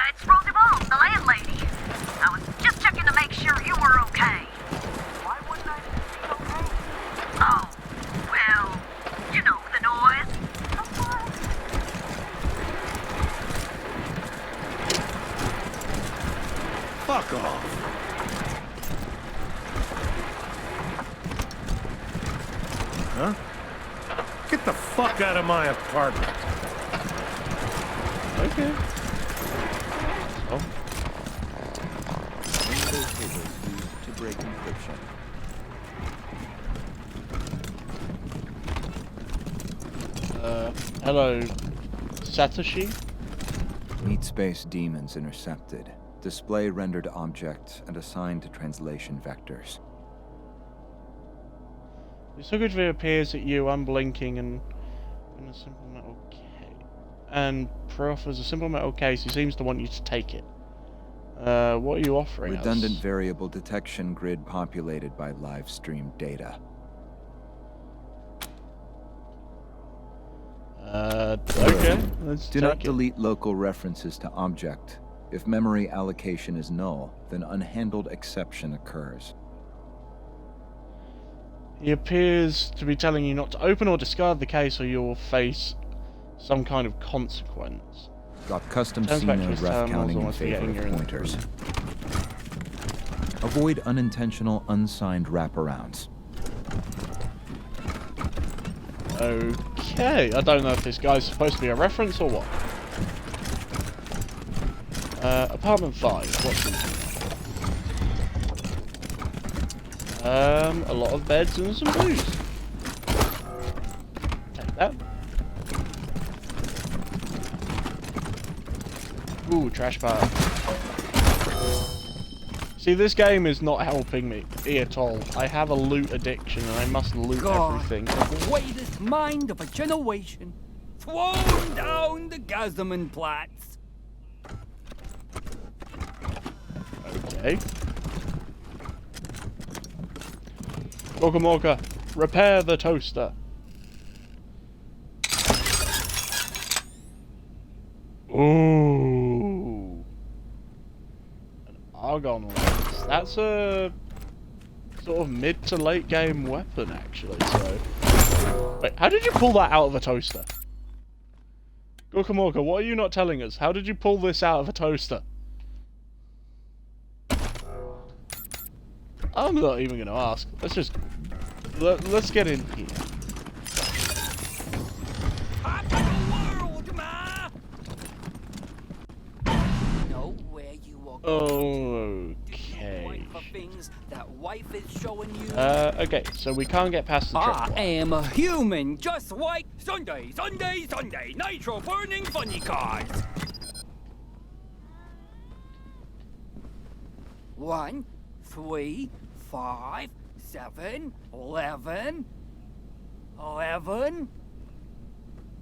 It's Rosie Ball, the landlady. I was just checking to make sure you were okay. Why wouldn't I be okay? Oh, well, you know, the noise. Fuck off. Huh? Get the fuck out of my apartment. Okay. Oh. Window cables used to break encryption. Hello, Satoshi? Meat space demons intercepted. Display rendered object and assigned to translation vectors. This Hoogedvy appears at you unblinking and in a simple metal case. And proffers a simple metal case. He seems to want you to take it. What are you offering Redundant us? variable detection grid populated by live stream data. Okay. Let's Do not take it. delete local references to object. If memory allocation is null, then unhandled exception occurs. He appears to be telling you not to open or discard the case or you will face some kind of consequence. Got custom Turns back to C-node his ref terminals, counting in almost favor forgetting of you're in the pointers. Avoid unintentional unsigned wraparounds. Okay, I don't know if this guy's supposed to be a reference or what. Apartment 5, what's in here? A lot of beds and some booze. Take that. Ooh, trash bar. See, this game is not helping me at all. I have a loot addiction and I must loot everything. The greatest mind of a generation, thrown down the Gazaman Platz. Okay. Mocha, repair the toaster. Ooh. on legs. That's a sort of mid to late game weapon, actually, so... Wait, how did you pull that out of a toaster? Guacamole, what are you not telling us? How did you pull this out of a toaster? I'm not even going to ask. Let's just... Let's get in here. Okay. Okay, so we can't get past the trip. I am a human, just like Sunday, Sunday, Sunday, nitro burning funny cars. 1, 3, 5, 7, 11, 11,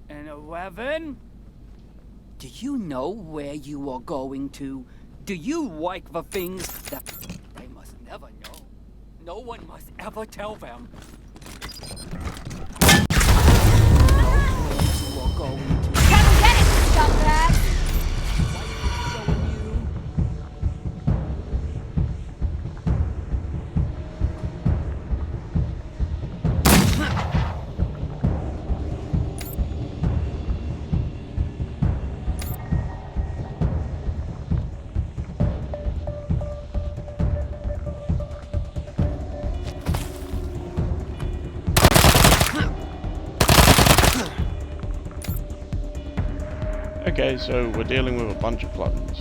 and 11. Do you know where you are going to? Do you like the things that they must never know? No one must ever tell them. You are going to. Come get it, scumbag! Okay, so we're dealing with a bunch of clones.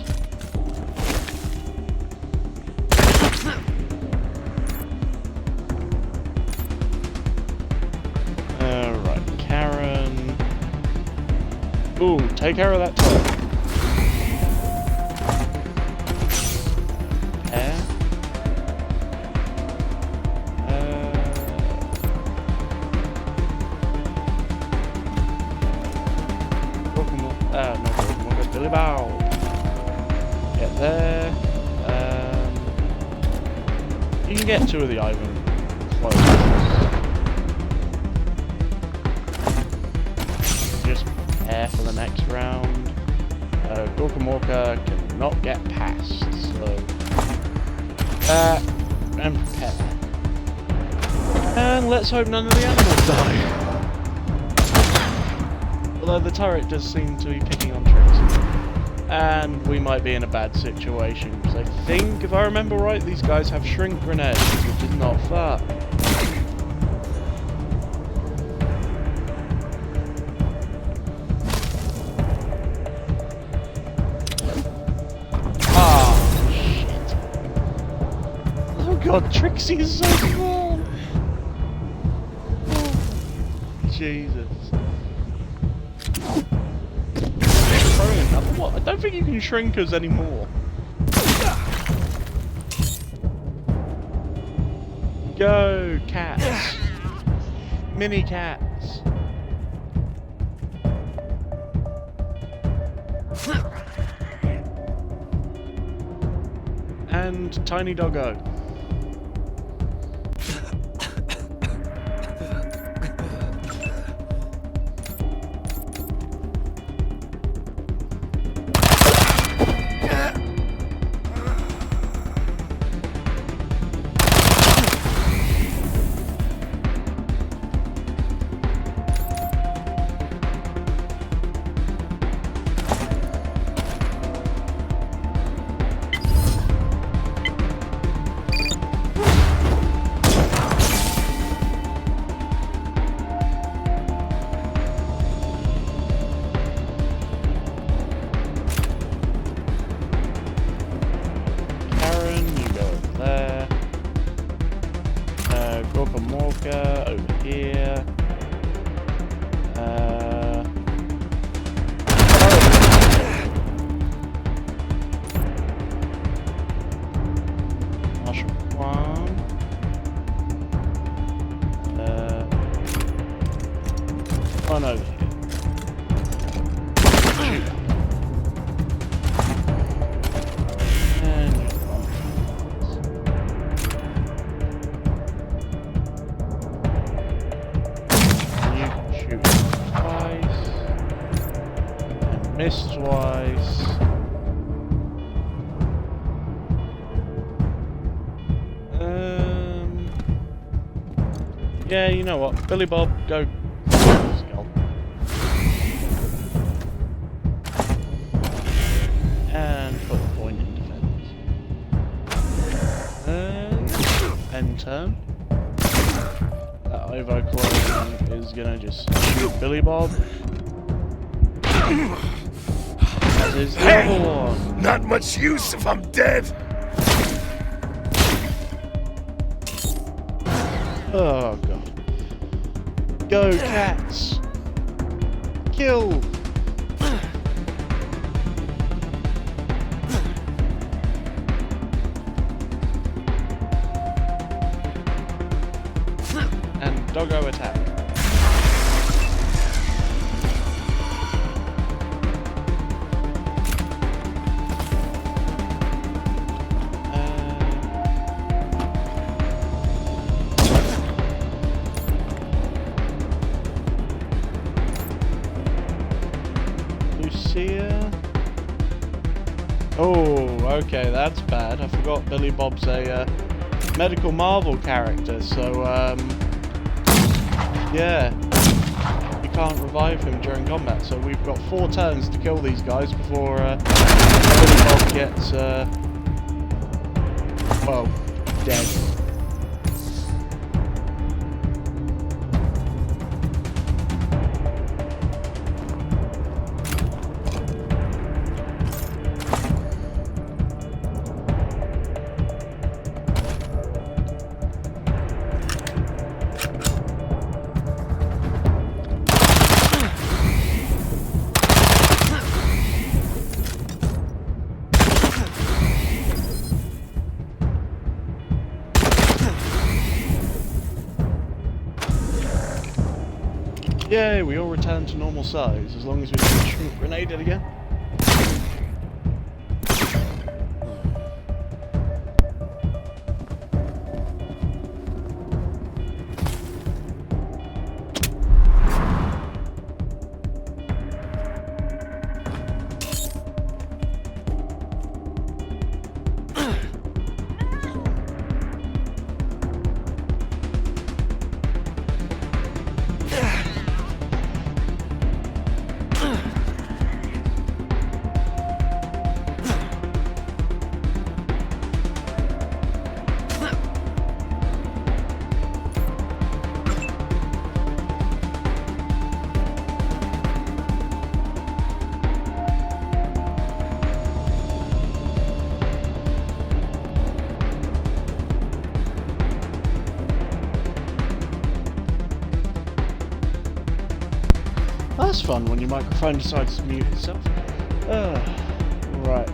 Right, Karen. Ooh, take care of that turret. Get there. You can get 2 of the Ivan close. Just prepare for the next round. Gorkamorka cannot get past, so and prepare. And let's hope none of the animals die. Although the turret does seem to be picking on tricks. And we might be in a bad situation, because I think, if I remember right, these guys have shrink grenades, which is not fun. Ah, shit. Oh god, Trixie is so small! Oh, Jesus. What? I don't think you can shrink us anymore. Go, cats. Mini cats. And tiny doggo. Yeah, you know what? Billy Bob, go. Skull. And put a point in defense. End turn. That Ovo clone is gonna just shoot Billy Bob. As is the other one. Not much use if I'm dead. Oh god. Go cats! Kill! And doggo attack. Oh, okay, that's bad. I forgot Billy Bob's a medical Marvel character, so yeah, you can't revive him during combat. So we've got 4 turns to kill these guys before Billy Bob gets well, dead. Yay, we all return to normal size, as long as we don't shoot grenaded again. That's fun when your microphone decides to mute itself. Right,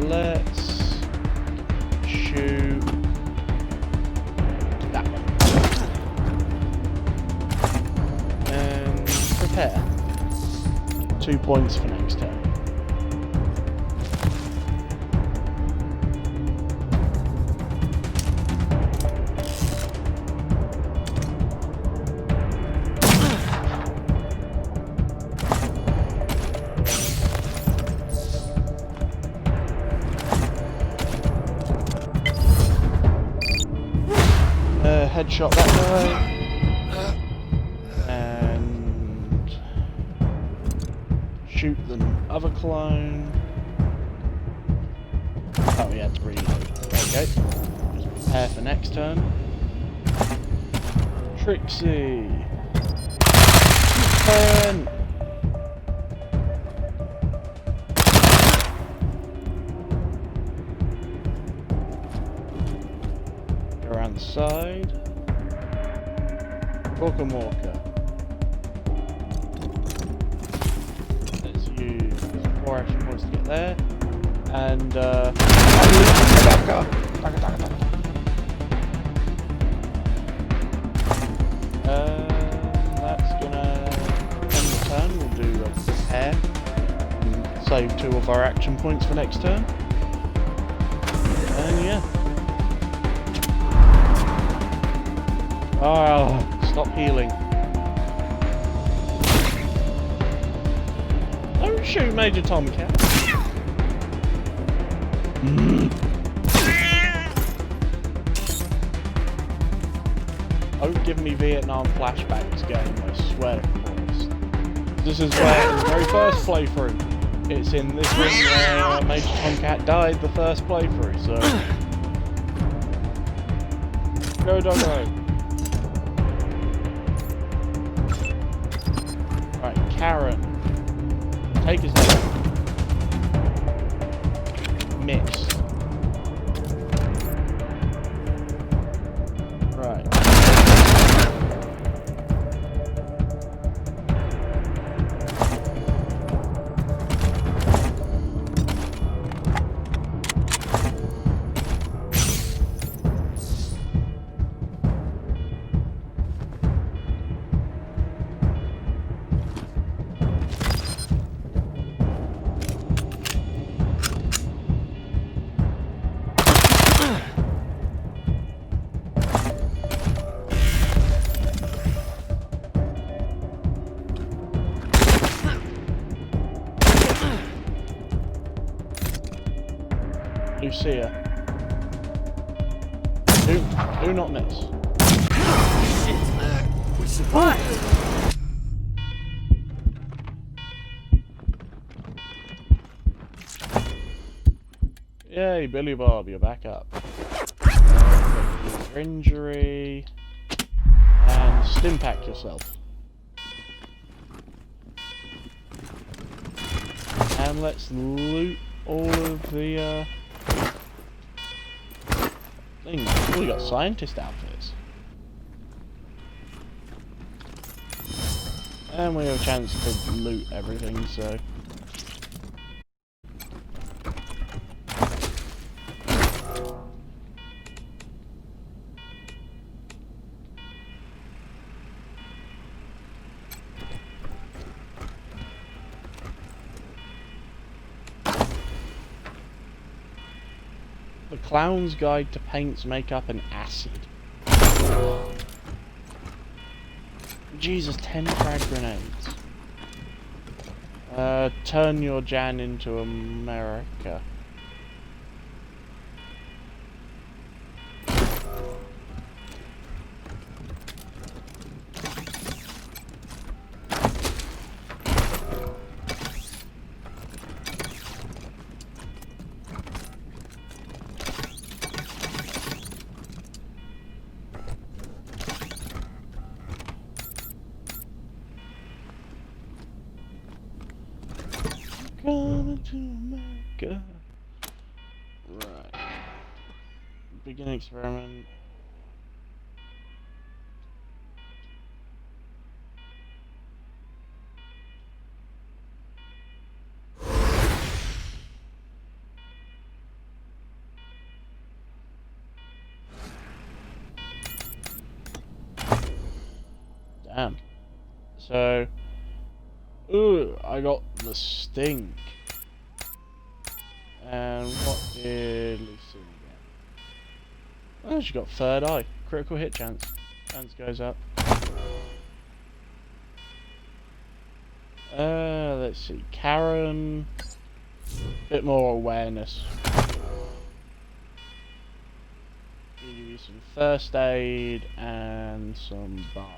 let's shoot that one. And prepare. 2 points for next turn. Headshot that way, and shoot the other clone. Oh, he had to reload. Okay, just prepare for next turn. Trixie, turn. Go around the side. Walker. Let's use 4 action points to get there. And that's gonna end the turn. We'll do a prepare and save 2 of our action points for next turn. And yeah. Oh, stop healing. Don't shoot Major Tomcat. Don't give give me Vietnam flashbacks game, I swear to Christ. This is where the very first playthrough. It's in this room where Major Tomcat died the first playthrough, so... Go doggo! Right, Karen. Take his name. Miss. Right. Lucia. Do not miss. We survived! Yay, Billy Bob, you're back up. Your injury. And stimpack yourself. And let's loot all of the things. Oh, we got scientist outfits. And we have a chance to loot everything, so... The Clown's Guide to Paints, Makeup and Acid. Jesus, 10 frag grenades. Turn your Jan into America. Coming to America. Right. Begin experiment. Damn. So... Ooh, I got the stink. And what did Lucy get? Oh, she got third eye. Critical hit chance. Chance goes up. Let's see. Karen. Bit more awareness. Give you some first aid and some bars.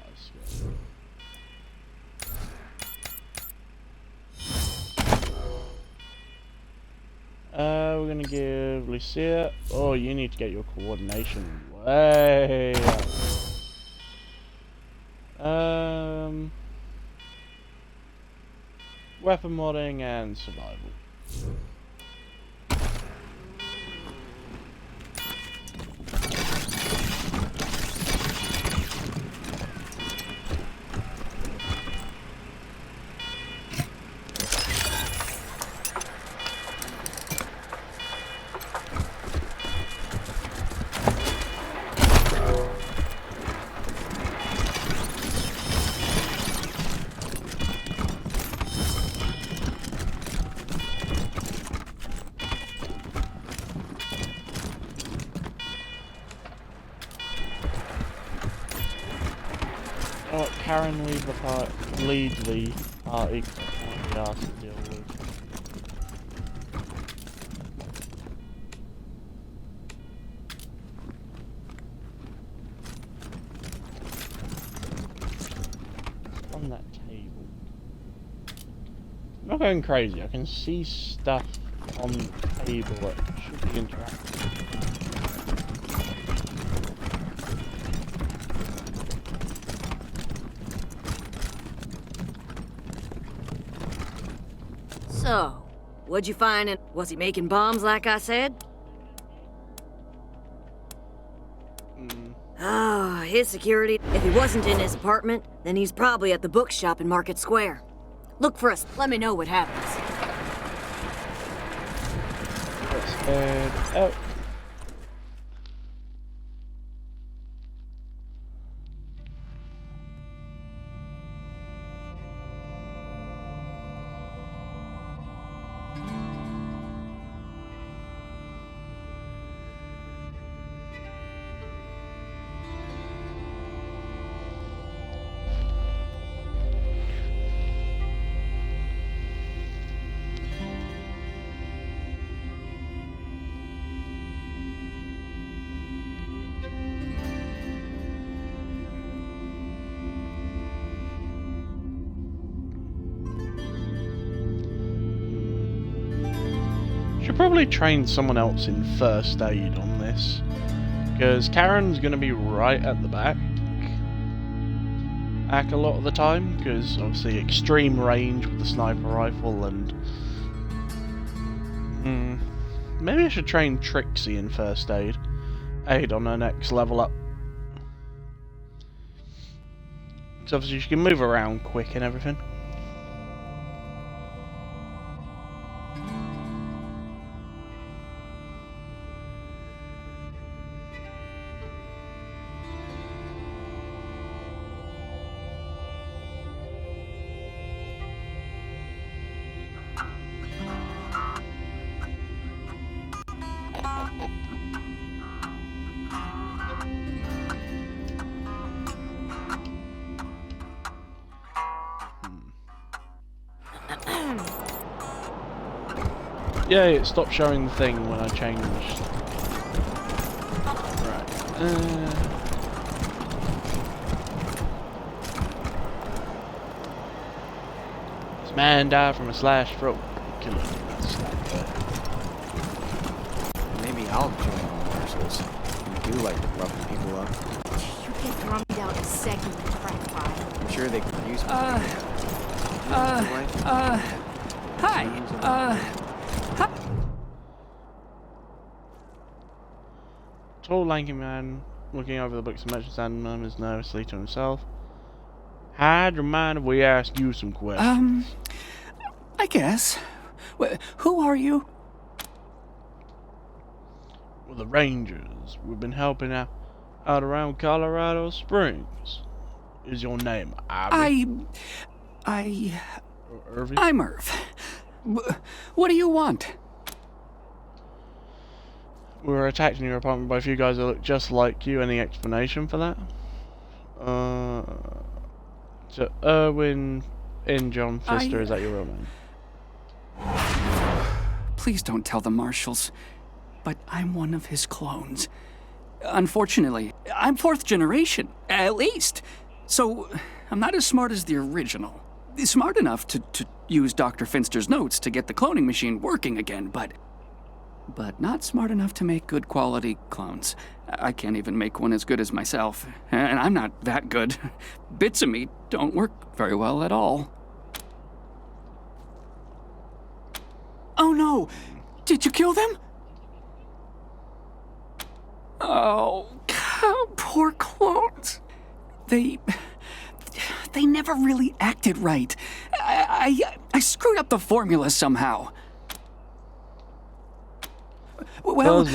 We're gonna give Lucia. Oh, you need to get your coordination way up. Weapon modding and survival. Oh, Karen lead the party. I can't be asked to deal with. not going crazy. I can see stuff on the table that should be interactive. So, what'd you find? And was he making bombs like I said? Oh, his security. If he wasn't in his apartment, then he's probably at the bookshop in Market Square. Look for us. Let me know what happens. Let's head out. Should probably train someone else in first aid on this, because Karen's going to be right at the back a lot of the time, because obviously extreme range with the sniper rifle, and maybe I should train Trixie in first aid on her next level up. So obviously she can move around quick and everything. Yay, it stopped showing the thing when I changed. Right. This man died from a slashed throat. Kill him. Maybe I'll join the marshals. You do like roughing people up. You can throw me down a second, you crack pie. I'm sure they could use me. Hi. Tall, lanky man looking over the books of merchants and murmurs nervously to himself. Hide your mind if we ask you some questions. I guess. Who are you? We're the Rangers. We've been helping out around Colorado Springs. Is your name Ivy? Irving? I'm Irv. What do you want? We were attacked in your apartment by a few guys that look just like you. Any explanation for that? So Erwin and John Pfister, is that your real name? Please don't tell the marshals, but I'm one of his clones. Unfortunately, I'm fourth generation, at least. So I'm not as smart as the original. Smart enough to use Dr. Finster's notes to get the cloning machine working again, but not smart enough to make good quality clones. I can't even make one as good as myself, and I'm not that good. Bits of me don't work very well at all. Oh no! Did you kill them? Oh, poor clones. They never really acted right. I screwed up the formula somehow. Well,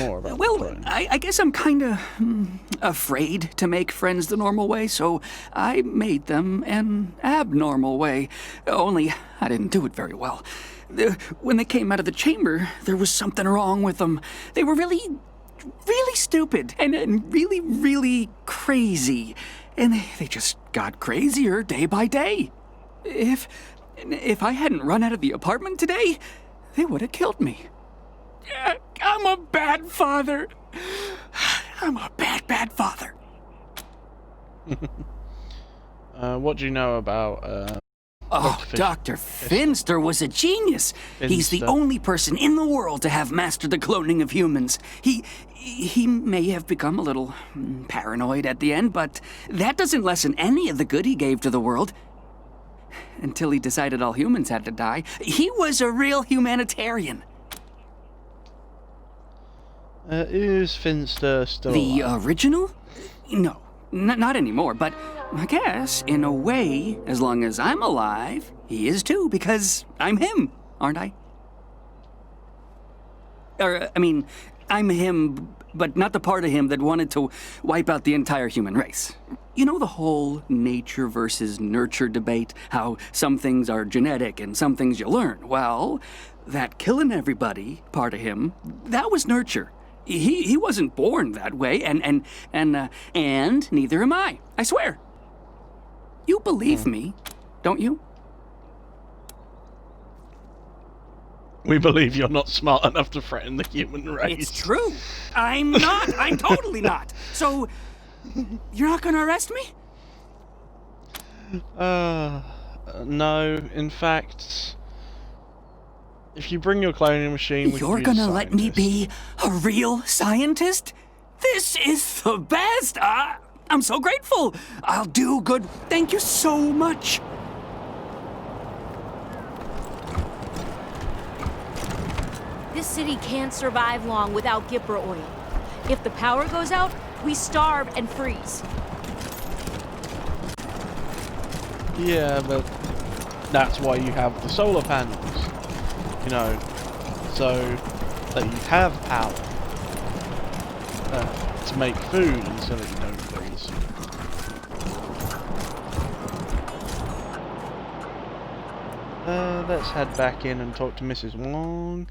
I guess I'm kinda afraid to make friends the normal way, so I made them an abnormal way. Only I didn't do it very well. When they came out of the chamber, there was something wrong with them. They were really stupid and really crazy. And they just got crazier day by day. If I hadn't run out of the apartment today, they would have killed me. I'm a bad father. I'm a bad father. What do you know about Oh, Dr. Finster was a genius. He's the only person in the world to have mastered the cloning of humans. He may have become a little paranoid at the end, but that doesn't lessen any of the good he gave to the world. Until he decided all humans had to die. He was a real humanitarian. Is Finster still The alive? original? No, not anymore, but I guess, in a way, as long as I'm alive, he is too, because I'm him, aren't I? I'm him, but not the part of him that wanted to wipe out the entire human race. You know the whole nature versus nurture debate? How some things are genetic and some things you learn? Well, that killing everybody part of him, that was nurture. He wasn't born that way, and neither am I swear. You believe me, don't you? We believe you're not smart enough to threaten the human race. It's true. I'm not. I'm totally not. So, you're not gonna arrest me? No. In fact, if you bring your cloning machine, you're gonna let me be a real scientist? This is the best. I'm so grateful. I'll do good. Thank you so much. This city can't survive long without Gipper oil. If the power goes out, we starve and freeze. Yeah, but that's why you have the solar panels. You know, so that you have power to make food and so that you don't freeze. Let's head back in and talk to Mrs. Wong.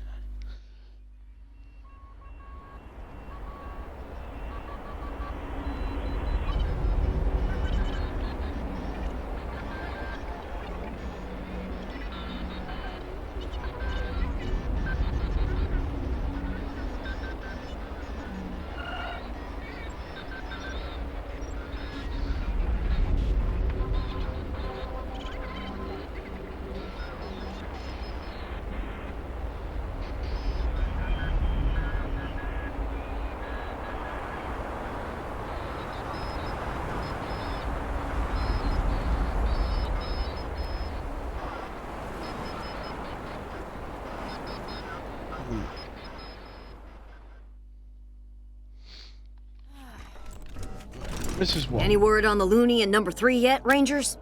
Mrs. Wong. Any word on the loony in number 3 yet, Rangers?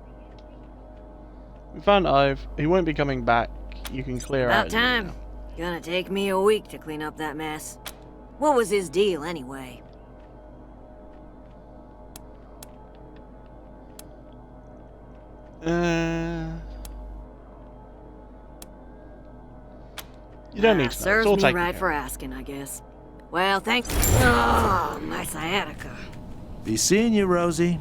We found Ive. He won't be coming back. You can clear out. About time. Gonna take me a week to clean up that mess. What was his deal, anyway? You don't need to know. Serves It's all me taken right care for asking, I guess. Well, thanks. Oh, my sciatica. Be seeing you, Rosie.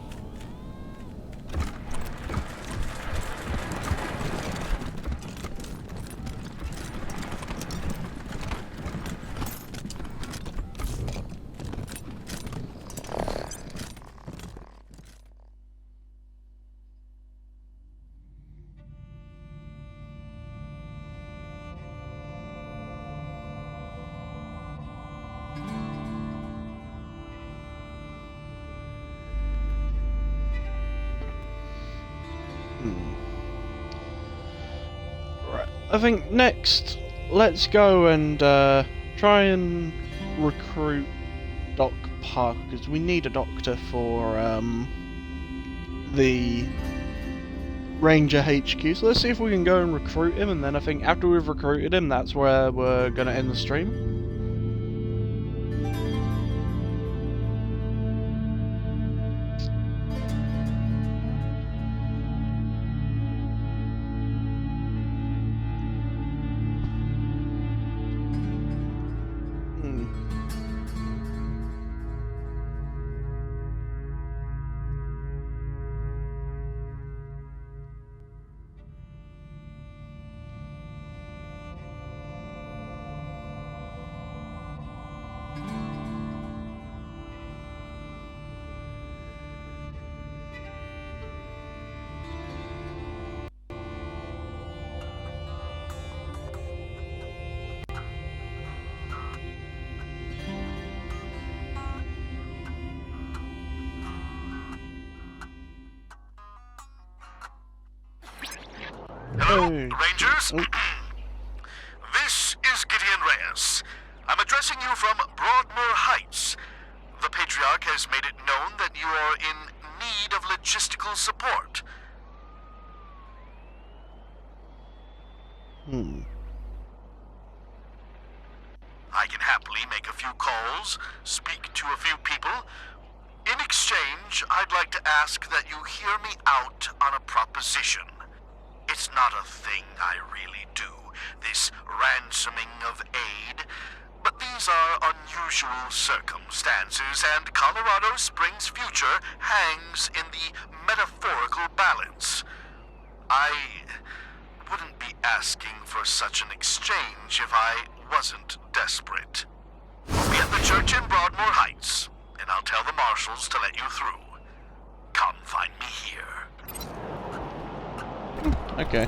I think next, let's go and try and recruit Doc Parker, because we need a doctor for the Ranger HQ. So let's see if we can go and recruit him, and then I think after we've recruited him, that's where we're going to end the stream. Rangers? This is Gideon Reyes. I'm addressing you from Broadmoor Heights. The Patriarch has made it known that you are in need of logistical support. I can happily make a few calls, speak to a few people. In exchange, I'd like to ask that you hear me out on a proposition. It's not a thing I really do, this ransoming of aid, but these are unusual circumstances, and Colorado Springs' future hangs in the metaphorical balance. I wouldn't be asking for such an exchange if I wasn't desperate. Be at the church in Broadmoor Heights, and I'll tell the marshals to let you through. Come find me here. Okay.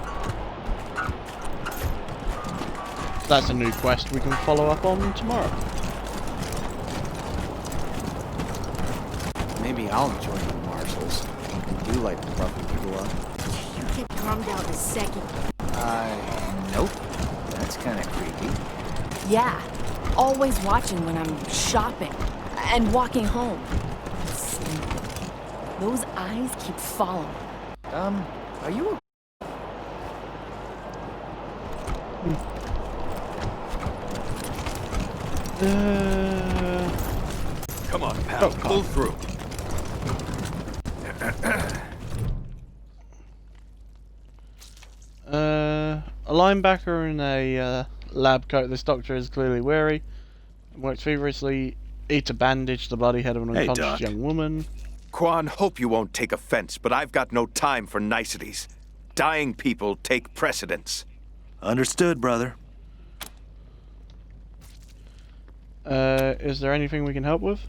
That's a new quest we can follow up on tomorrow. Maybe I'll join the marshals. I do like to roughen people up. You get drummed out a second. Nope. That's kind of creepy. Yeah. Always watching when I'm shopping and walking home. Those eyes keep following. Are you Come on, pal. Pull through. A linebacker in a lab coat. This doctor is clearly weary and works feverishly to bandage the bloody head of an unconscious Doc. young woman. Quan, hope you won't take offense, but I've got no time for niceties. Dying people take precedence. Understood, brother. Is there anything we can help with?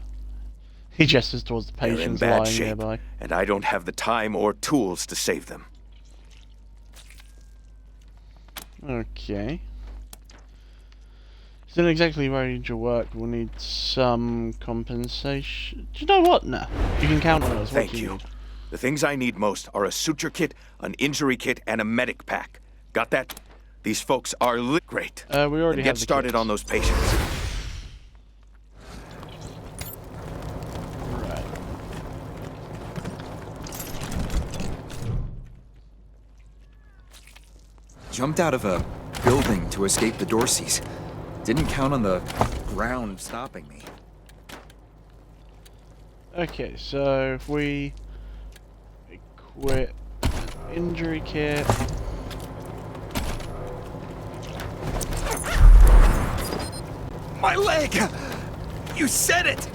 He gestures towards the They're in patients bad lying shape, nearby. and I don't have the time or tools to save them. Okay. Still exactly ready to work. We'll need some compensation. Do you know what? No. You can count on us. What Thank do you. need? The things I need most are a suture kit, an injury kit, and a medic pack. Got that? These folks are great. We already and have get the started kits. on those patients. Right. Jumped out of a building to escape the Dorseys. Didn't count on the ground stopping me. Okay, so if we equip an injury kit. My leg! You said it!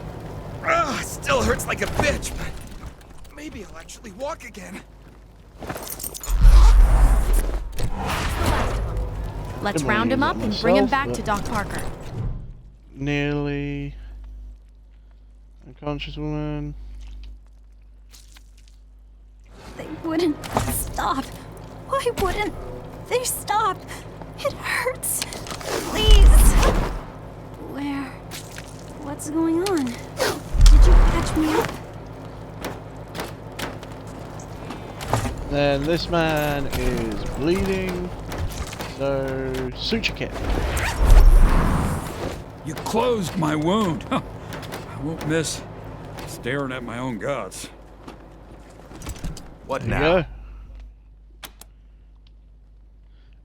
Ugh, still hurts like a bitch, but maybe I'll actually walk again. Let's round him up and bring him back to Doc Parker. Nearly unconscious woman. They wouldn't stop. Why wouldn't they stop? It hurts. Please. Where? What's going on? Did you catch me up? Then this man is bleeding. So, suture kit. You closed my wound. I won't miss staring at my own guts. What There now? you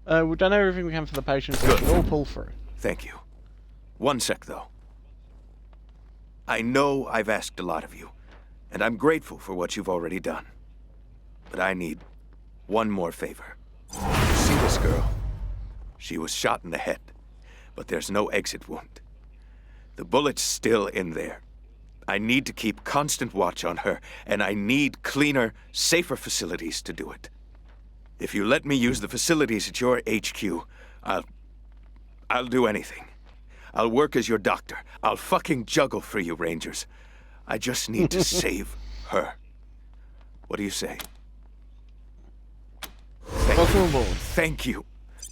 go. We've done everything we can for the patient, so we can all pull through. Thank you. One sec, though. I know I've asked a lot of you, and I'm grateful for what you've already done. But I need one more favor. You see this girl? She was shot in the head, but there's no exit wound. The bullet's still in there. I need to keep constant watch on her, and I need cleaner, safer facilities to do it. If you let me use the facilities at your HQ, I'll do anything. I'll work as your doctor. I'll fucking juggle for you, Rangers. I just need to save her. What do you say? Thank you.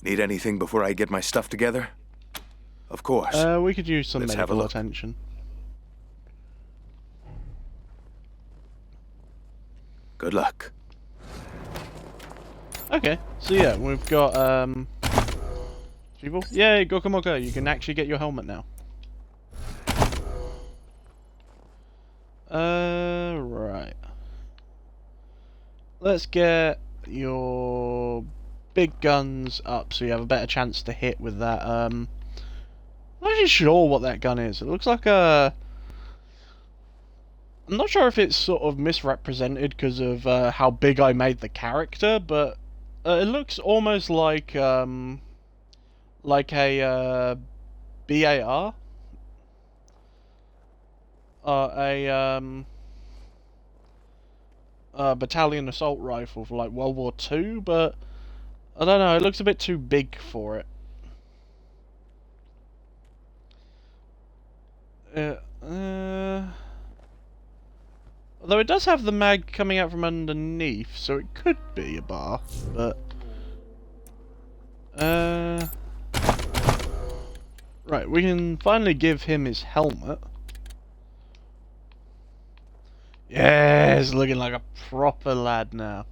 Need anything before I get my stuff together? Of course. We could use some Let's have a medical look. attention. Good luck. Okay, so yeah, we've got people. Yay, Gokumoka, you can actually get your helmet now. Right. Let's get your big guns up so you have a better chance to hit with that. I'm not actually sure what that gun is. It looks like a... I'm not sure if it's sort of misrepresented because of how big I made the character, but it looks almost like a BAR, a battalion assault rifle for like World War II, but I don't know. It looks a bit too big for it. Although it does have the mag coming out from underneath, so it could be a bar, but... Right, we can finally give him his helmet. Yes, looking like a proper lad now.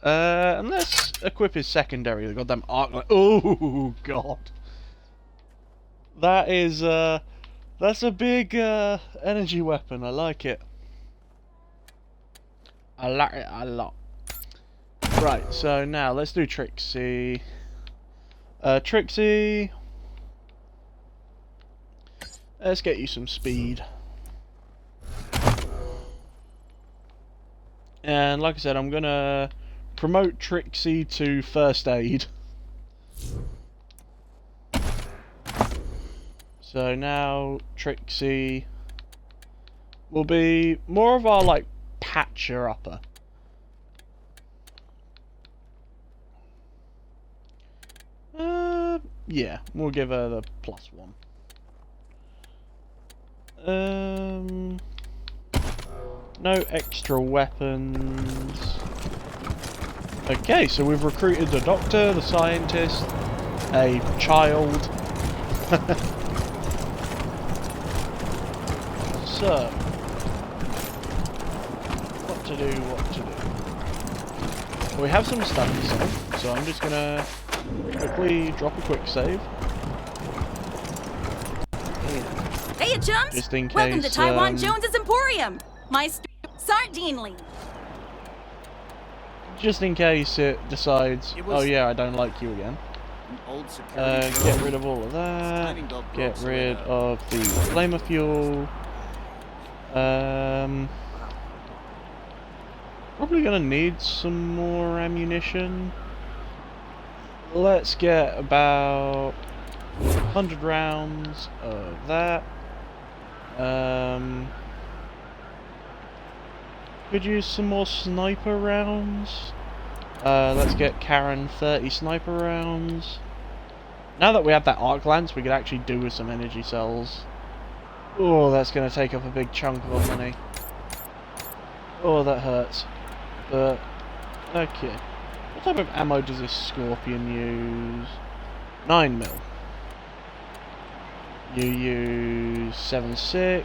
And let's equip his secondary, the goddamn arc light. Oh, God. That is, that's a big, energy weapon. I like it. I like it a lot. Right, so now let's do Trixie. Trixie. Let's get you some speed. And like I said, I'm gonna promote Trixie to first aid. So now Trixie will be more of our like patcher upper. Yeah, we'll give her the +1. No extra weapons. Okay, so we've recruited the doctor, the scientist, a child. So, what to do, Well, we have some stuff to save, so I'm just gonna quickly drop a quick save. Hey, chums! Just in case, welcome to Taiwan Jones's Emporium! My sardine lead. Just in case it decides, oh yeah, I don't like you again. Get rid of all of that. Get rid of the flamer fuel. Probably gonna need some more ammunition. Let's get about 100 rounds of that. Could use some more sniper rounds. Let's get Karen 30 sniper rounds. Now that we have that arc lance, we could actually do with some energy cells. Oh, that's going to take up a big chunk of our money. Oh, that hurts. But, okay. What type of ammo does this Scorpion use? 9mm. You use 7.6.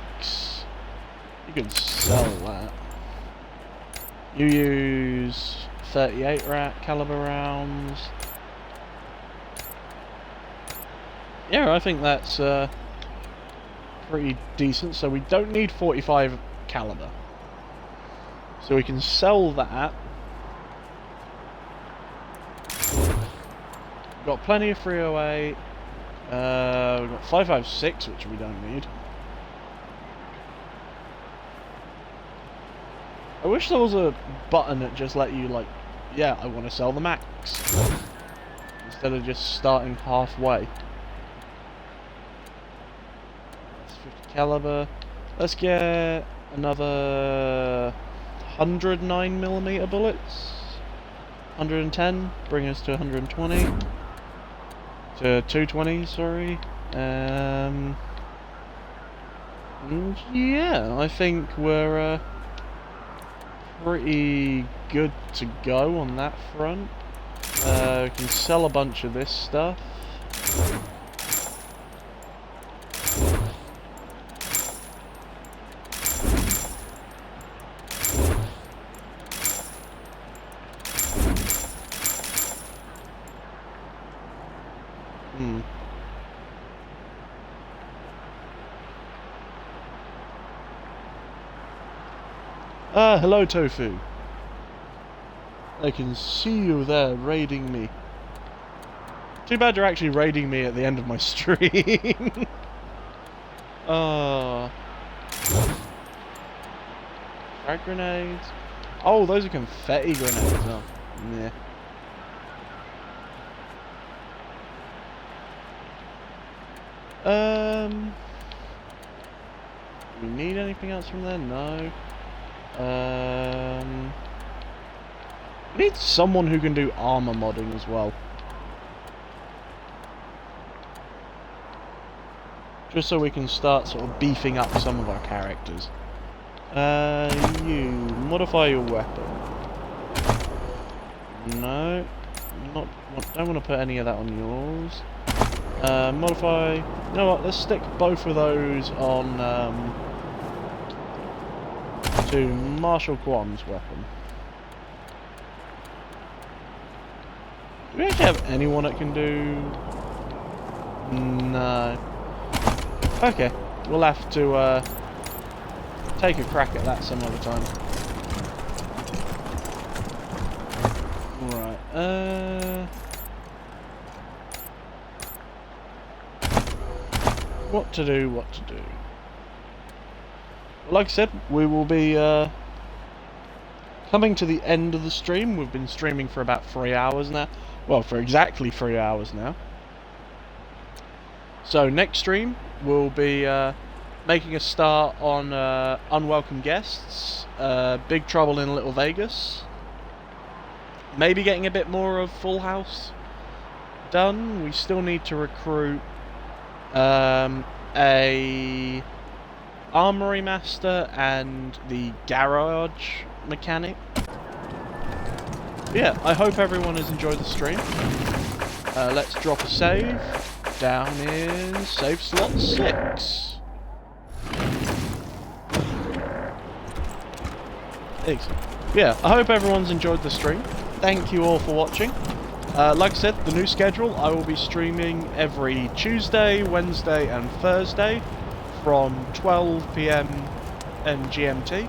You can sell that. You use 38 caliber rounds. Yeah, I think that's pretty decent. So we don't need 45 caliber. So we can sell that. Got plenty of 308. We've got 5.56, which we don't need. I wish there was a button that just let you, like, yeah, I want to sell the max. Instead of just starting halfway. That's 50 caliber. Let's get another 109mm bullets. 110, bring us to 120. To 220, sorry. Yeah, I think we're pretty good to go on that front. We can sell a bunch of this stuff. Hello, Tofu. I can see you there raiding me. Too bad you're actually raiding me at the end of my stream. Frag grenades. Oh, those are confetti grenades. Oh, yeah. Do we need anything else from there? No. We need someone who can do armor modding as well. Just so we can start sort of beefing up some of our characters. You modify your weapon. No, don't want to put any of that on yours. Modify. You know what? Let's stick both of those on to Marshal Quan's weapon. Do we actually have anyone that can do? No. Okay, we'll have to take a crack at that some other time. Right. What to do? What to do? Like I said, we will be coming to the end of the stream. We've been streaming for about 3 hours now. Well, for exactly 3 hours now. So next stream we'll be making a start on Unwelcome Guests, Big Trouble in Little Vegas. Maybe getting a bit more of Full House done. We still need to recruit a Armory Master and the Garage Mechanic. Yeah, I hope everyone has enjoyed the stream. Let's drop a save. Down in save slot 6. Excellent. Yeah, I hope everyone's enjoyed the stream. Thank you all for watching. Like I said, the new schedule, I will be streaming every Tuesday, Wednesday and Thursday from 12 PM and GMT.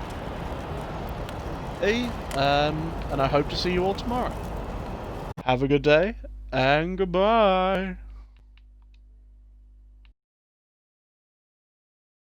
And I hope to see you all tomorrow. Have a good day, and goodbye.